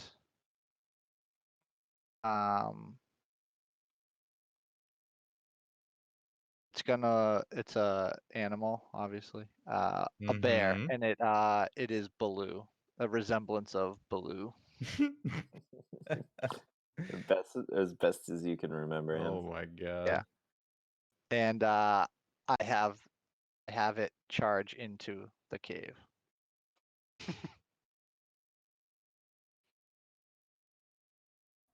it's a animal, obviously, a bear, Mhm. and it is Baloo, a resemblance of Baloo. As best as you can remember him. Oh my god. Yeah. And I have it charge into the cave.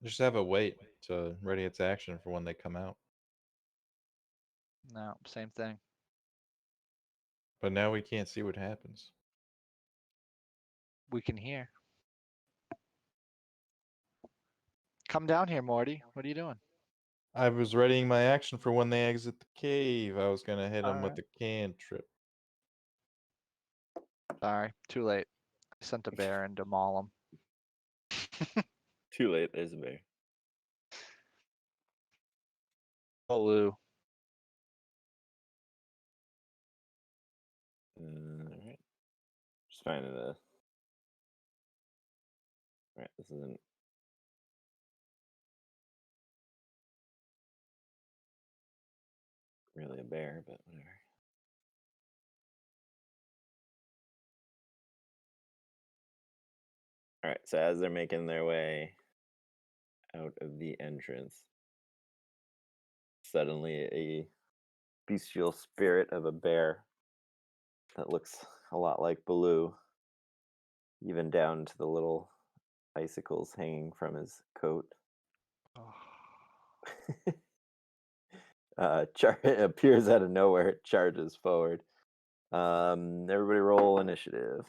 Just have it wait to ready its action for when they come out. No, same thing. But now we can't see what happens. We can hear. Come down here, Morty. What are you doing? I was readying my action for when they exit the cave. I was gonna hit them with the cantrip. Sorry, too late. I sent a bear in to maul him. Too late, there's a bear. Baloo. Alright. Just finding the. Alright, this isn't. really a bear, but whatever. All right, so as they're making their way out of the entrance, suddenly a bestial spirit of a bear that looks a lot like Baloo, even down to the little icicles hanging from his coat. It appears out of nowhere, it charges forward. Everybody roll initiative.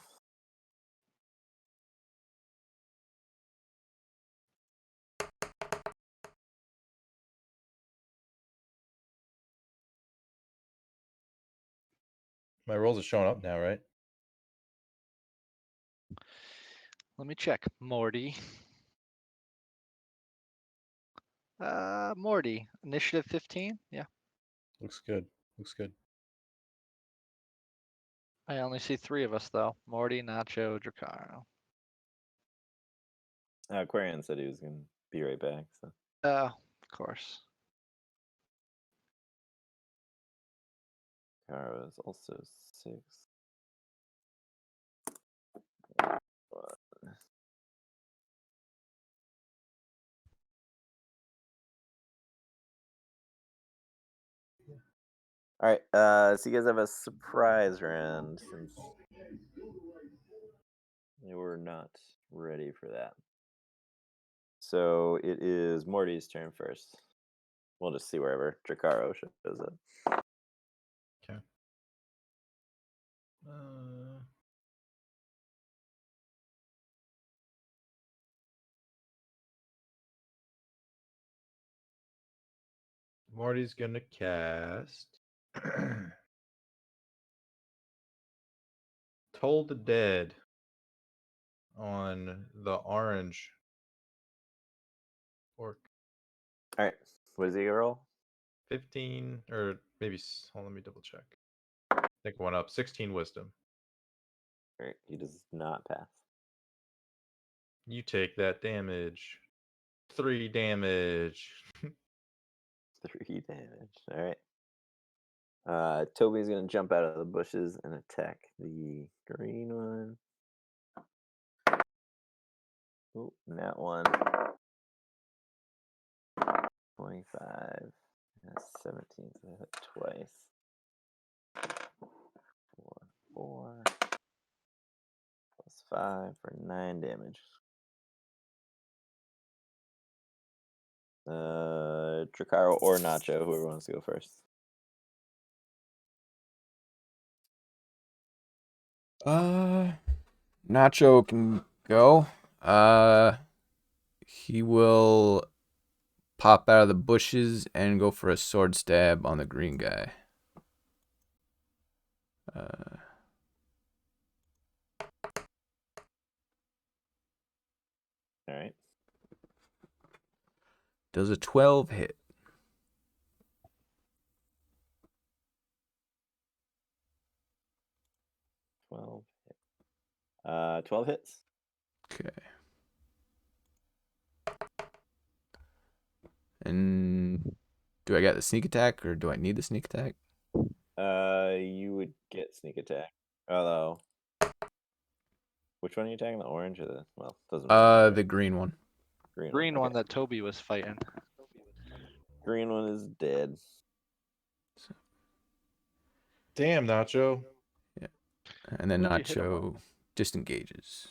My rolls are showing up now, right? Let me check. Morty. Morty. Initiative 15? Yeah. Looks good. Looks good. I only see 3 of us though. Morty, Nacho, Dracaro. Aquarian said he was going to be right back. So Of course. Kara is also 6. All right, so you guys have a surprise round since you were not ready for that. So it is Morty's turn first. We'll just see wherever Dracaro shows up. Okay. Marty's gonna cast Toll the Dead on the orange orc. All right, what does he roll? 15 or maybe hold on, let me double check. I think it went up 16 wisdom. All right, he does not pass. You take that damage. 3 damage. 3 damage. All right. Toby's gonna jump out of the bushes and attack the green one. Oh, that one. 25. That's 17. So I hit twice. 4. Plus 5 for 9 damage. Dracaro or Nacho, whoever wants to go first. Nacho can go. He will pop out of the bushes and go for a sword stab on the green guy. All right. Does a 12 hit? 12 hit. 12 hits. Okay. And do I get the sneak attack or do I need the sneak attack? You would get sneak attack. Although, which one are you attacking? The orange or the doesn't matter. The green one. Green okay. one that Toby was fighting. Green one is dead. Damn, Nacho. And then Ooh, you hit him Nacho disengages.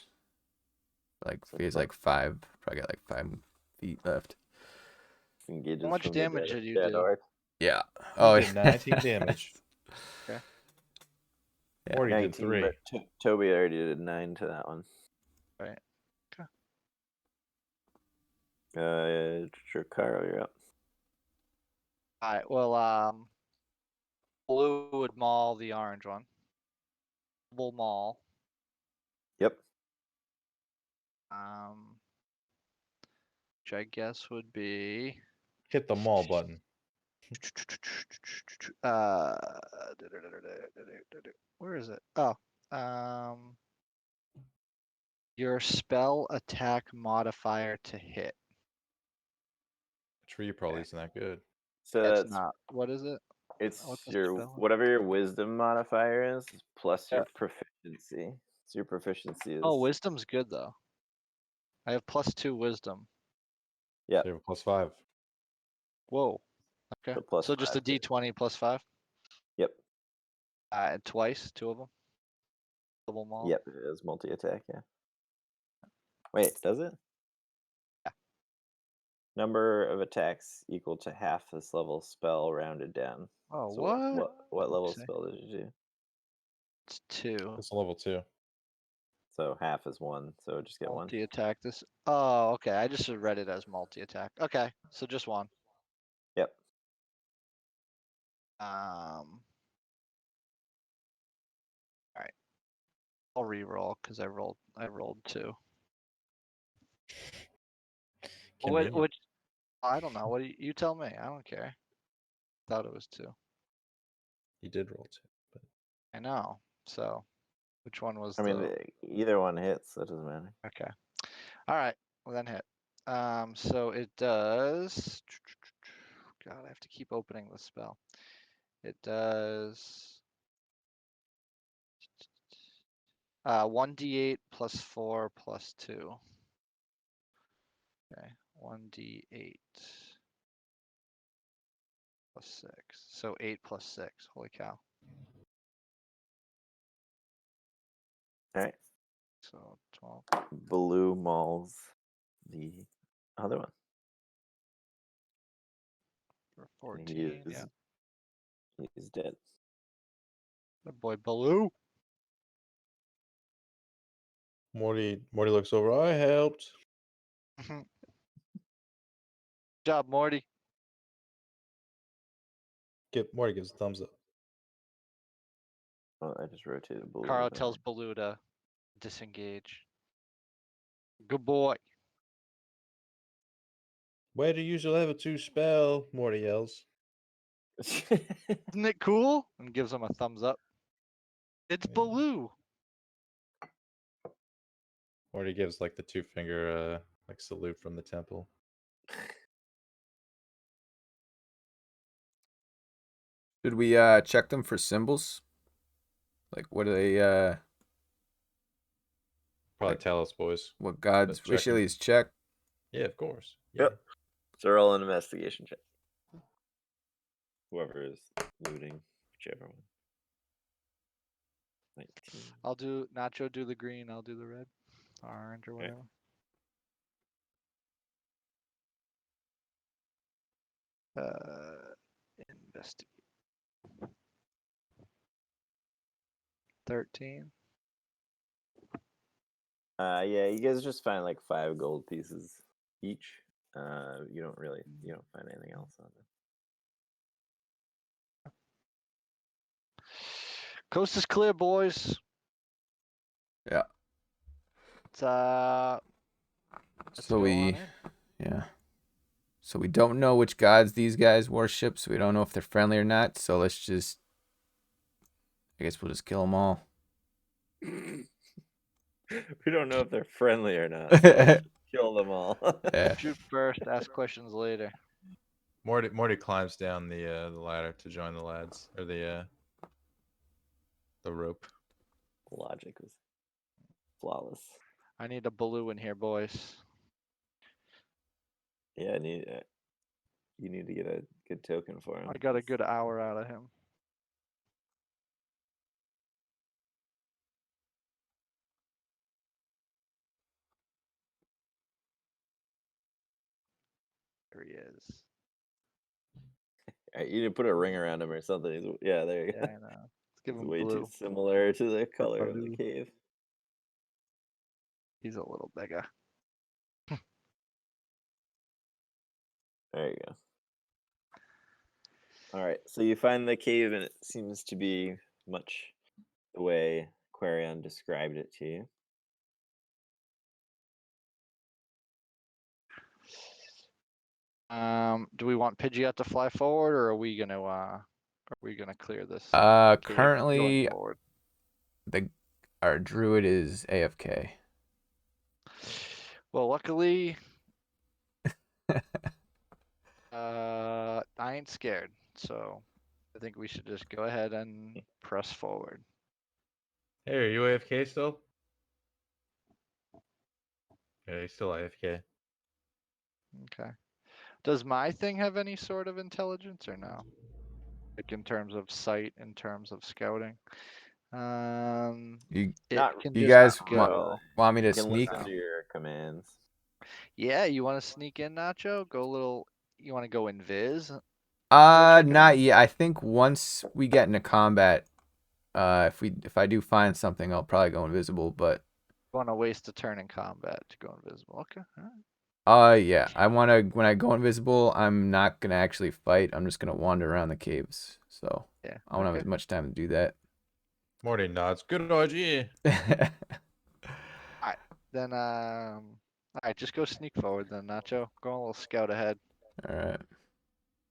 Like So he has like 5, probably got like 5 feet left. Engages How much from the damage dead- did you dead do? orc. Yeah. You Oh, did 19 damage. Okay. Yeah. Or he did 19, 3. but Toby already did 9 to that one. Right. Okay. Dracaro, you're up. Alright, well, blue would maul the orange one. Will maul. Yep. Which I guess would be Hit the mall button. where is it? Oh, your spell attack modifier to hit. Tree probably isn't that good. So It's that's not. What is it? It's What's the your spell? whatever your wisdom modifier is plus your Yeah. proficiency. So your proficiency is Oh, wisdom's good though. I have +2 wisdom. yeah, You have a +5. Whoa. Okay. so plus So just a 5 too. D20 +5. Yep. And twice, 2 of them. Double maul. Yep, it is multi attack, yeah. Wait, does it? Yeah. Number of attacks equal to half this level spell rounded down. Oh, So what? what level Oopsie. spell did you do? It's 2. It's a level 2. So half is 1, so just get 1. Multi attack. This. Oh, okay. I just read it as multi attack. Okay, so just 1. Yep. All right. I'll re-roll because I rolled 2. Convenient. Which I don't know. What do you tell me? I don't care. Thought it was 2. You did roll 2. But I know. So, which one was I mean, the? either one hits, so it doesn't matter. Okay. All right. Well, then hit. So it does. God, I have to keep opening the spell. It does. 1d8 +4 +2. Okay. 1d8 +6. So 8 +6. Holy cow. All right. So 12. Blue mauls the other one. For And 14. Yeah. He's dead. Good boy, Baloo. Morty looks over. I helped. Good job, Morty. Morty gives a thumbs up. Oh, I just rotated blue. Kara tells Baloo to disengage. Good boy. Where do you use your level 2 spell? Morty yells. Isn't it cool? And gives him a thumbs up. It's Yeah. Baloo. Morty gives like the 2-finger like salute from the temple. Should we check them for symbols? Like what do they Probably Like- tell us, boys. what gods But wish checking. at least check? Yeah, of course. Yep. So roll an investigation check. Whoever is looting, whichever one. 19. I'll do Nacho do the green, I'll do the red. Orange or Okay. whatever. Investigate. 13. Yeah, you guys just find like 5 gold pieces each. You don't find anything else on it. Coast is clear, boys. Yeah. It's, let's So go we on in. yeah. So we don't know which gods these guys worship, so we don't know if they're friendly or not. So let's just I guess we'll just kill them all. We don't know if they're friendly or not. So let's kill them all. Yeah. Shoot first, ask questions later. Morty climbs down the ladder to join the lads or the rope. Logic was flawless. I need a Baloo in here, boys. Yeah, you need to get a good token for him. I got a good hour out of him. There he is. You need to put a ring around him or something. Yeah, there you Yeah, go. I know. Let's give It's him way blue. too similar to the color of the Baloo. cave. He's a little bigger. There you go. All right, so you find the cave, and it seems to be much the way Quarion described it to you. Do we want Pidgeot to fly forward, or are we gonna clear this? cave going Currently forward? our druid is AFK. Well, luckily, I ain't scared. So I think we should just go ahead and press forward. Hey, are you AFK still? Yeah, he's still AFK. Okay. Does my thing have any sort of intelligence or no? Like in terms of sight, in terms of scouting? You It Not can you just guys go. want me to You can sneak? listen to your commands. Yeah, you want to sneak in, Nacho? Go a little. You want to go invis? check it Not out? yet. I think once we get into combat, if I do find something, I'll probably go invisible. But Want to waste a turn in combat to go invisible? Okay. All right. yeah, I wanna when I go invisible, I'm not gonna actually fight. I'm just gonna wander around the caves. So Yeah. I won't have okay. as much time to do that. Morty nods. Good idea. Then all right, just go sneak forward then, Nacho. Go a little scout ahead. All right.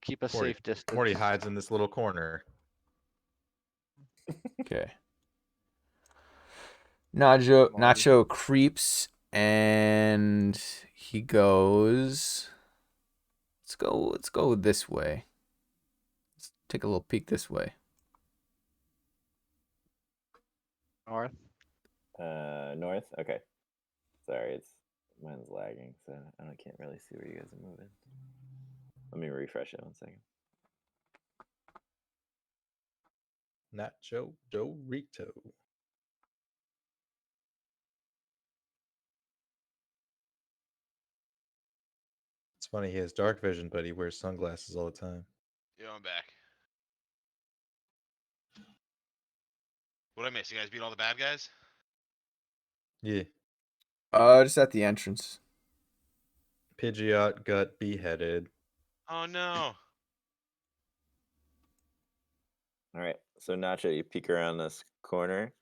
Keep a Morty- safe distance. Morty hides in this little corner. Okay. Morty. Nacho creeps and he goes. Let's go this way. Let's take a little peek this way. North. North. Okay. Sorry, mine's lagging, so I can't really see where you guys are moving. Let me refresh it 1 second. Nacho Dorito. It's funny, he has dark vision, but he wears sunglasses all the time. Yo, I'm back. What I miss? You guys beat all the bad guys? Yeah. Just at the entrance. Pidgeot got beheaded. Oh no. All right. So Nacho, you peek around this corner,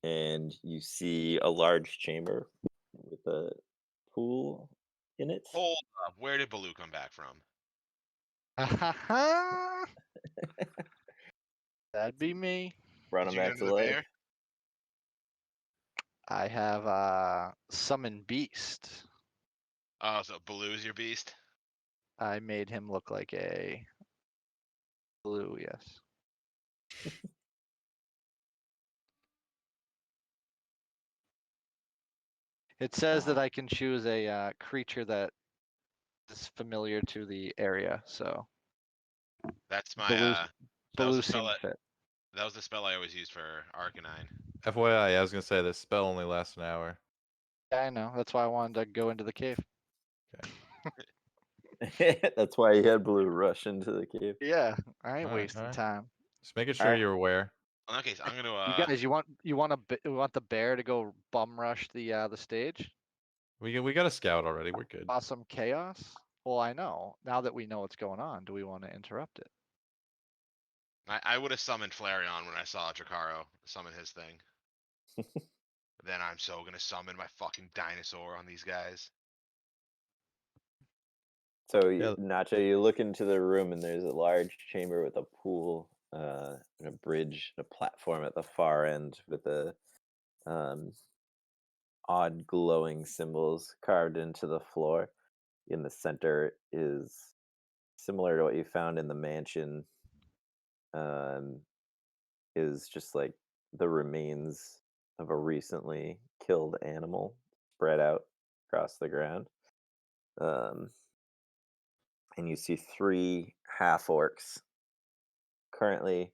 and you see a large chamber with a pool in it. Hold up. Where did Baloo come back from? That'd be me. Brought Did him you get back to another life. bear? I have summon beast. Oh, so Baloo's your beast? I made him look like a blue, yes. It says that I can choose a creature that is familiar to the area, so That's my Baloo's, that was Baloo the spell seemed fit. that was the spell I always used for Arcanine. FYI, I was gonna say this spell only lasts an hour. Yeah, I know. That's why I wanted to go into the cave. That's why he had Blue rush into the cave. Yeah, I ain't Alright, wasting alright. time. Just making sure Alright. you're aware. In that case, I'm gonna You guys, you want the bear to go bum rush the stage? We got a scout already. We're good. Awesome chaos. Well, I know. Now that we know what's going on, do we want to interrupt it? I would have summoned Flareon when I saw Dracaro summon his thing. Then I'm so gonna summon my fucking dinosaur on these guys. So, Yeah. Nacho, you look into the room, and there's a large chamber with a pool, and a bridge, a platform at the far end with the odd glowing symbols carved into the floor. In the center is similar to what you found in the mansion. Is just like the remains of a recently killed animal spread out across the ground. And you see 3 half orcs currently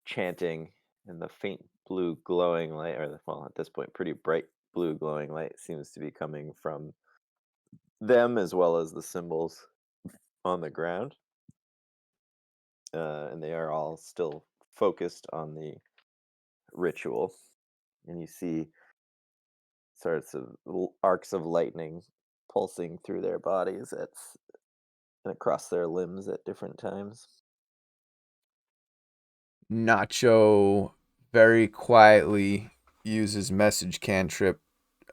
chanting, and the faint blue glowing light, well, at this point, pretty bright blue glowing light seems to be coming from them as well as the symbols on the ground. And they are all still focused on the ritual. And you see sorts of arcs of lightning pulsing through their bodies and across their limbs at different times. Nacho very quietly uses message cantrip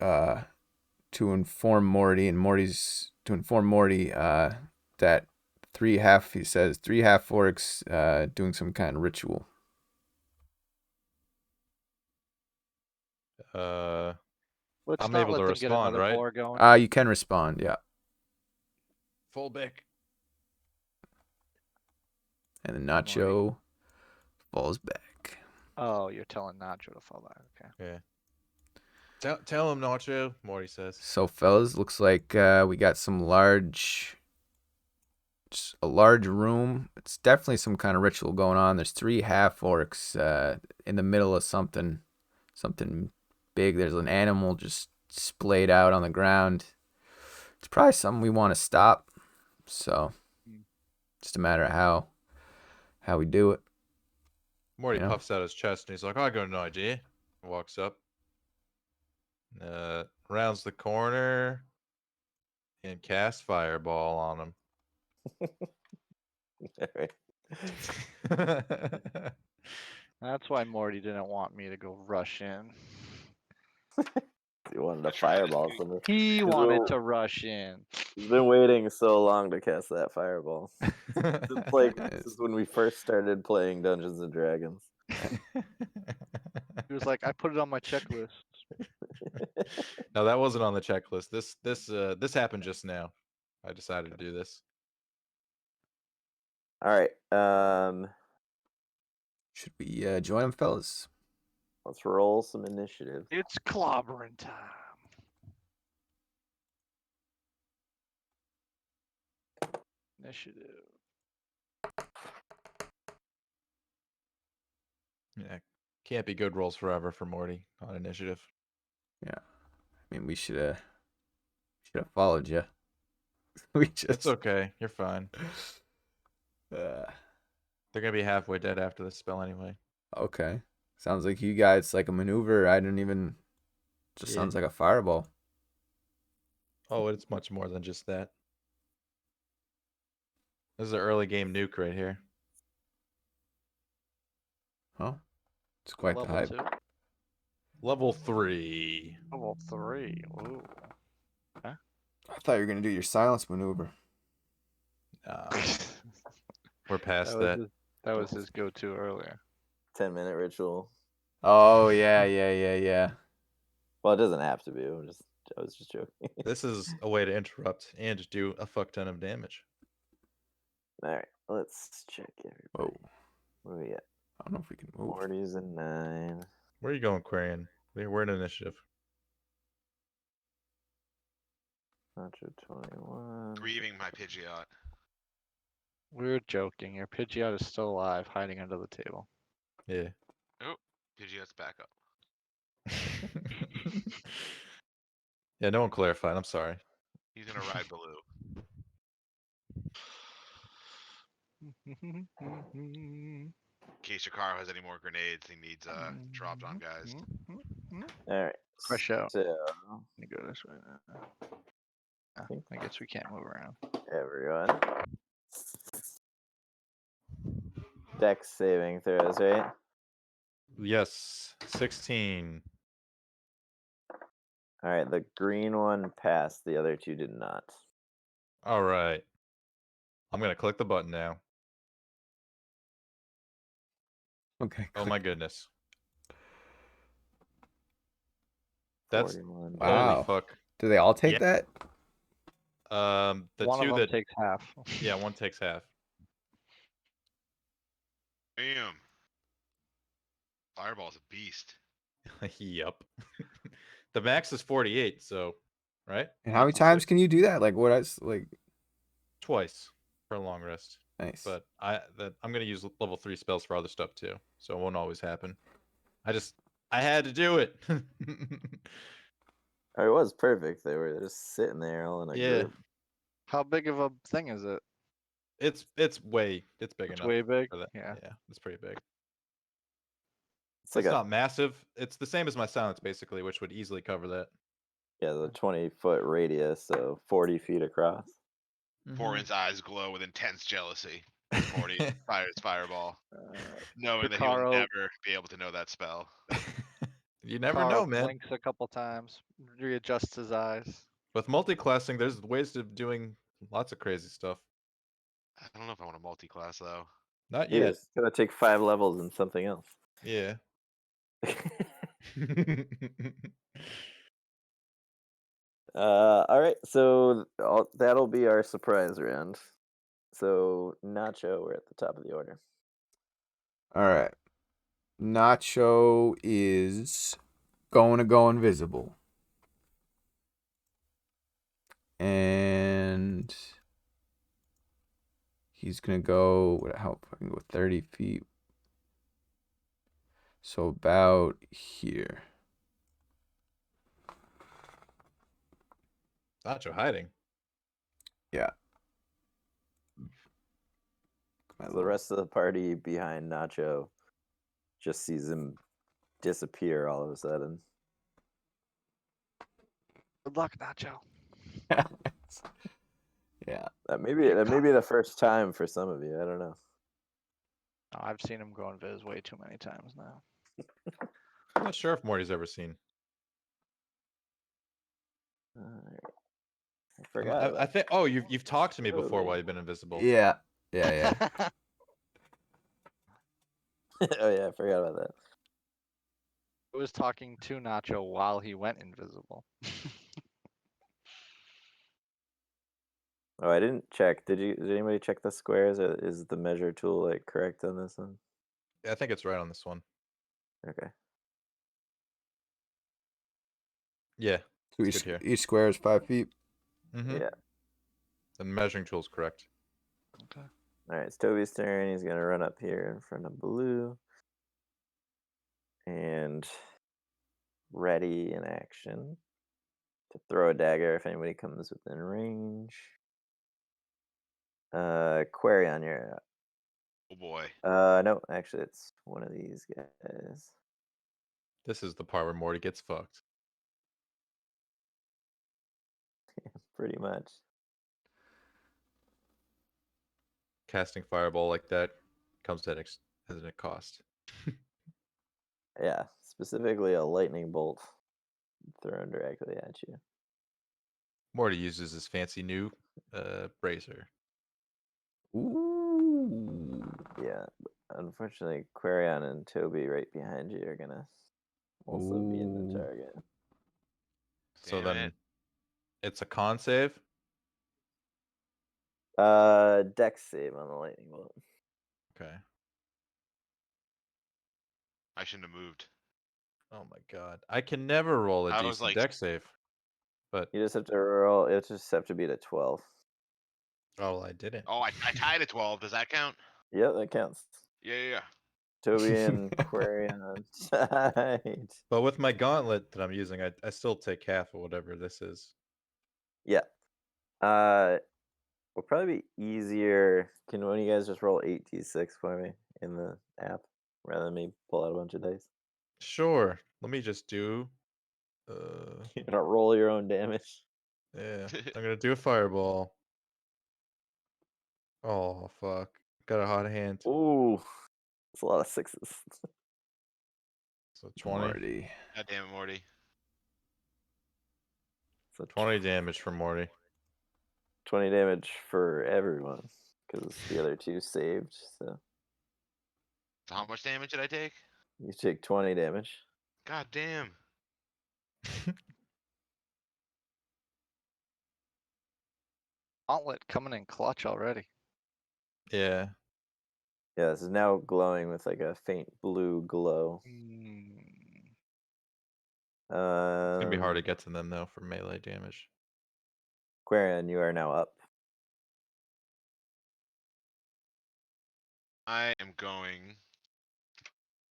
to inform Morty, and Morty's to inform Morty that three half orcs doing some kind of ritual. Let's I'm not able let to them get respond, another right? boar going. You can respond, yeah. Full bick. And then Morty. Nacho falls back. Oh, you're telling Nacho to fall back. Okay. Yeah. Tell him, Nacho. Morty says. So, fellas, looks like we got some just a large room. It's definitely some kind of ritual going on. There's 3 half orcs in the middle of something big. There's an animal just splayed out on the ground. It's probably something we want to stop. So, just a matter of how we do it. Morty You know? puffs out his chest and he's like, I got an idea. Walks up. Rounds the corner and casts Fireball on him. Alright. That's why Morty didn't want me to go rush in. He wanted to Try to fireball see. something. He Cause wanted we'll- to rush in. He's been waiting so long to cast that fireball. Since like Yes. since when we first started playing Dungeons and Dragons. He was like, I put it on my checklist. No, that wasn't on the checklist. This happened just now. I decided to do this. Alright. Should we join them, fellas? Let's roll some initiative. It's clobbering time. Initiative. Yeah. Can't be good rolls forever for Morty on initiative. I mean, we should have followed you. We just It's okay. You're fine. uh, They're gonna be halfway dead after this spell anyway. okay. Sounds like you guys like a maneuver. I didn't even. Just Yeah. sounds like a fireball. Oh, it's much more than just that. This is an early game nuke right here. Huh? It's quite the Level hype. 2. Level 3. Level 3. Ooh. I thought you were gonna do your silence maneuver. We're past That that. was his, that was his go-to earlier. 10-minute ritual. Oh yeah. Well, it doesn't have to be. I was just joking. This is a way to interrupt and do a fuck ton of damage. Alright, let's check everybody. Whoa. Where we at? I don't know if we can move. 40's and 9. Where are you going, Quarian? We're in initiative. Nacho 21. Grieving my Pidgeot. We're joking. Your Pidgeot is still alive, hiding under the table. Yeah. Pidgeot's back up. Yeah, no one clarified. I'm sorry. He's gonna ride Baloo. In case Shikaro has any more grenades he needs dropped on guys. Alright. Fresh out. So, Let me go this way. I guess we can't move around. everyone. Dex saving throws, right? Yes. 16. Alright, the green one passed. The other two did not. All right. I'm going to click the button now. Okay. Oh my goodness. That's 41. Wow. holy fuck. Do they all take Yeah. that? The One two of them that takes half. yeah, one takes half. Damn. Fireball's a beast. Yup. The max is 48, so right? And how many So times can you do that? Like what? Like twice for a long rest. nice. But I'm gonna use level 3 spells for other stuff too, so it won't always happen. I had to do it. Oh, it was perfect. They were just sitting there all in a Yeah. group. How big of a thing is it? It's big It's enough. way big. For that. Yeah. Yeah, it's pretty big. It's like It's a not massive. It's the same as my silence basically, which would easily cover that. the 20-foot radius, so 40 feet across. Forin's eyes glow with intense jealousy. Morty fires Fireball, knowing that he will Shikaro- never be able to know that spell. You never Kara know, man. blinks a couple times, readjusts his eyes. With multi-classing, there's ways of doing lots of crazy stuff. I don't know if I want to multi-class though. Not Yeah, yet. it's gonna take 5 levels and something else. Yeah. All right, so that'll be our surprise round. So Nacho, we're at the top of the order. All right. Nacho is going to go invisible. And he's going to go, how I can go 30 feet. So about here. Nacho hiding. Yeah. So the rest of the party behind Nacho just sees him disappear all of a sudden. Good luck, Nacho. Yeah. That may be the first time for some of you. I don't know. Oh, I've seen him go invis way too many times now. I'm not sure if Morty's ever seen. Alright. I I, forgot. I about think. Oh, you've talked to me before Totally. while you've been invisible. Yeah. Yeah. oh yeah, I forgot about that. I was talking to Nacho while he went invisible. Oh, I didn't check. Did anybody check the squares? Is the measure tool like correct on this one? Yeah, I think it's right on this one. Okay. Yeah. So It's good here. each square is 5 feet. Mm-hmm. Yeah. The measuring tool's correct. Okay. All right, it's Toby's turn. He's gonna run up here in front of Blue. And ready in action to throw a dagger if anybody comes within range. Quarion, you're up. Oh boy. No, actually, it's one of these guys. This is the part where Morty gets fucked. Pretty much. Casting fireball like that comes at a cost. Yeah, specifically a lightning bolt thrown directly at you. Morty uses his fancy new brazier. Ooh. Yeah, unfortunately, Quarion and Toby right behind you are gonna also be in Ooh. the target. So Damn then it. it's a con save. Dex save on the lightning bolt. Okay. I shouldn't have moved. Oh my god. I can never roll a I was decent like- deck save. But You just have to roll. It just have to beat a 12. oh, I didn't. Oh, I tied at 12. Does that count? Yeah, that counts. Yeah. Toby and Quarion on side. But with my gauntlet that I'm using, I still take half of whatever this is. Yeah. Will probably be easier. Can one of you guys just roll 8d6 for me in the app rather than me pull out a bunch of dice? Sure. Let me just do You don't roll your own damage. yeah. I'm gonna do a fireball. Oh fuck. Got a hot hand. Ooh, it's a lot of sixes. So 20. Morty. God damn it, Morty. So 20 damage for Morty. 20 damage for everyone because the other two saved. So So how much damage did I take? you take 20 damage. God damn. Gauntlet coming in clutch already. Yeah. Yeah, this is now glowing with like a faint blue glow. It's gonna be hard to Um, get to them though for melee damage. Quarion, you are now up. I am going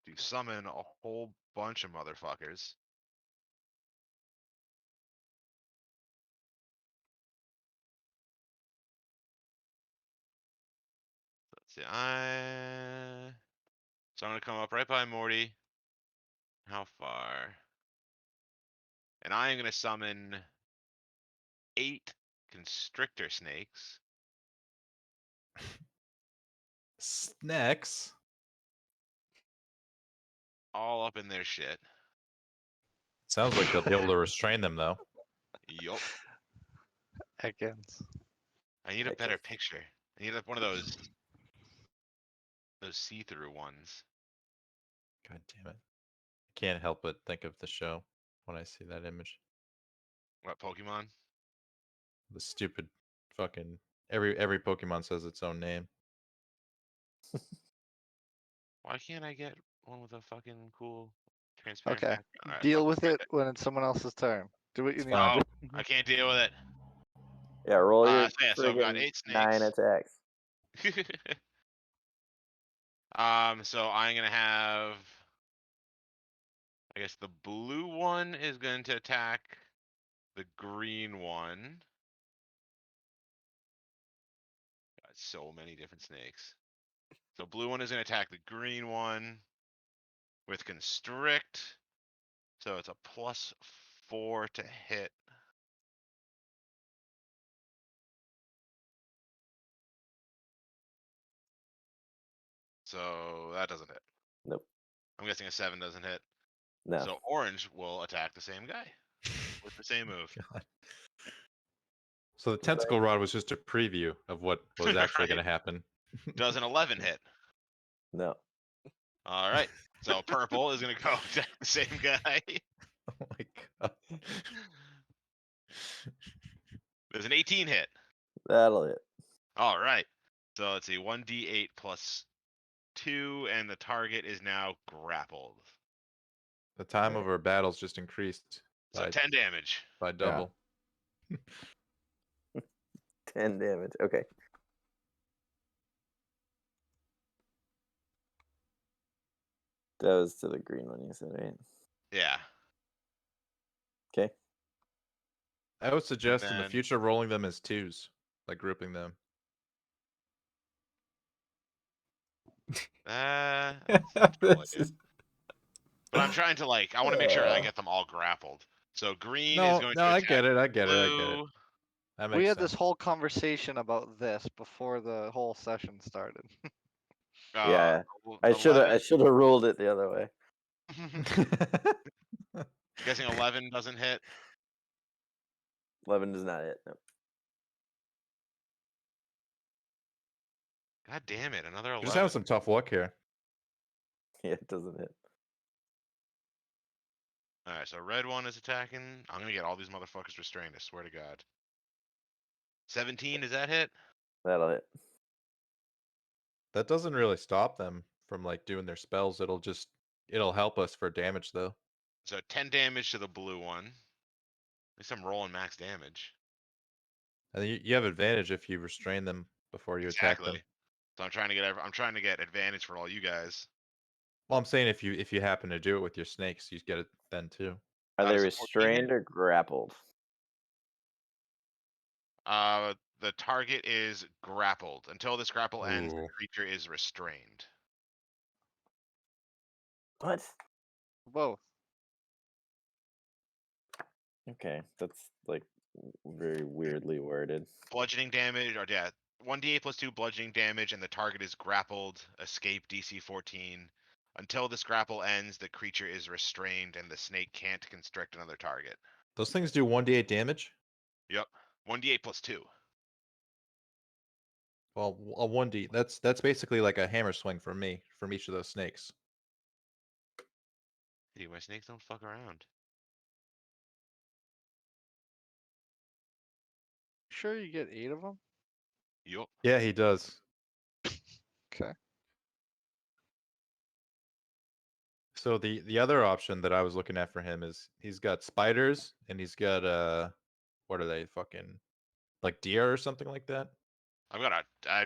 to summon a whole bunch of motherfuckers. Let's see. So I'm gonna come up right by Morty. How far? And I am gonna summon 8 constrictor snakes. Snacks. All up in their shit. Sounds like they'll be able to restrain them though. Yup. Ekans. I need a Heck better yes. picture. I need one of those see-through ones. God damn it. I can't help but think of the show when I see that image. What Pokemon? The stupid fucking Every Pokemon says its own name. Why can't I get one with a fucking cool transparent Okay. background? All right, Deal fuck with it when it's someone else's turn. Do what you It's need fine. to No, do. I can't deal with it. Yeah, roll your So yeah, so I've got friggin' 8 9 snakes. attacks. So I'm gonna have. I guess the blue one is going to attack the green one. Got so many different snakes. So blue one is going to attack the green one with constrict. So it's a +4 to hit. So that doesn't hit. Nope. I'm guessing a 7 doesn't hit. No. So orange will attack the same guy with the same move. God. So the tentacle rod was just a preview of what was actually going to happen. Does an 11 hit? No. All right. So purple is going to go attack the same guy. Oh my god. There's an 18 hit. That'll hit. All right. So let's see, 1d8 plus 2, and the target is now grappled. The time Okay. of our battles just increased So by, 10 damage. by double. 10 damage. Okay. That was to the green one, you said, right? Yeah. Okay. I would suggest in the then- future rolling them as twos, like grouping them. That's not a terrible This idea. is- But I'm trying to I want to make sure I get them all grappled. So green is No, going no, to I attack get it. I get it. I get it. blue. That makes We had sense. this whole conversation about this before the whole session started. Yeah, Well, I should have ruled it the other way. Guessing 11 doesn't hit. 11 does not hit. No. God damn it, another You're 11. just having some tough luck here. Yeah, it doesn't hit. All right, so red one is attacking. I'm gonna get all these motherfuckers restrained. I swear to God. 17, does that hit? That'll hit. That doesn't really stop them from like doing their spells. It'll help us for damage though. So 10 damage to the blue one. At least I'm rolling max damage. And you have advantage if you restrain them before you attack them. Exactly. So I'm trying to get advantage for all you guys. Well, I'm saying if you happen to do it with your snakes, you get it then too. Are they does a 14 hit? restrained or grappled? The target is grappled. Until this grapple ends, the Ooh. creature is restrained. What? Both. Okay, that's like very weirdly worded. Bludgeoning damage, or yeah, 1d8 plus 2 bludgeoning damage, and the target is grappled. Escape DC 14. Until this grapple ends, the creature is restrained, and the snake can't constrict another target. Those things do 1d8 damage. Yep, 1d8 plus 2. Well, a 1d. That's basically like a hammer swing for me from each of those snakes. Dude, my snakes don't fuck around. Sure, you get 8 of them. Yup. Yeah, he does. Okay. So the other option that I was looking at for him is he's got spiders and he's got what are they fucking like deer or something like that? I've got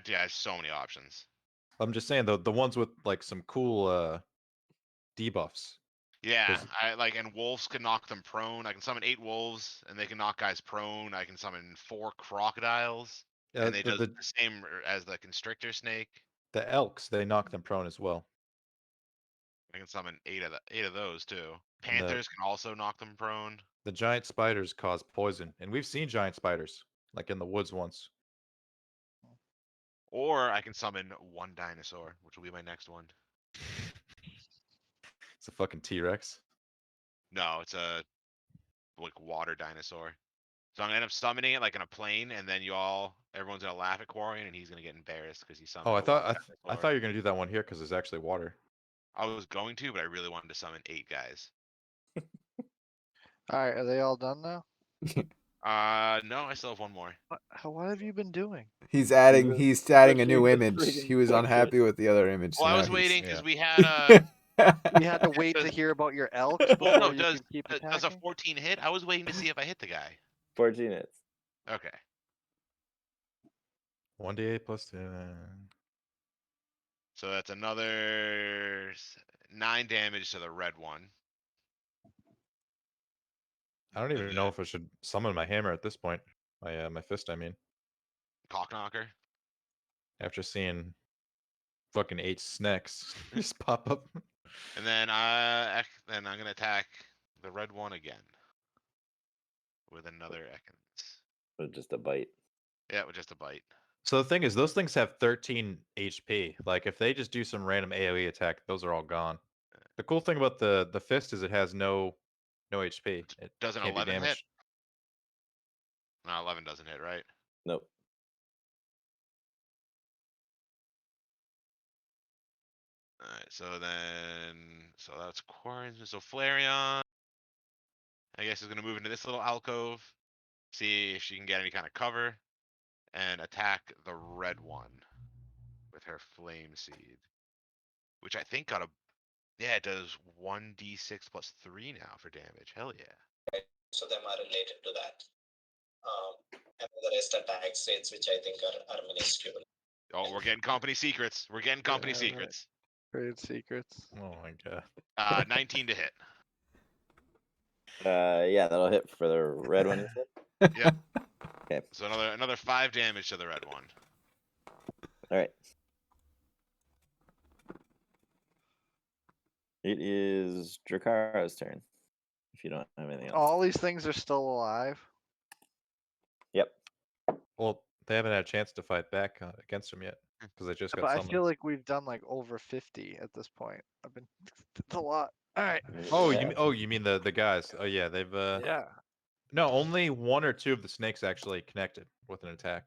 yeah, so many options. I'm just saying the ones with like some cool debuffs. Yeah, 'Cause- and wolves can knock them prone. I can summon 8 wolves, and they can knock guys prone. I can summon 4 crocodiles, and they do the same as the constrictor snake. The elks, they knock them prone as well. I can summon 8 of those too. Panthers can also knock them prone. The giant spiders cause poison, and we've seen giant spiders like in the woods once. Or I can summon 1 dinosaur, which will be my next one. It's a fucking T-Rex. No, it's a water dinosaur. So I'm gonna end up summoning it like in a plane, and then everyone's gonna laugh at Quarian, and he's gonna get embarrassed because he summoned. Oh, I a water thought you dinosaur. were gonna do that one here because it's actually water. I was going to, but I really wanted to summon 8 guys. All right, are they all done now? No, I still have one more. What have you been doing? He's adding a Butchering new the image. friggin' He was pictures. unhappy with the other image. Well, I so was now waiting because yeah. we had We had to wait to Does- hear about your elks Well, before no, you does could keep does a attacking. 14 hit? I was waiting to see if I hit the guy. 14 hits. Okay. 1d8 plus 2. So that's another 9 damage to the red one. I don't even know if I should summon my hammer at this point. My fist, I mean. Cock knocker. After seeing fucking 8 snacks just pop up. And then then I'm gonna attack the red one again. With another Ekans. But just a bite. Yeah, with just a bite. So the thing is, those things have 13 HP. Like, if they just do some random AoE attack, those are all gone. The cool thing about the fist is it has no HP. It Does an can't be 11 hit? damaged. No, 11 doesn't hit, right? Nope. Alright, so that's Quarren. So Flareon, I guess, is gonna move into this little alcove, see if she can get any kind of cover, and attack the red one with her flame seed. Which I think got yeah, it does 1d6 plus 3 now for damage. Hell yeah. So them are related to that. And the rest attack states, which I think are minuscule. Oh, we're getting company secrets. We're getting company Yeah, right. secrets. Trade secrets. Oh my god. 19 to hit. Yeah, that'll hit for the red one. You said? So another 5 damage to the red one. All right. It is Dracaro's turn. If you don't have anything else. All these things are still alive. Yep. Well, they haven't had a chance to fight back against him yet because they just got But I summoned. feel like we've done like over 50 at this point. It's a lot. All right. Oh, Yeah. you mean the guys? Oh yeah, they've Yeah. no, only 1 or 2 of the snakes actually connected with an attack.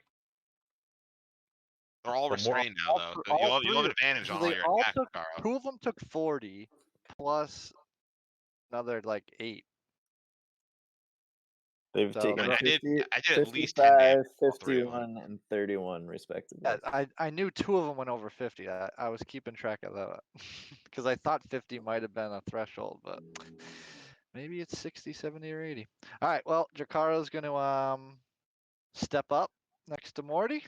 They're all But more- restrained now, though. So you'll have advantage so on all they your all attacks, took- Carl. 2 of them took 40 plus another like 8. They've So taken the- I did 50, at least 10 damage. 55, all 3 of them. 51, and 31 respectively. Yeah, I knew 2 of them went over 50. I was keeping track of that because I thought 50 might have been a threshold, but maybe it's 60, 70, or 80. All right. Well, Dracaro's going to step up next to Morty.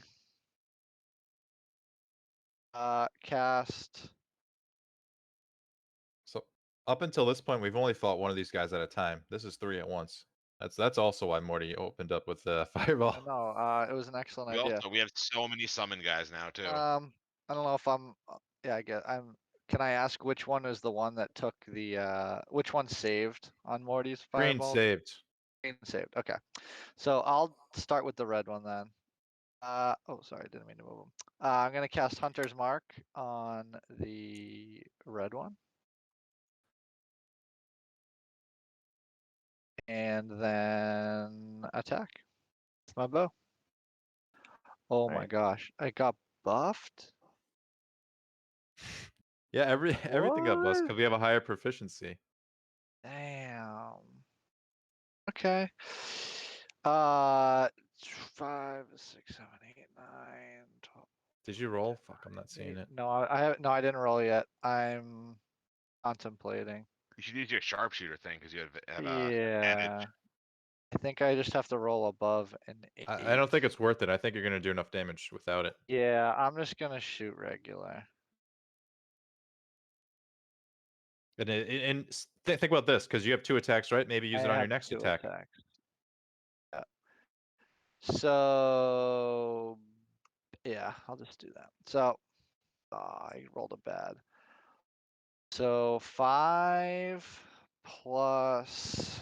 Cast. So up until this point, we've only fought one of these guys at a time. This is 3 at once. That's also why Morty opened up with the fireball. No, it was an excellent idea. We have so many summon guys now too. I don't know if I'm. Yeah, I guess I'm. Can I ask which one is the one that took the? Which one saved on Morty's Green fireball? saved. Green saved. Okay, so I'll start with the red one then. Oh, sorry, didn't mean to move him. I'm gonna cast Hunter's Mark on the red one, and then attack with my bow. Oh my Alright. gosh, I got buffed. Yeah, everything got bust What? because we have a higher proficiency. Damn. Okay. 5, 6, 7, 8, 9, 12. Did you roll? Fuck, I'm not seeing it. No, I didn't roll yet. I'm contemplating. You should use your sharpshooter thing because you have Yeah. advantage. I think I just have to roll above an 8. I don't think it's worth it. I think you're gonna do enough damage without it. Yeah, I'm just gonna shoot regular. And think about this, because you have 2 attacks, right? Maybe use I it on your have next 2 attack. attacks. Yeah. So yeah, I'll just do that. So I rolled a bad. So 5 plus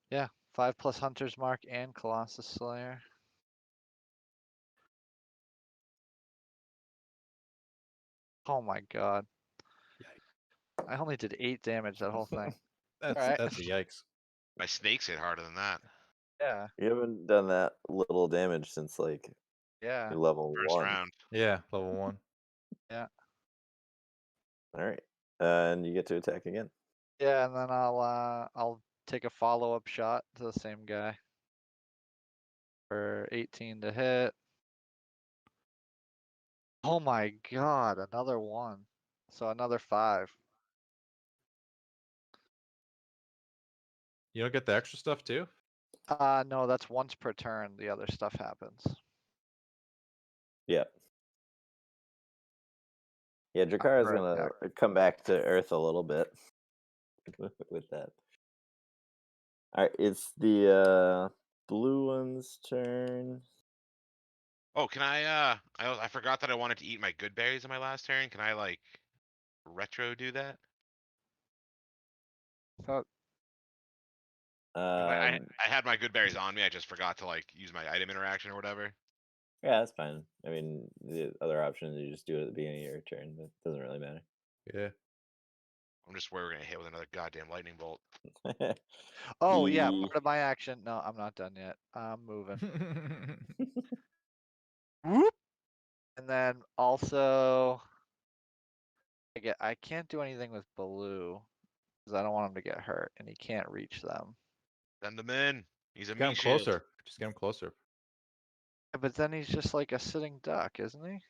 yeah, 5 plus Hunter's Mark and Colossus Slayer. Oh my god. I only did 8 damage that whole thing. Alright. That's a yikes. My snakes hit harder than that. Yeah, You haven't done that little damage since like yeah. your level First 1. round. Yeah, level 1. All right. And you get to attack again. Yeah, and then I'll take a follow-up shot to the same guy. For 18 to hit. Oh my god, another one. So another 5. You don't get the extra stuff too? No, that's once per turn, the other stuff happens. Yep. Yeah, Drakara's Correct, gonna yeah. come back to Earth a little bit with that. All right, it's the blue one's turn. Oh, can I forgot that I wanted to eat my good berries in my last turn. Can I like retro do that? So, I had my good berries on me. I just forgot to like use my item interaction or whatever. Yeah, that's fine. I mean, the other option is you just do it at the beginning of your turn. That doesn't really matter. Yeah. I'm just worried we're gonna hit with another goddamn lightning bolt. oh yeah, The- part of my action. No, I'm not done yet. I'm moving. Whoop. And then also, I can't do anything with Baloo because I don't want him to get hurt, and he can't reach them. Send him in. He's a Get him meat shield. closer. Just get him closer. Yeah, but then he's just like a sitting duck, isn't he? It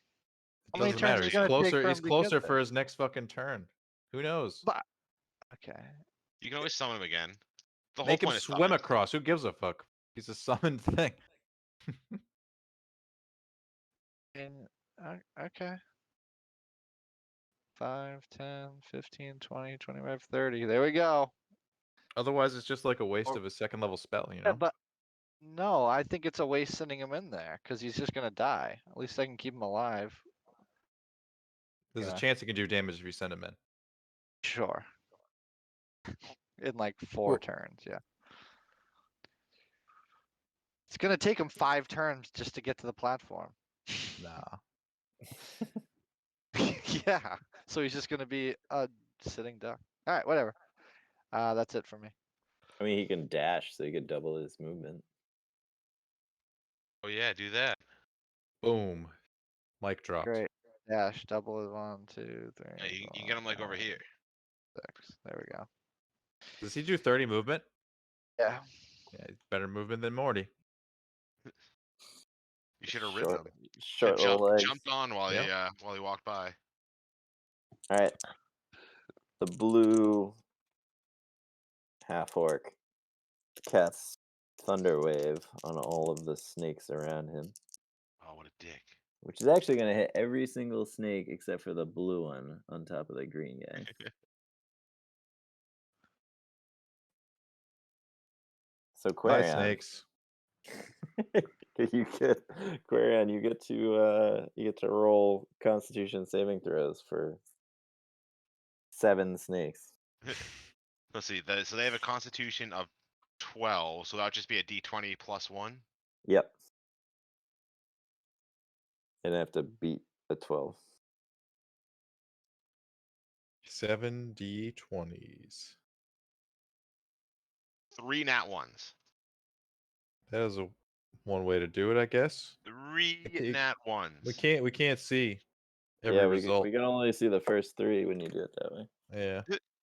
How many doesn't turns matter. is it He's gonna take closer. for He's him to get closer for there? his next fucking turn. Who knows? But okay. You can always summon him again. The whole Make him point is swim summon. across. Who gives a fuck? He's a summoned thing. And okay. 5, 10, 15, 20, 25, 30. There we go. Otherwise, it's just like a waste Or- of a second level spell, you Yeah, know? but no, I think it's a waste sending him in there because he's just gonna die. At least I can keep him alive. There's a yeah. chance he can do damage if you send him in. Sure. In like 4 Well- turns, yeah. It's gonna take him 5 turns just to get to the platform. Nah. yeah. So he's just gonna be a sitting duck. All right, whatever. That's it for me. I mean, he can dash, so he could double his movement. Oh yeah, do that. Boom. Mic dropped. Great. Dash, double is 1, 2, 3. Yeah, you get him like over here. 6. There we go. Does he do 30 movement? Yeah. Yeah, he's better movement than Morty. You should have ridden Short, him. short little legs. Jumped on while Yep. he walked by. All right. The blue half orc casts Thunder Wave on all of the snakes around him, Oh, what a dick. which is actually going to hit every single snake except for the blue one on top of the green guy. So Bye, Quarion, snakes. you get Quarion, you get to roll Constitution saving throws for 7 snakes. Let's see. So they have a constitution of 12, so that would just be a d20 plus 1. Yep. And I have to beat the 12. 7 D20s. 3 nat 1s. That is one way to do it, I guess. 3 Okay, nat 1s. We can't see every Yeah, result. we can only see the first 3 when you do it that way. Yeah.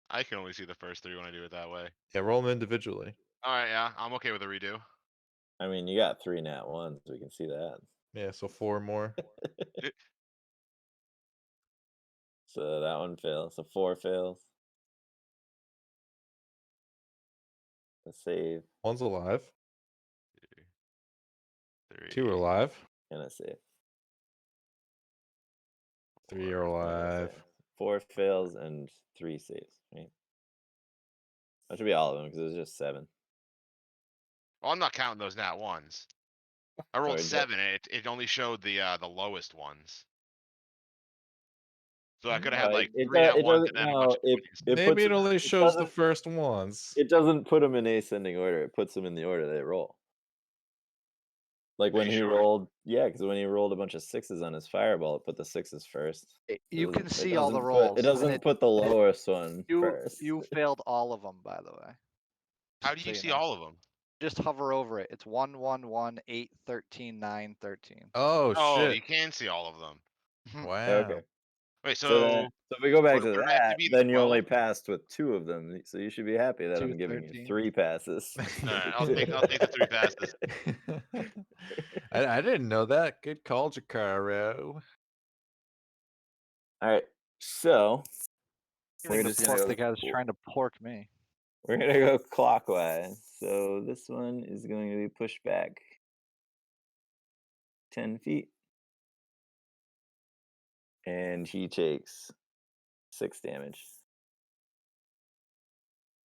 I can only see the first 3 when I do it that way. Yeah, roll them individually. Alright, yeah, I'm okay with a redo. I mean, you got 3 nat 1s. We can see that. Yeah, so 4 more. So that one fails. So 4 fails. A save One's alive. 3. 2 are alive. and a save. 3 are alive. 4 fails and 3 saves. Right? That should be all of them because it was just 7. Well, I'm not counting those nat 1s. I rolled Sorry, but- 7 and it only showed the lowest ones. So I could have had No, like it 3 nat does- it 1s doesn't- and then a no, bunch of it- 20s. it Maybe puts it it- only it shows the doesn't- first ones. It doesn't put them in ascending order. It puts them in the order they roll. Like Are when you he sure? rolled, yeah, because when he rolled a bunch of 6s on his fireball, it put the 6s first. You can It see all the doesn't rolls. It doesn't and put the lowest one you first. you failed all of them, by the way. How Just do you so see know. all of them? Just hover over it. It's 1, 1, 1, 8, 13, 9, 13. Oh, Oh, shit. you can see all of them. Wow. Okay. Wait, So, so if we go back what to would it have to that, be, then you only 12? passed with 2 of them. So you should be happy that I'm giving you 213. 3 passes. Alright, I'll take the 3 passes. I didn't know that. Good call, Jakaro. All right. So we're Feeling to just gonna pork go. the guy that's trying to pork me. We're gonna go clockwise. So this one is going to be pushed back 10 feet, and he takes 6 damage.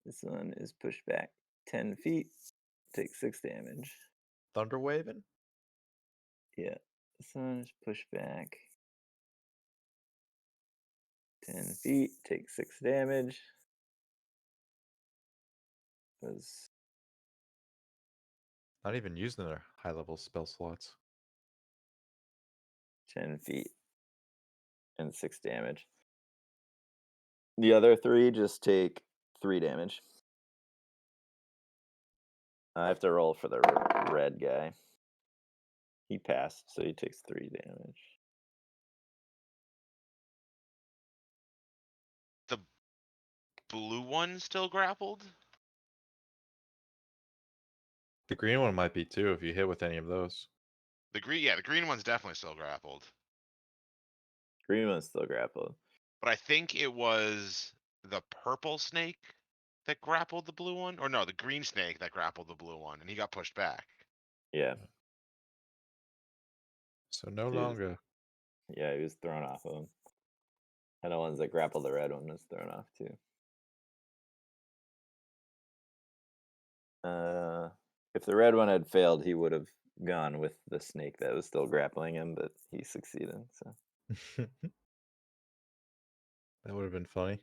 This one is pushed back 10 feet, takes 6 damage. Thunder waving? Yeah. This one is pushed back 10 feet, takes 6 damage. Was Not even using their high level spell slots. 10 feet and 6 damage. The other 3 just take 3 damage. I have to roll for the red guy. He passed, so he takes 3 damage. The blue one still grappled? The green one might be too if you hit with any of those. The green one's definitely still grappled. Green one's still grappled. But I think it was the purple snake that grappled the blue one, or no, the green snake that grappled the blue one, and he got pushed back. Yeah. So no Dude. longer. Yeah, he was thrown off of him. And the ones that grappled the red one was thrown off too. If the red one had failed, he would have gone with the snake that was still grappling him, but he succeeded. So, That would have been funny.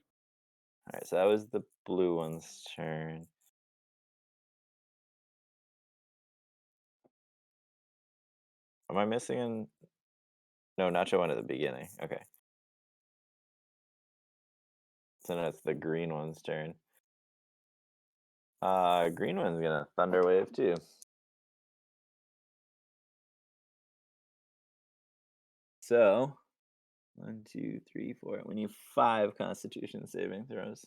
all right, so that was the blue one's turn. Am I missing an? No, Nacho went at the beginning. Okay. So now it's the green one's turn. Green one's gonna thunder wave too. So, 1, 2, 3, 4. We need 5 Constitution saving throws.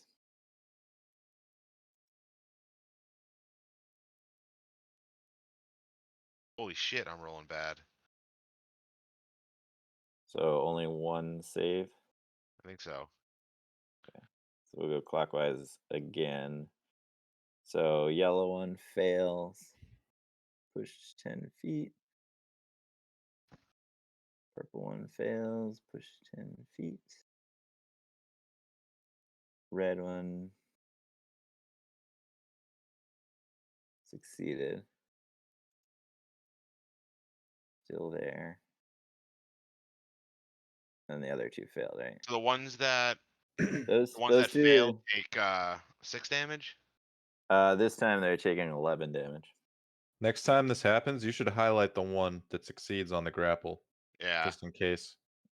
Holy shit, I'm rolling bad. So only 1 save. I think so. So we'll go clockwise again. So yellow one fails. Push 10 feet. Purple one fails. Push 10 feet. Red one succeeded. Still there. And the other 2 failed, right? So the ones that Those two. failed take 6 damage. This time they're taking 11 damage. Next time this happens, you should highlight the one that succeeds on the grapple, Yeah. just in case.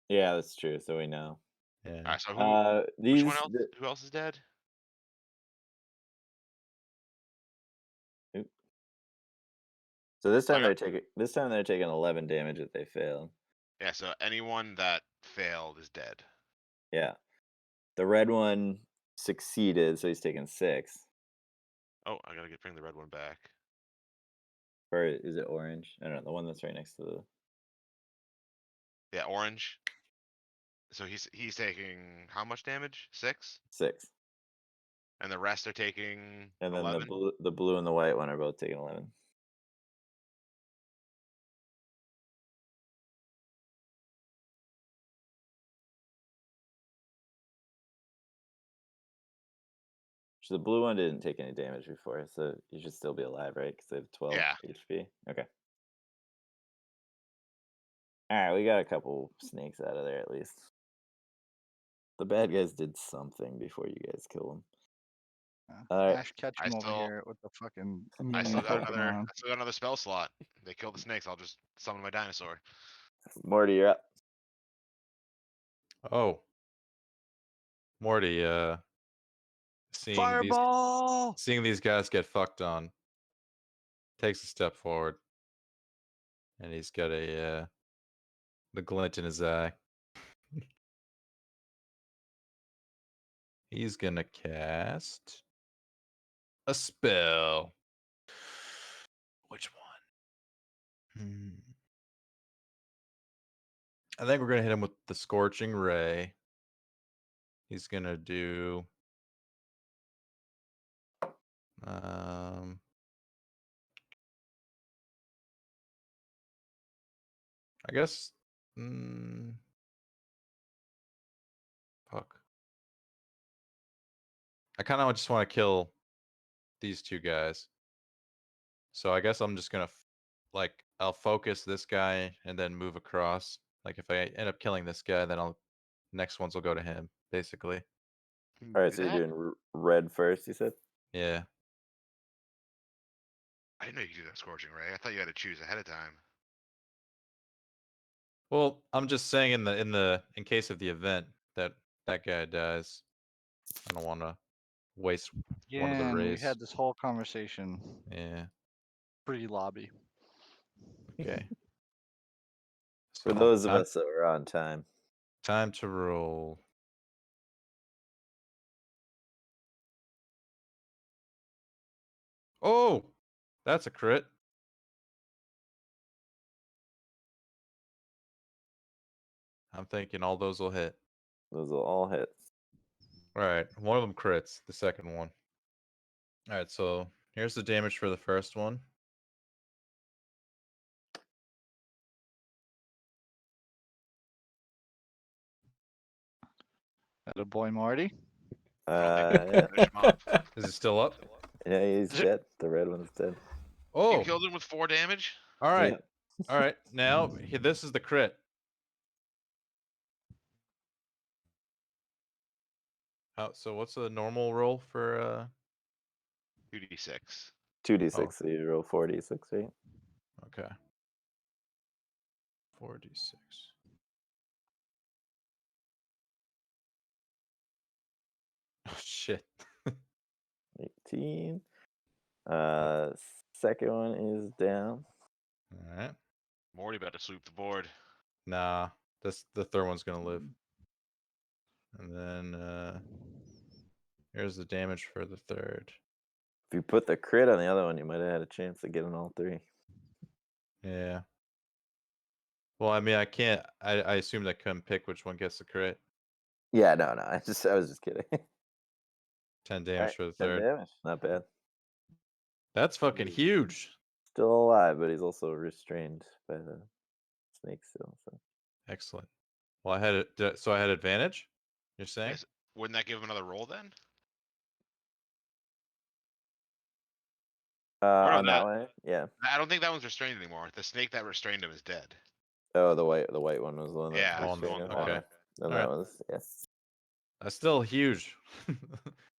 Yeah, that's true. So we know. Yeah. Alright, so These. which one else? Who else is dead? So this time Okay. they're taking 11 damage if they fail. Yeah, so anyone that failed is dead. Yeah. The red one succeeded, so he's taking 6. Oh, I gotta bring the red one back. Or is it orange? I don't know. The one that's right next to the. Yeah, orange. So he's taking how much damage? 6? 6. And the rest are taking And then 11? the blue and the white one are both taking 11. So the blue one didn't take any damage before, so you should still be alive, right? Because they have 12 Yeah. HP. Okay. All right, we got a couple snakes out of there at least. The bad guys did something before you guys kill them. Alright. Ash Ketchum I over still- here with the fucking I meme still got Pokemon. another spell slot. They kill the snakes, I'll just summon my dinosaur. Morty, you're up. Oh. Morty, seeing Fireball! seeing these guys get fucked on, takes a step forward. And he's got the glint in his eye. He's gonna cast a spell. Which one? I think we're gonna hit him with the Scorching Ray. He's gonna do I guess fuck. I kind of just want to kill these two guys. So I guess I'm just gonna I'll focus this guy and then move across. Like if I end up killing this guy, then next ones will go to him, basically. All right, Do so you're that? doing red first, you said? Yeah. I didn't know you could do that Scorching Ray. I thought you had to choose ahead of time. Well, I'm just saying in case of the event that guy dies, I don't want to waste one of the Yeah, and we rays. had this whole conversation Yeah. pre-lobby. Okay. For So, those of us that were on time. time to roll. Oh, that's a crit. I'm thinking all those will hit. Those will all hit. All right, one of them crits, the second one. All right, so here's the damage for the first one. Atta boy, Marty. Yeah. Finish him off. Is it still up? Yeah, he's dead. The red one's dead. You Oh, killed him with 4 damage? all right. Yeah. All right, now this is the crit. So what's the normal roll for 2d6. 2d6, Oh. so you roll 4d6, right? Okay. 4d6. Oh shit. 18. Second one is down. All right. Morty about to sweep the board. Nah, the third one's gonna live. And then here's the damage for the third. If you put the crit on the other one, you might have had a chance of getting all 3. Yeah. Well, I mean, I can't. I assumed I couldn't pick which one gets the crit. Yeah, no. I was just kidding. 10 damage Alright, for the 10 third. damage. Not bad. That's fucking huge. Still alive, but he's also restrained by the snake still. So. Excellent. Well, I had it. So I had advantage. You're saying? Yes. Wouldn't that give him another roll then? no, On that- that way, yeah. I don't think that one's restrained anymore. The snake that restrained him is dead. Oh, the white one was the one. Yeah, that Oh, the one- restrained him. okay. Yeah. Then Alright. that was That's still huge.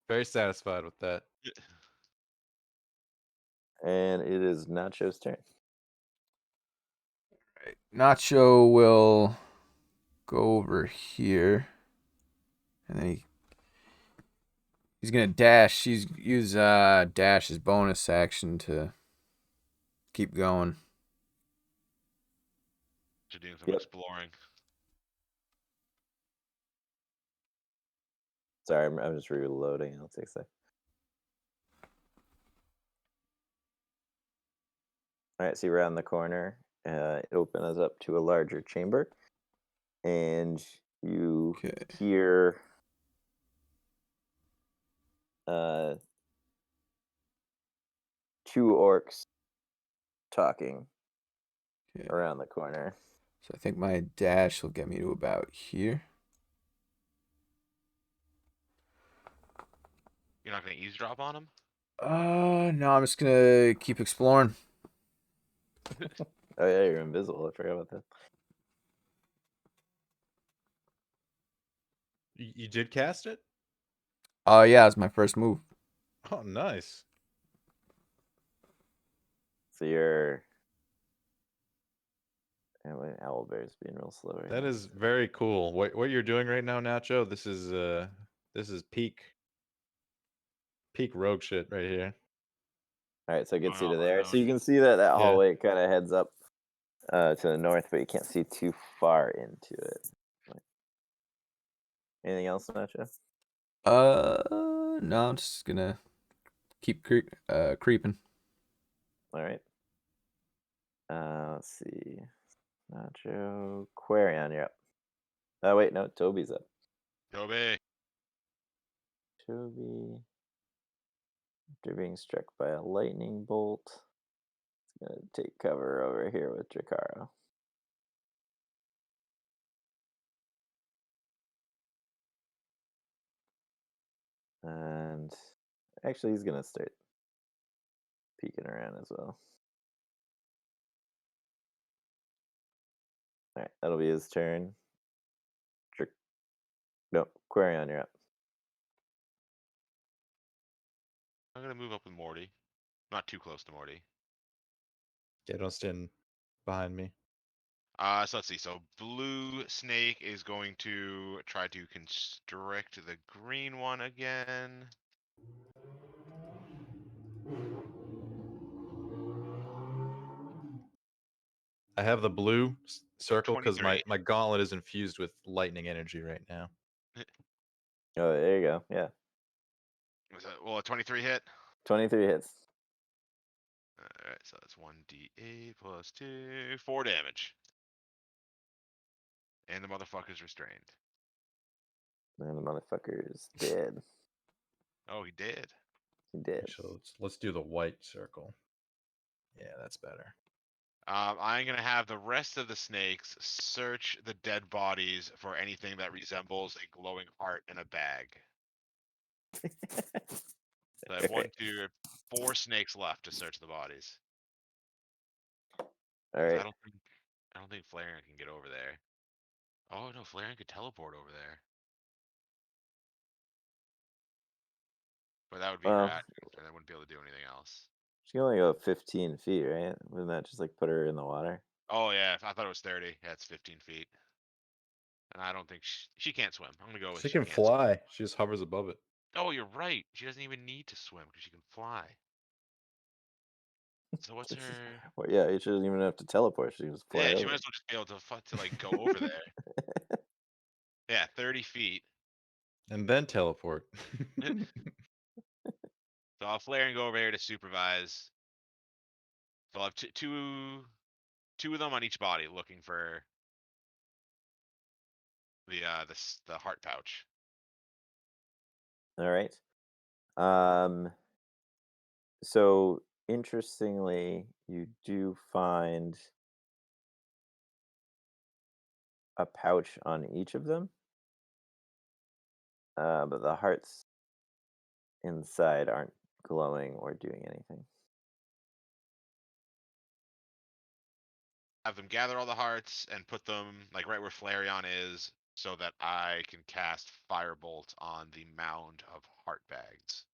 Very satisfied with that. And it is Nacho's turn. Nacho will go over here, and then he's gonna dash. Use dash as bonus action to keep going. To doing some Yep. exploring. Sorry, I'm just reloading. It'll take a sec. All right, so you're around the corner. It opens up to a larger chamber, and you Okay. hear two orcs talking Okay. around the corner. So I think my dash will get me to about here. You're not going to eavesdrop on him? No, I'm just gonna keep exploring. Oh yeah, you're invisible. I forgot about that. You did cast it? Oh yeah, it's my first move. Oh, nice. So you're. Anyway, Owlbear's being real slow right That now. is very cool. What you're doing right now, Nacho? This is peak rogue shit right here. All right, so it gets you Wow, to there. no. So you can see that Yeah. hallway kind of heads up to the north, but you can't see too far into it. Anything else, Nacho? No, I'm just gonna keep creeping. All right. Let's see. Nacho, Quarion, you're up. Oh wait, no, Toby's up. Toby. Toby, after being struck by a lightning bolt, is gonna take cover over here with Jakaro. And actually, he's gonna start peeking around as well. All right, that'll be his turn. No, Quarion, you're up. I'm gonna move up with Morty. Not too close to Morty. Yeah, don't stand behind me. So let's see. So blue snake is going to try to constrict the green one again. I have the blue circle because 23. my gauntlet is infused with lightning energy right now. Oh, there you go. Yeah, Was that, well, a 23 hit. 23 hits. All right, so that's 1d8 plus 2, 4 damage. And the motherfucker's restrained. And the motherfucker's dead. Oh, he did. He did. So let's do the white circle. Yeah, that's better. I'm gonna have the rest of the snakes search the dead bodies for anything that resembles a glowing heart in a bag. So I have Alright. 4 snakes left to search the bodies. All 'Cause right. I don't think Flareon can get over there. Oh no, Flareon could teleport over there. But that would be her Well, action, and I wouldn't be able to do anything else. she can only go 15 feet, right? Wouldn't that just like put her in the water? Oh yeah, I thought it was 30. Yeah, it's 15 feet. And I don't think she can't swim. I'm gonna go with She can can't swim. fly. She just hovers above it. Oh, you're right. She doesn't even need to swim because she can fly. So what's her? Well, yeah, she doesn't even have to teleport. She can just fly Yeah, she over. might as well just be able to like go over there. Yeah, 30 feet. And then teleport. So I'll flare and go over here to supervise. So I'll have two of them on each body, looking for the heart pouch. All right. So interestingly, you do find a pouch on each of them, but the hearts inside aren't glowing or doing anything. Have them gather all the hearts and put them like right where Flareon is, so that I can cast Firebolt on the mound of heart bags.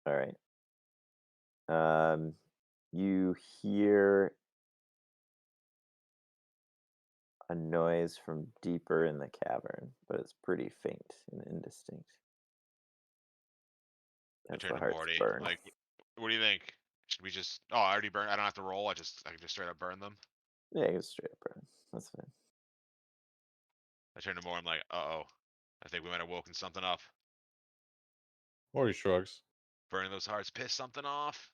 All right. You hear a noise from deeper in the cavern, but it's pretty faint and indistinct. I As turn the to hearts Morty. burn. Like, what do you think? Should we just? Oh, I already burned. I don't have to roll. I can just straight up burn them. Yeah, you can straight up burn. That's fine. I turn to Morty. I'm like, oh, I think we might have woken something up. Or he shrugs. Burning those hearts pissed something off.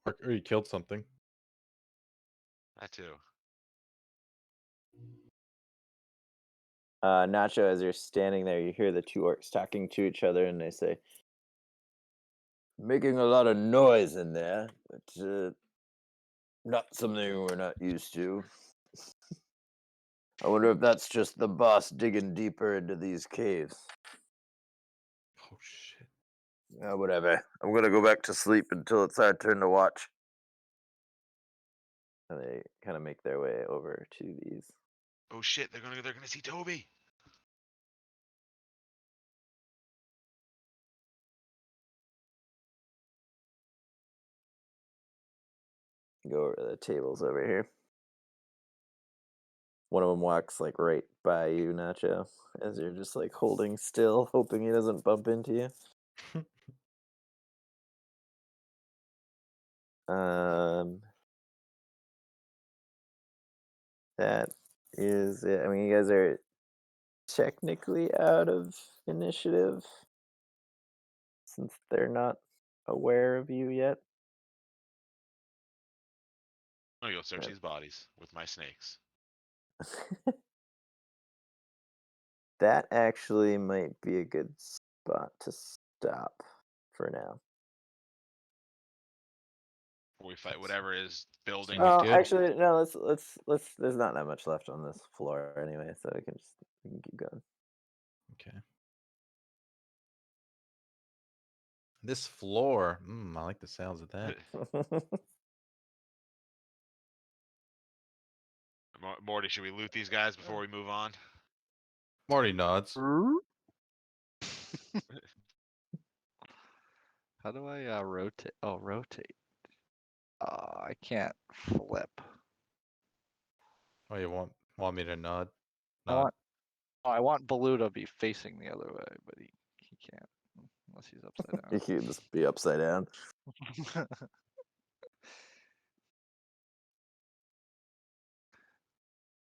Or he killed something. That too. Nacho, as you're standing there, you hear the two orcs talking to each other, and they say, "Making a lot of noise in there, but not something we're not used to. I wonder if that's just the boss digging deeper into these caves. Oh shit. Whatever. I'm gonna go back to sleep until it's our turn to watch." And they kind of make their way over to these. Oh shit! They're gonna see Toby. Go over to the tables over here. One of them walks like right by you, Nacho, as you're just like holding still, hoping he doesn't bump into you. That is it. I mean, you guys are technically out of initiative since they're not aware of you yet. I'm gonna go search Yep. these bodies with my snakes. That actually might be a good spot to stop for now. Before we fight whatever is building. Sounds Oh, good. actually, no. Let's. There's not that much left on this floor anyway, so we can keep going. Okay. This floor. I like the sounds of that. Morty, should we loot these guys before we move on? Morty nods. How do I rotate? Oh, rotate. I can't flip. Oh, you want me to nod? I Nod. want. Oh, I want Baloo to be facing the other way, but he can't unless he's You upside can just be upside down. down.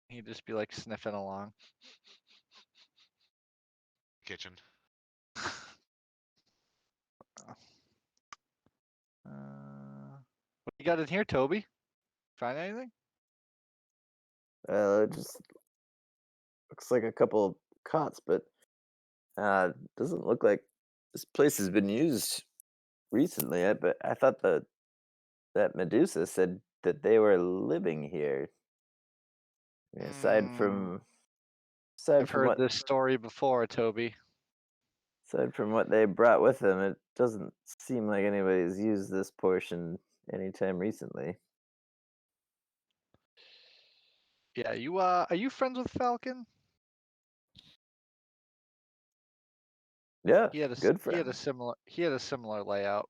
He'd just be like sniffing along. Kitchen. What you got in here, Toby? Find anything? It just looks like a couple cots, but doesn't look like this place has been used recently. But I thought that Medusa said that they were living here. I mean, aside from I've heard what this story before, Toby. aside from what they brought with them, it doesn't seem like anybody's used this portion anytime recently. Yeah, you are you friends with Falcon? Yeah, He had a good he had a friend. similar layout.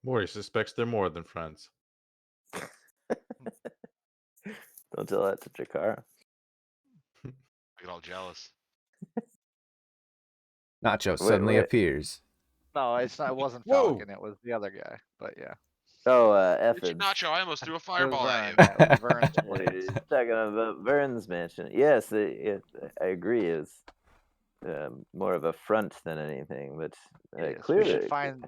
Morty suspects they're more than friends. Don't tell that to Jakara. I get all jealous. Nacho Wait, suddenly wait. appears. No, it's not. It wasn't Whoa! Falcon. It was the other guy. But yeah, Oh, Richard Effins. Nacho, I almost threw a it was fireball Vern. at Yeah, it was Vern's place. Talking about Vern's mansion. Yes, I agree. It's more of a front than anything, but It is. We clearly, should find.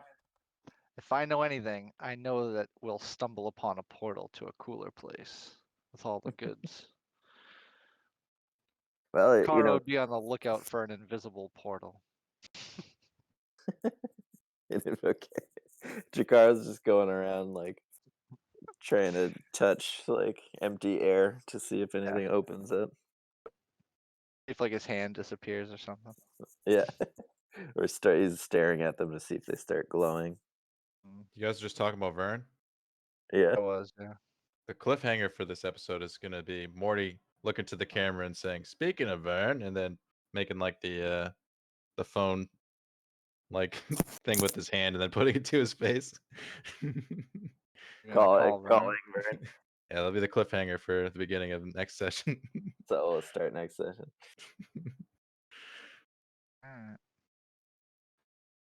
If I know anything, I know that we'll stumble upon a portal to a cooler place with all the goods. well, you Kara know, would be on the lookout for an invisible portal. okay. Jakara's just going around like trying to touch like empty air to see if anything opens up. If like his hand disappears or something. Yeah, or he's staring at them to see if they start glowing. You guys are just talking about Vern? Yeah. It was, yeah. The cliffhanger for this episode is going to be Morty looking to the camera and saying, "Speaking of Vern," and then making like the phone like thing with his hand and then putting it to his face. You're gonna call Vern. Calling Vern. Yeah, that'll be the cliffhanger for the beginning of the next session. So we'll start next session. Alright.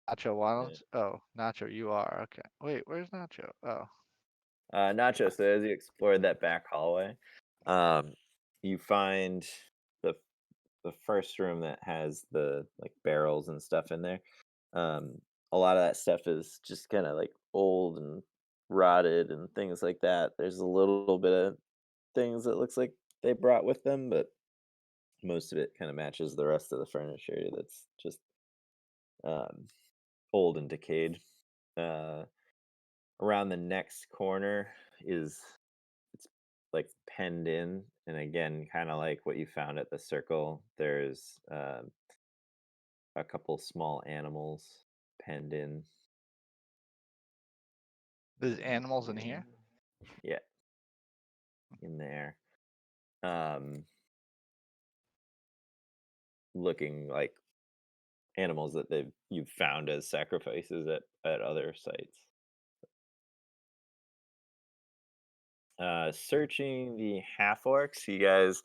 Nacho, why don't? Oh, Nacho, you are okay. Wait, where's Nacho? Oh, Nacho, so as you explore that back hallway, you find the first room that has the like barrels and stuff in there. A lot of that stuff is just kind of like old and rotted and things like that. There's a little bit of things that looks like they brought with them, but most of it kind of matches the rest of the furniture that's just old and decayed. Around the next corner is it's like penned in, and again, kind of like what you found at the circle. There's a couple small animals penned in. there's animals in here. Yeah, in there. Looking like animals that you've found as sacrifices at other sites. Searching the half orcs, you guys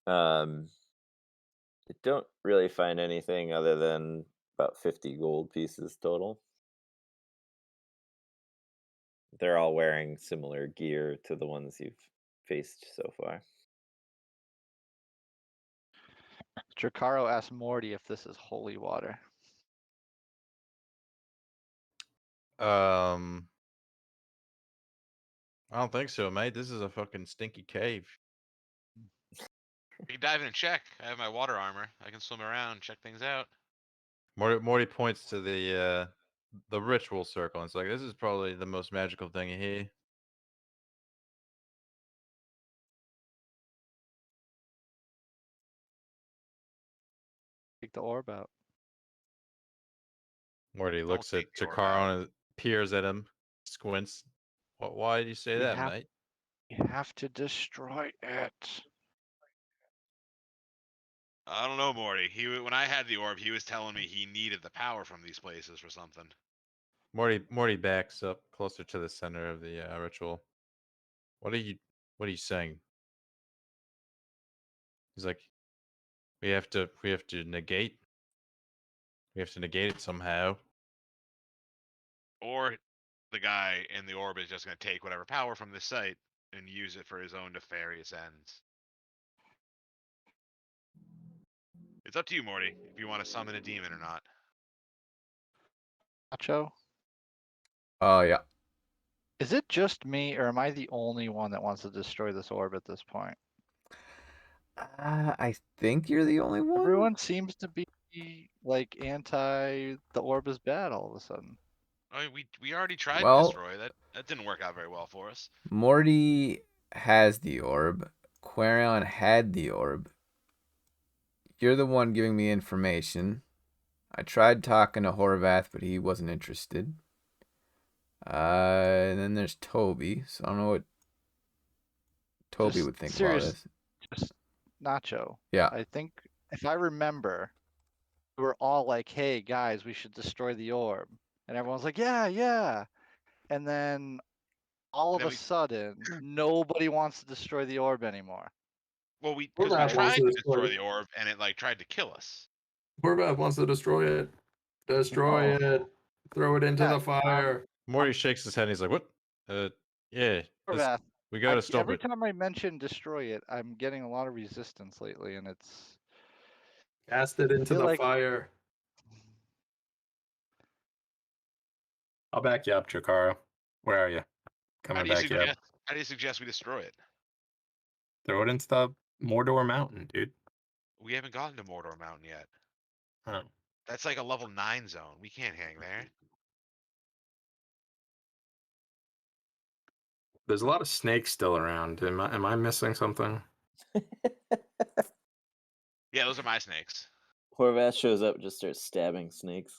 don't really find anything other than about 50 gold pieces total. They're all wearing similar gear to the ones you've faced so far. Drakaro asked Morty if this is holy water. I don't think so, mate. This is a fucking stinky cave. You can dive in and check. I have my water armor. I can swim around, check things out. Morty points to the ritual circle and it's like, this is probably the most magical thing here. Take the orb out. Morty Don't looks at take the orb Chikaro and peers at him, squints. Why did you say We that, have- mate? You have to destroy it. I don't know, Morty. When I had the orb, he was telling me he needed the power from these places for something. Morty backs up closer to the center of the ritual. What are you saying? He's like, we have to negate. We have to negate it somehow. Or the guy in the orb is just going to take whatever power from this site and use it for his own nefarious ends. It's up to you, Morty, if you want to summon a demon or not. Nacho, Oh yeah. is it just me, or am I the only one that wants to destroy this orb at this point? I think you're the only one. Everyone seems to be like anti the orb is bad all of a sudden. I mean, we already tried to Well- destroy that. That didn't work out very well for us. Morty has the orb. Quarion had the orb. You're the one giving me information. I tried talking to Horvath, but he wasn't interested. And then there's Toby. So I don't know what Toby Just would think serious- about this. Just Nacho. Yeah. I think if I remember, we were all like, "Hey guys, we should destroy the orb," and everyone's like, "Yeah, yeah," and then all of Then a sudden, nobody wants to destroy the orb anymore. Well, because Horvath we wants tried to to destroy destroy it. the orb and it like tried to kill us. Horvath wants to destroy it. Destroy No. it. Throw it into Yeah, the fire. Morty shakes his head and he's like, what? Yeah. Horvath, We gotta stop every it. time I mention destroy it, I'm getting a lot of resistance lately, and it's Cast it into feel the like- fire. I'll back you up, Chikaro. Where are you? Coming back you up. How do you suggest we destroy it? Throw it into the Mordor Mountain, dude. We haven't gotten to Mordor Mountain yet. Oh. That's like a level 9 zone. We can't hang there. There's a lot of snakes still around. Am I missing something? Yeah, those are my snakes. Horvath shows up and just starts stabbing snakes.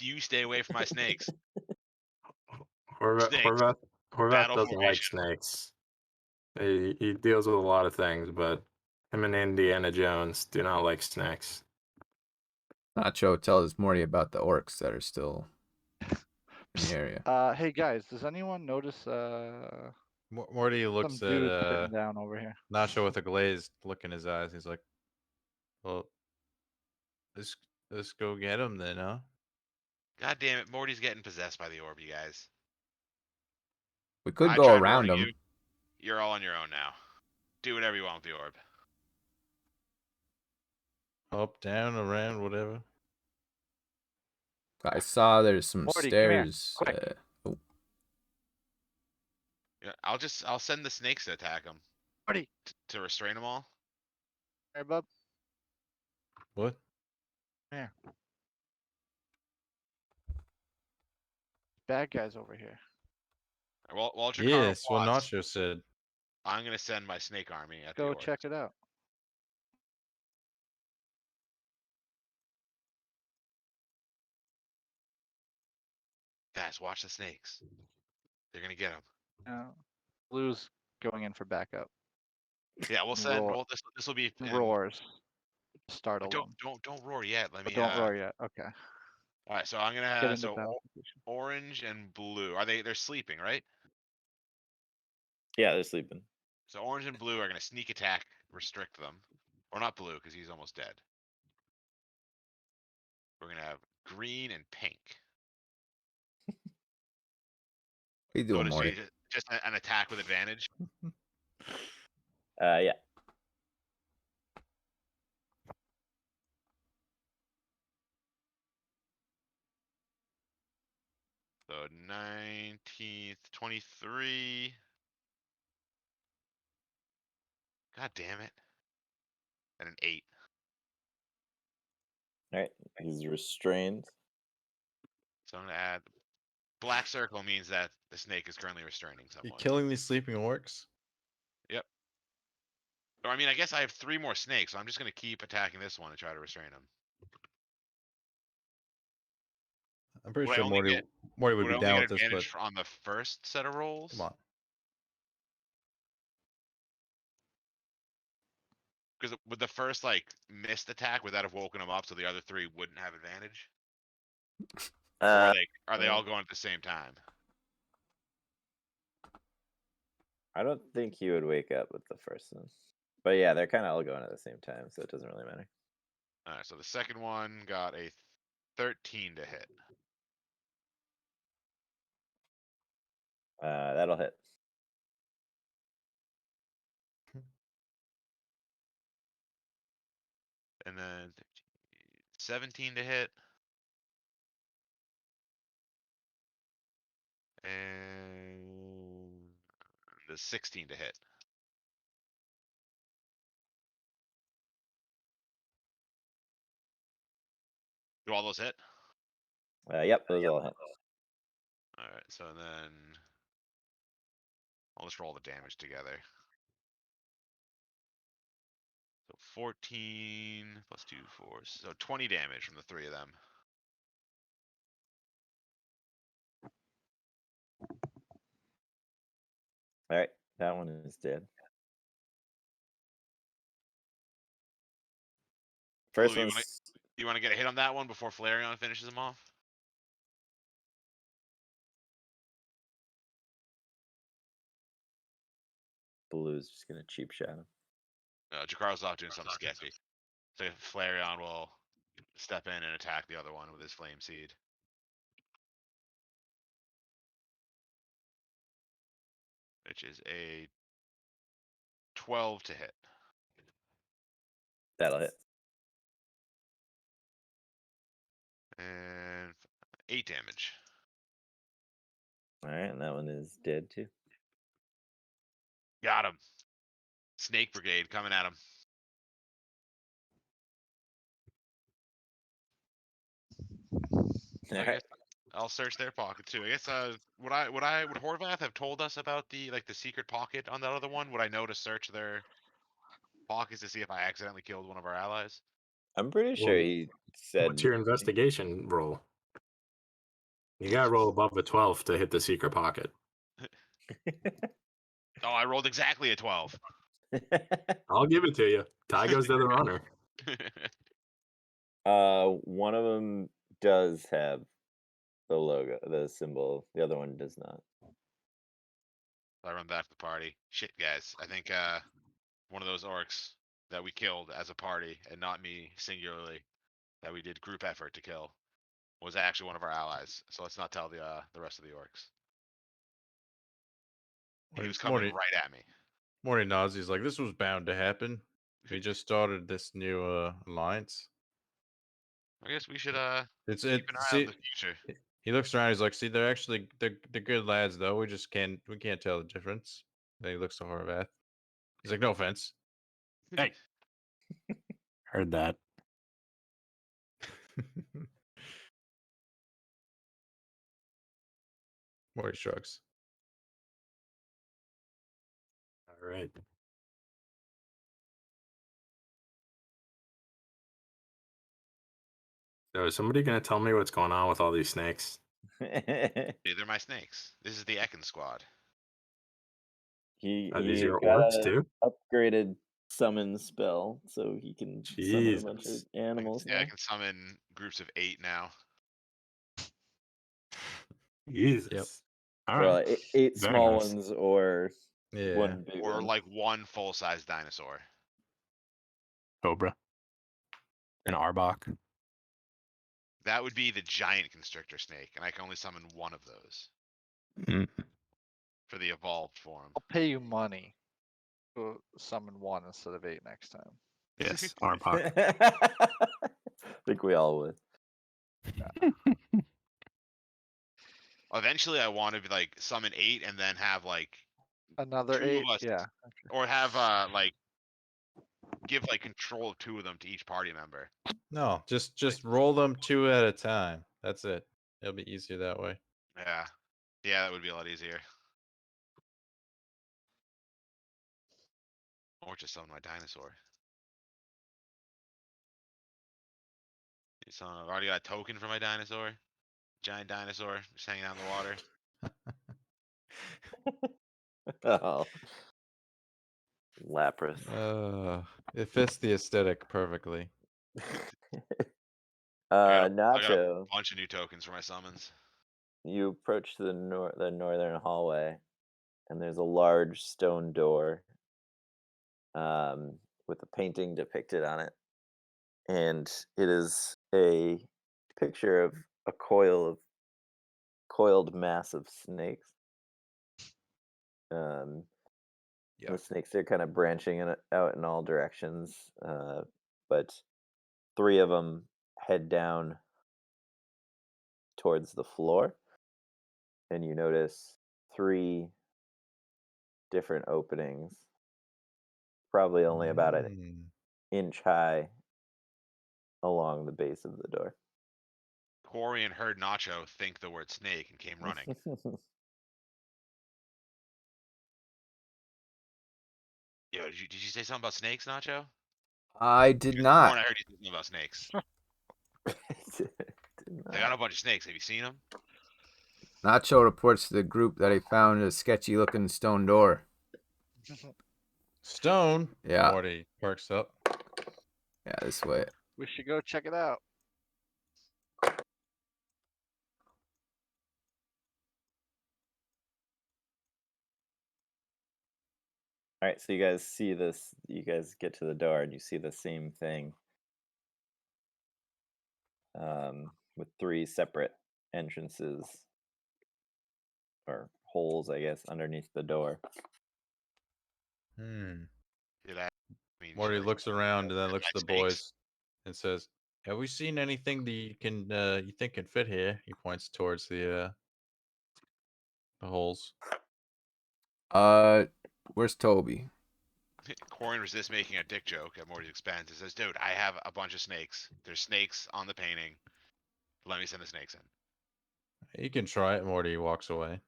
You stay away from my snakes. Horvath, Snakes. Horvath, Horvath Battle doesn't like formation. snakes. He deals with a lot of things, but him and Indiana Jones do not like snakes. Nacho tells Morty about the orcs that are still in the area. hey guys, does anyone notice Morty some looks at dude sitting down over here? Nacho with a glazed look in his eyes. He's like, well, let's go get him then, huh? God damn it, Morty's getting possessed by the orb, you guys. We could I go tried around warning him. you. You're all on your own now. Do whatever you want with the orb. Up, down, around, whatever. I saw there's some Morty, come here, stairs. quick. Yeah, I'll send the snakes to attack him. Morty. To restrain them all. Hey, bub. What? Bad guys over here. While Chikaro Yes, what plots, Nacho said. I'm gonna send my snake army at Go the orb. check it out. Guys, watch the snakes. They're gonna get him. Blue's going in for backup. Yeah, we'll send. Roar. Well, this will be in- Roars. Startle Don't them. don't roar yet. Let But me. don't roar yet. Okay. All right, so I'm Get gonna into battle position. orange and blue. They're sleeping, right? Yeah, they're sleeping. So orange and blue are gonna sneak attack, restrict them, or not blue because he's almost dead. We're gonna have green and pink. What are you So doing, to Morty? say just an attack with advantage. Yeah. So 19th, 23. God damn it. And an 8. All right, he's restrained. So I'm gonna add black circle means that the snake is currently restraining You someone. killing these sleeping orcs? Or I mean, I guess I have 3 more snakes, so I'm just gonna keep attacking this one and try to restrain him. I'm pretty Would I sure only Morty get- Morty would Would I be only down get with this, but advantage on the first set of rolls? come on. Because with the first like missed attack, would that have woken him up so the other 3 wouldn't have advantage? Or Uh, are they all going at the same time? I don't think he would wake up with the first one. But yeah, they're kind of all going at the same time, so it doesn't really matter. Alright, so the second one got a 13 to hit. That'll hit. And then 17 to hit. And the 16 to hit. Do all those hit? Yep, those all hit. Alright, so then I'll just roll the damage together. So 14 plus 2, 4. So 20 damage from the 3 of them. All right, that one is dead. First Blue, one's you want to get a hit on that one before Flareon finishes him off? Blue's just gonna cheap shot him. Jacaro's off doing something sketchy. So Flareon will step in and attack the other one with his Flame Seed. Which is a 12 to hit. That'll hit. And 8 damage. All right, and that one is dead too. Got him. Snake Brigade coming at him. All I right. guess I'll search their pocket too. I guess would Horvath have told us about the secret pocket on that other one? Would I know to search their pockets to see if I accidentally killed one of our allies? I'm pretty sure Well, he said. What's your investigation roll? You gotta roll above a 12 to hit the secret pocket. Oh, I rolled exactly a 12. I'll give it to you. Tie goes to the runner. One of them does have the logo, the symbol. The other one does not. I run back to the party. Shit, guys. I think one of those orcs that we killed as a party, and not me singularly, that we did group effort to kill, was actually one of our allies. So let's not tell the rest of the orcs. He was coming Morty, right at me. Morty nods. He's like, "This was bound to happen. We just started this new alliance." I guess we should It's keep it. an eye See, on the future. he looks around. He's like, "See, they're actually they're good lads, though. We can't tell the difference." Then he looks to Horvath. He's like, "No offense." Hey. Heard that. Morty shrugs. All right. So is somebody gonna tell me what's going on with all these snakes? Dude, they're my snakes. This is the Ekin squad. He Are these your got orcs a too? upgraded summon spell, so he can summon a bunch of Jesus. animals Yeah, now. I can summon groups of 8 now. Jesus. All Well, right. eight Very small nice. ones or Yeah. one big Or one. like one full-size dinosaur. Cobra. An Arbok. That would be the giant constrictor snake, and I can only summon one of those Mm. for the evolved form. I'll pay you money to summon 1 instead of 8 next time. Yes, Arbok. I think we all would. Eventually, I want to be like summon 8 and then have like Another 2 8. of us, Yeah. or have like give like control of 2 of them to each party member. No, just roll them 2 at a time. That's it. It'll be easier that way. Yeah, yeah, that would be a lot easier. Or just summon my dinosaur. So I've already got a token for my dinosaur. Giant dinosaur just hanging out in the water. Oh. Lapras. It fits the aesthetic perfectly. I got a Nacho, bunch of new tokens for my summons. you approach the northern hallway, and there's a large stone door with a painting depicted on it. And it is a picture of a coiled mass of snakes. The Yuck. snakes are kind of branching out in all directions, but 3 of them head down towards the floor, and you notice 3 different openings, probably only about an Mm. inch high along the base of the door. Quarian heard Nacho think the word snake and came running. Yo, did you say something about snakes, Nacho? I did Could've not. sworn I heard you say something about snakes. They got a bunch of snakes. Have you seen them? Nacho reports to the group that he found a sketchy-looking stone door. Stone. Yeah. Morty perks up. Yeah, this way. We should go check it out. All right, so you guys see this. You guys get to the door and you see the same thing, with 3 separate entrances or holes, I guess, underneath the door. Hmm. Did I mean, Morty should I- looks around and then looks like at the snakes? boys and says, "Have we seen anything that you think can fit here?" He points towards the holes. Where's Toby? Quarian resists making a dick joke at Morty's expense. He says, "Dude, I have a bunch of snakes. There's snakes on the painting. Let me send the snakes in." You can try it. Morty walks away.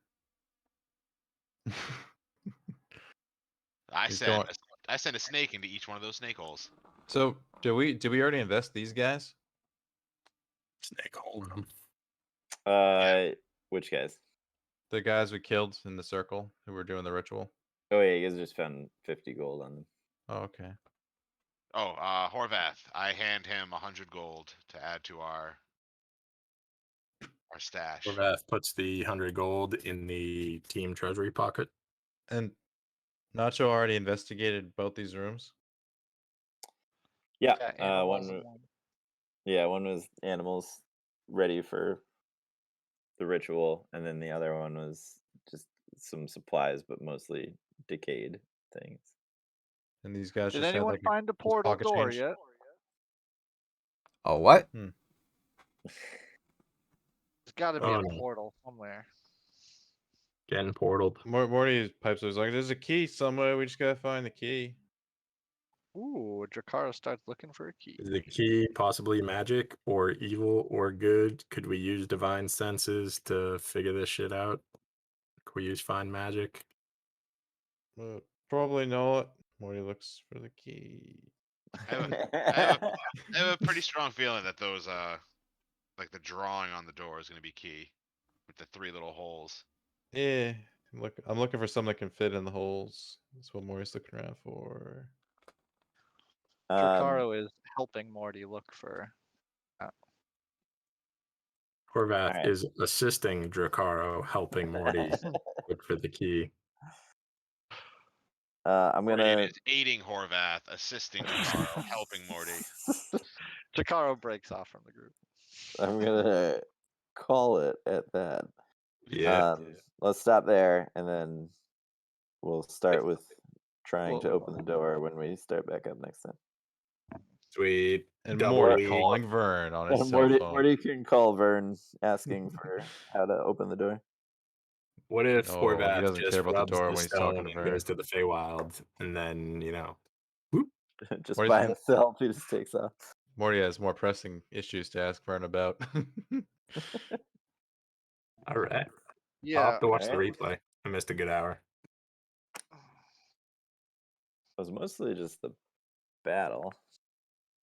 I He's send going- I send a snake into each one of those snake holes. So did we already invest these guys? Snake hold them. Which guys? The guys we killed in the circle who were doing the ritual. Oh yeah, you guys just found 50 gold on them. Oh, okay. Oh, Horvath, I hand him 100 gold to add to our stash. Horvath puts the 100 gold in the team treasury pocket. And Nacho already investigated both these rooms. Yeah, animals one. and one. Yeah, one was animals ready for the ritual, and then the other one was just some supplies, but mostly decayed things. And these guys Did just had anyone like find a just portal pocket door change. yet? Oh, what? There's got to be Oh, a no. portal somewhere. Getting portaled. Morty pipes was like, "There's a key somewhere. We just gotta find the key." Ooh, Drakara starts looking for a key. Is the key possibly magic or evil or good? Could we use divine senses to figure this shit out? Could we use find magic? Probably not. Morty looks for the key. I have a pretty strong feeling that those like the drawing on the door is gonna be key with the 3 little holes. Yeah. I'm looking for something that can fit in the holes. That's what Morty's looking around for. Drakaro is helping Morty look for. Horvath Alright. is assisting Drakaro, helping Morty look for the key. I'm Quarian gonna. is aiding Horvath, assisting Drakaro, helping Morty. Drakaro breaks off from the group. I'm gonna call it at that. Yeah. Let's stop there, and then we'll start with trying We'll to move open on. the door when we start back up next time. Sweet. And Double Morty league. calling Vern on his And cell phone. Morty can call Vern asking for how to open the door. What if No, he Horvath doesn't just care about the rubs door the when he's stone talking to and goes Vern. to the Feywild, and then Just What is by it? himself, he just takes off. Morty has more pressing issues to ask Vern about. all right. I'll Yeah. have to watch the Alright. replay. I missed a good hour. It was mostly just the battle.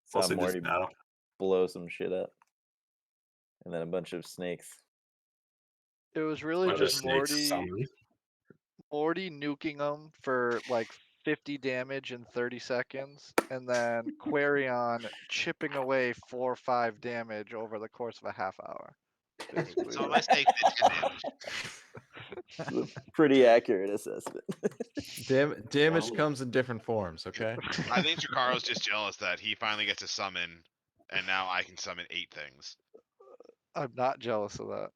Saw Also, Morty just battle. blow some shit up. And then a bunch of snakes. It was really Bunch of just snakes Morty summoned. nuking them for like 50 damage in 30 seconds, and then Quarion chipping away 4 or 5 damage over the course of a half hour. Basically, So my snake did 10 damage. It's a pretty accurate assessment. Damage comes in different forms, okay? I think Chikaro's just jealous that he finally gets to summon, and now I can summon 8 things. I'm not jealous of that.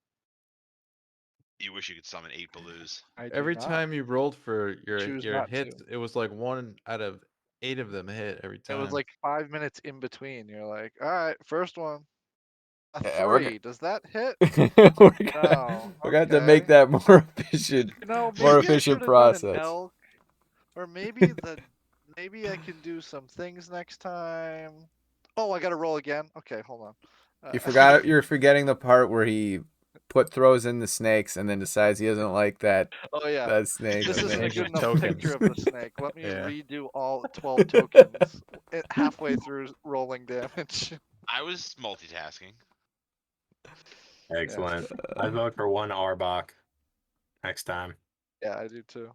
You wish you could summon 8 Baloos. I do Every not. time you rolled for Choose your not hits, to. it was like 1 out of 8 of them hit every It time. was like 5 minutes in between. You're like, all right, first one. A Yeah, we're 3. Does that hit? we're No. gonna have to make Okay. that more efficient. You know, More maybe I efficient should've done an process. elk, or maybe maybe I can do some things next time. Oh, I gotta roll again. Okay, hold on. You're forgetting the part where he throws in the snakes and then decides he doesn't like that Oh yeah. that snake. This and isn't a then- good enough Tokens. picture of the snake. Let me Yeah. redo all 12 tokens halfway through rolling damage. I was multitasking. Excellent. I vote for 1 Arbok next time. Yeah, I do too.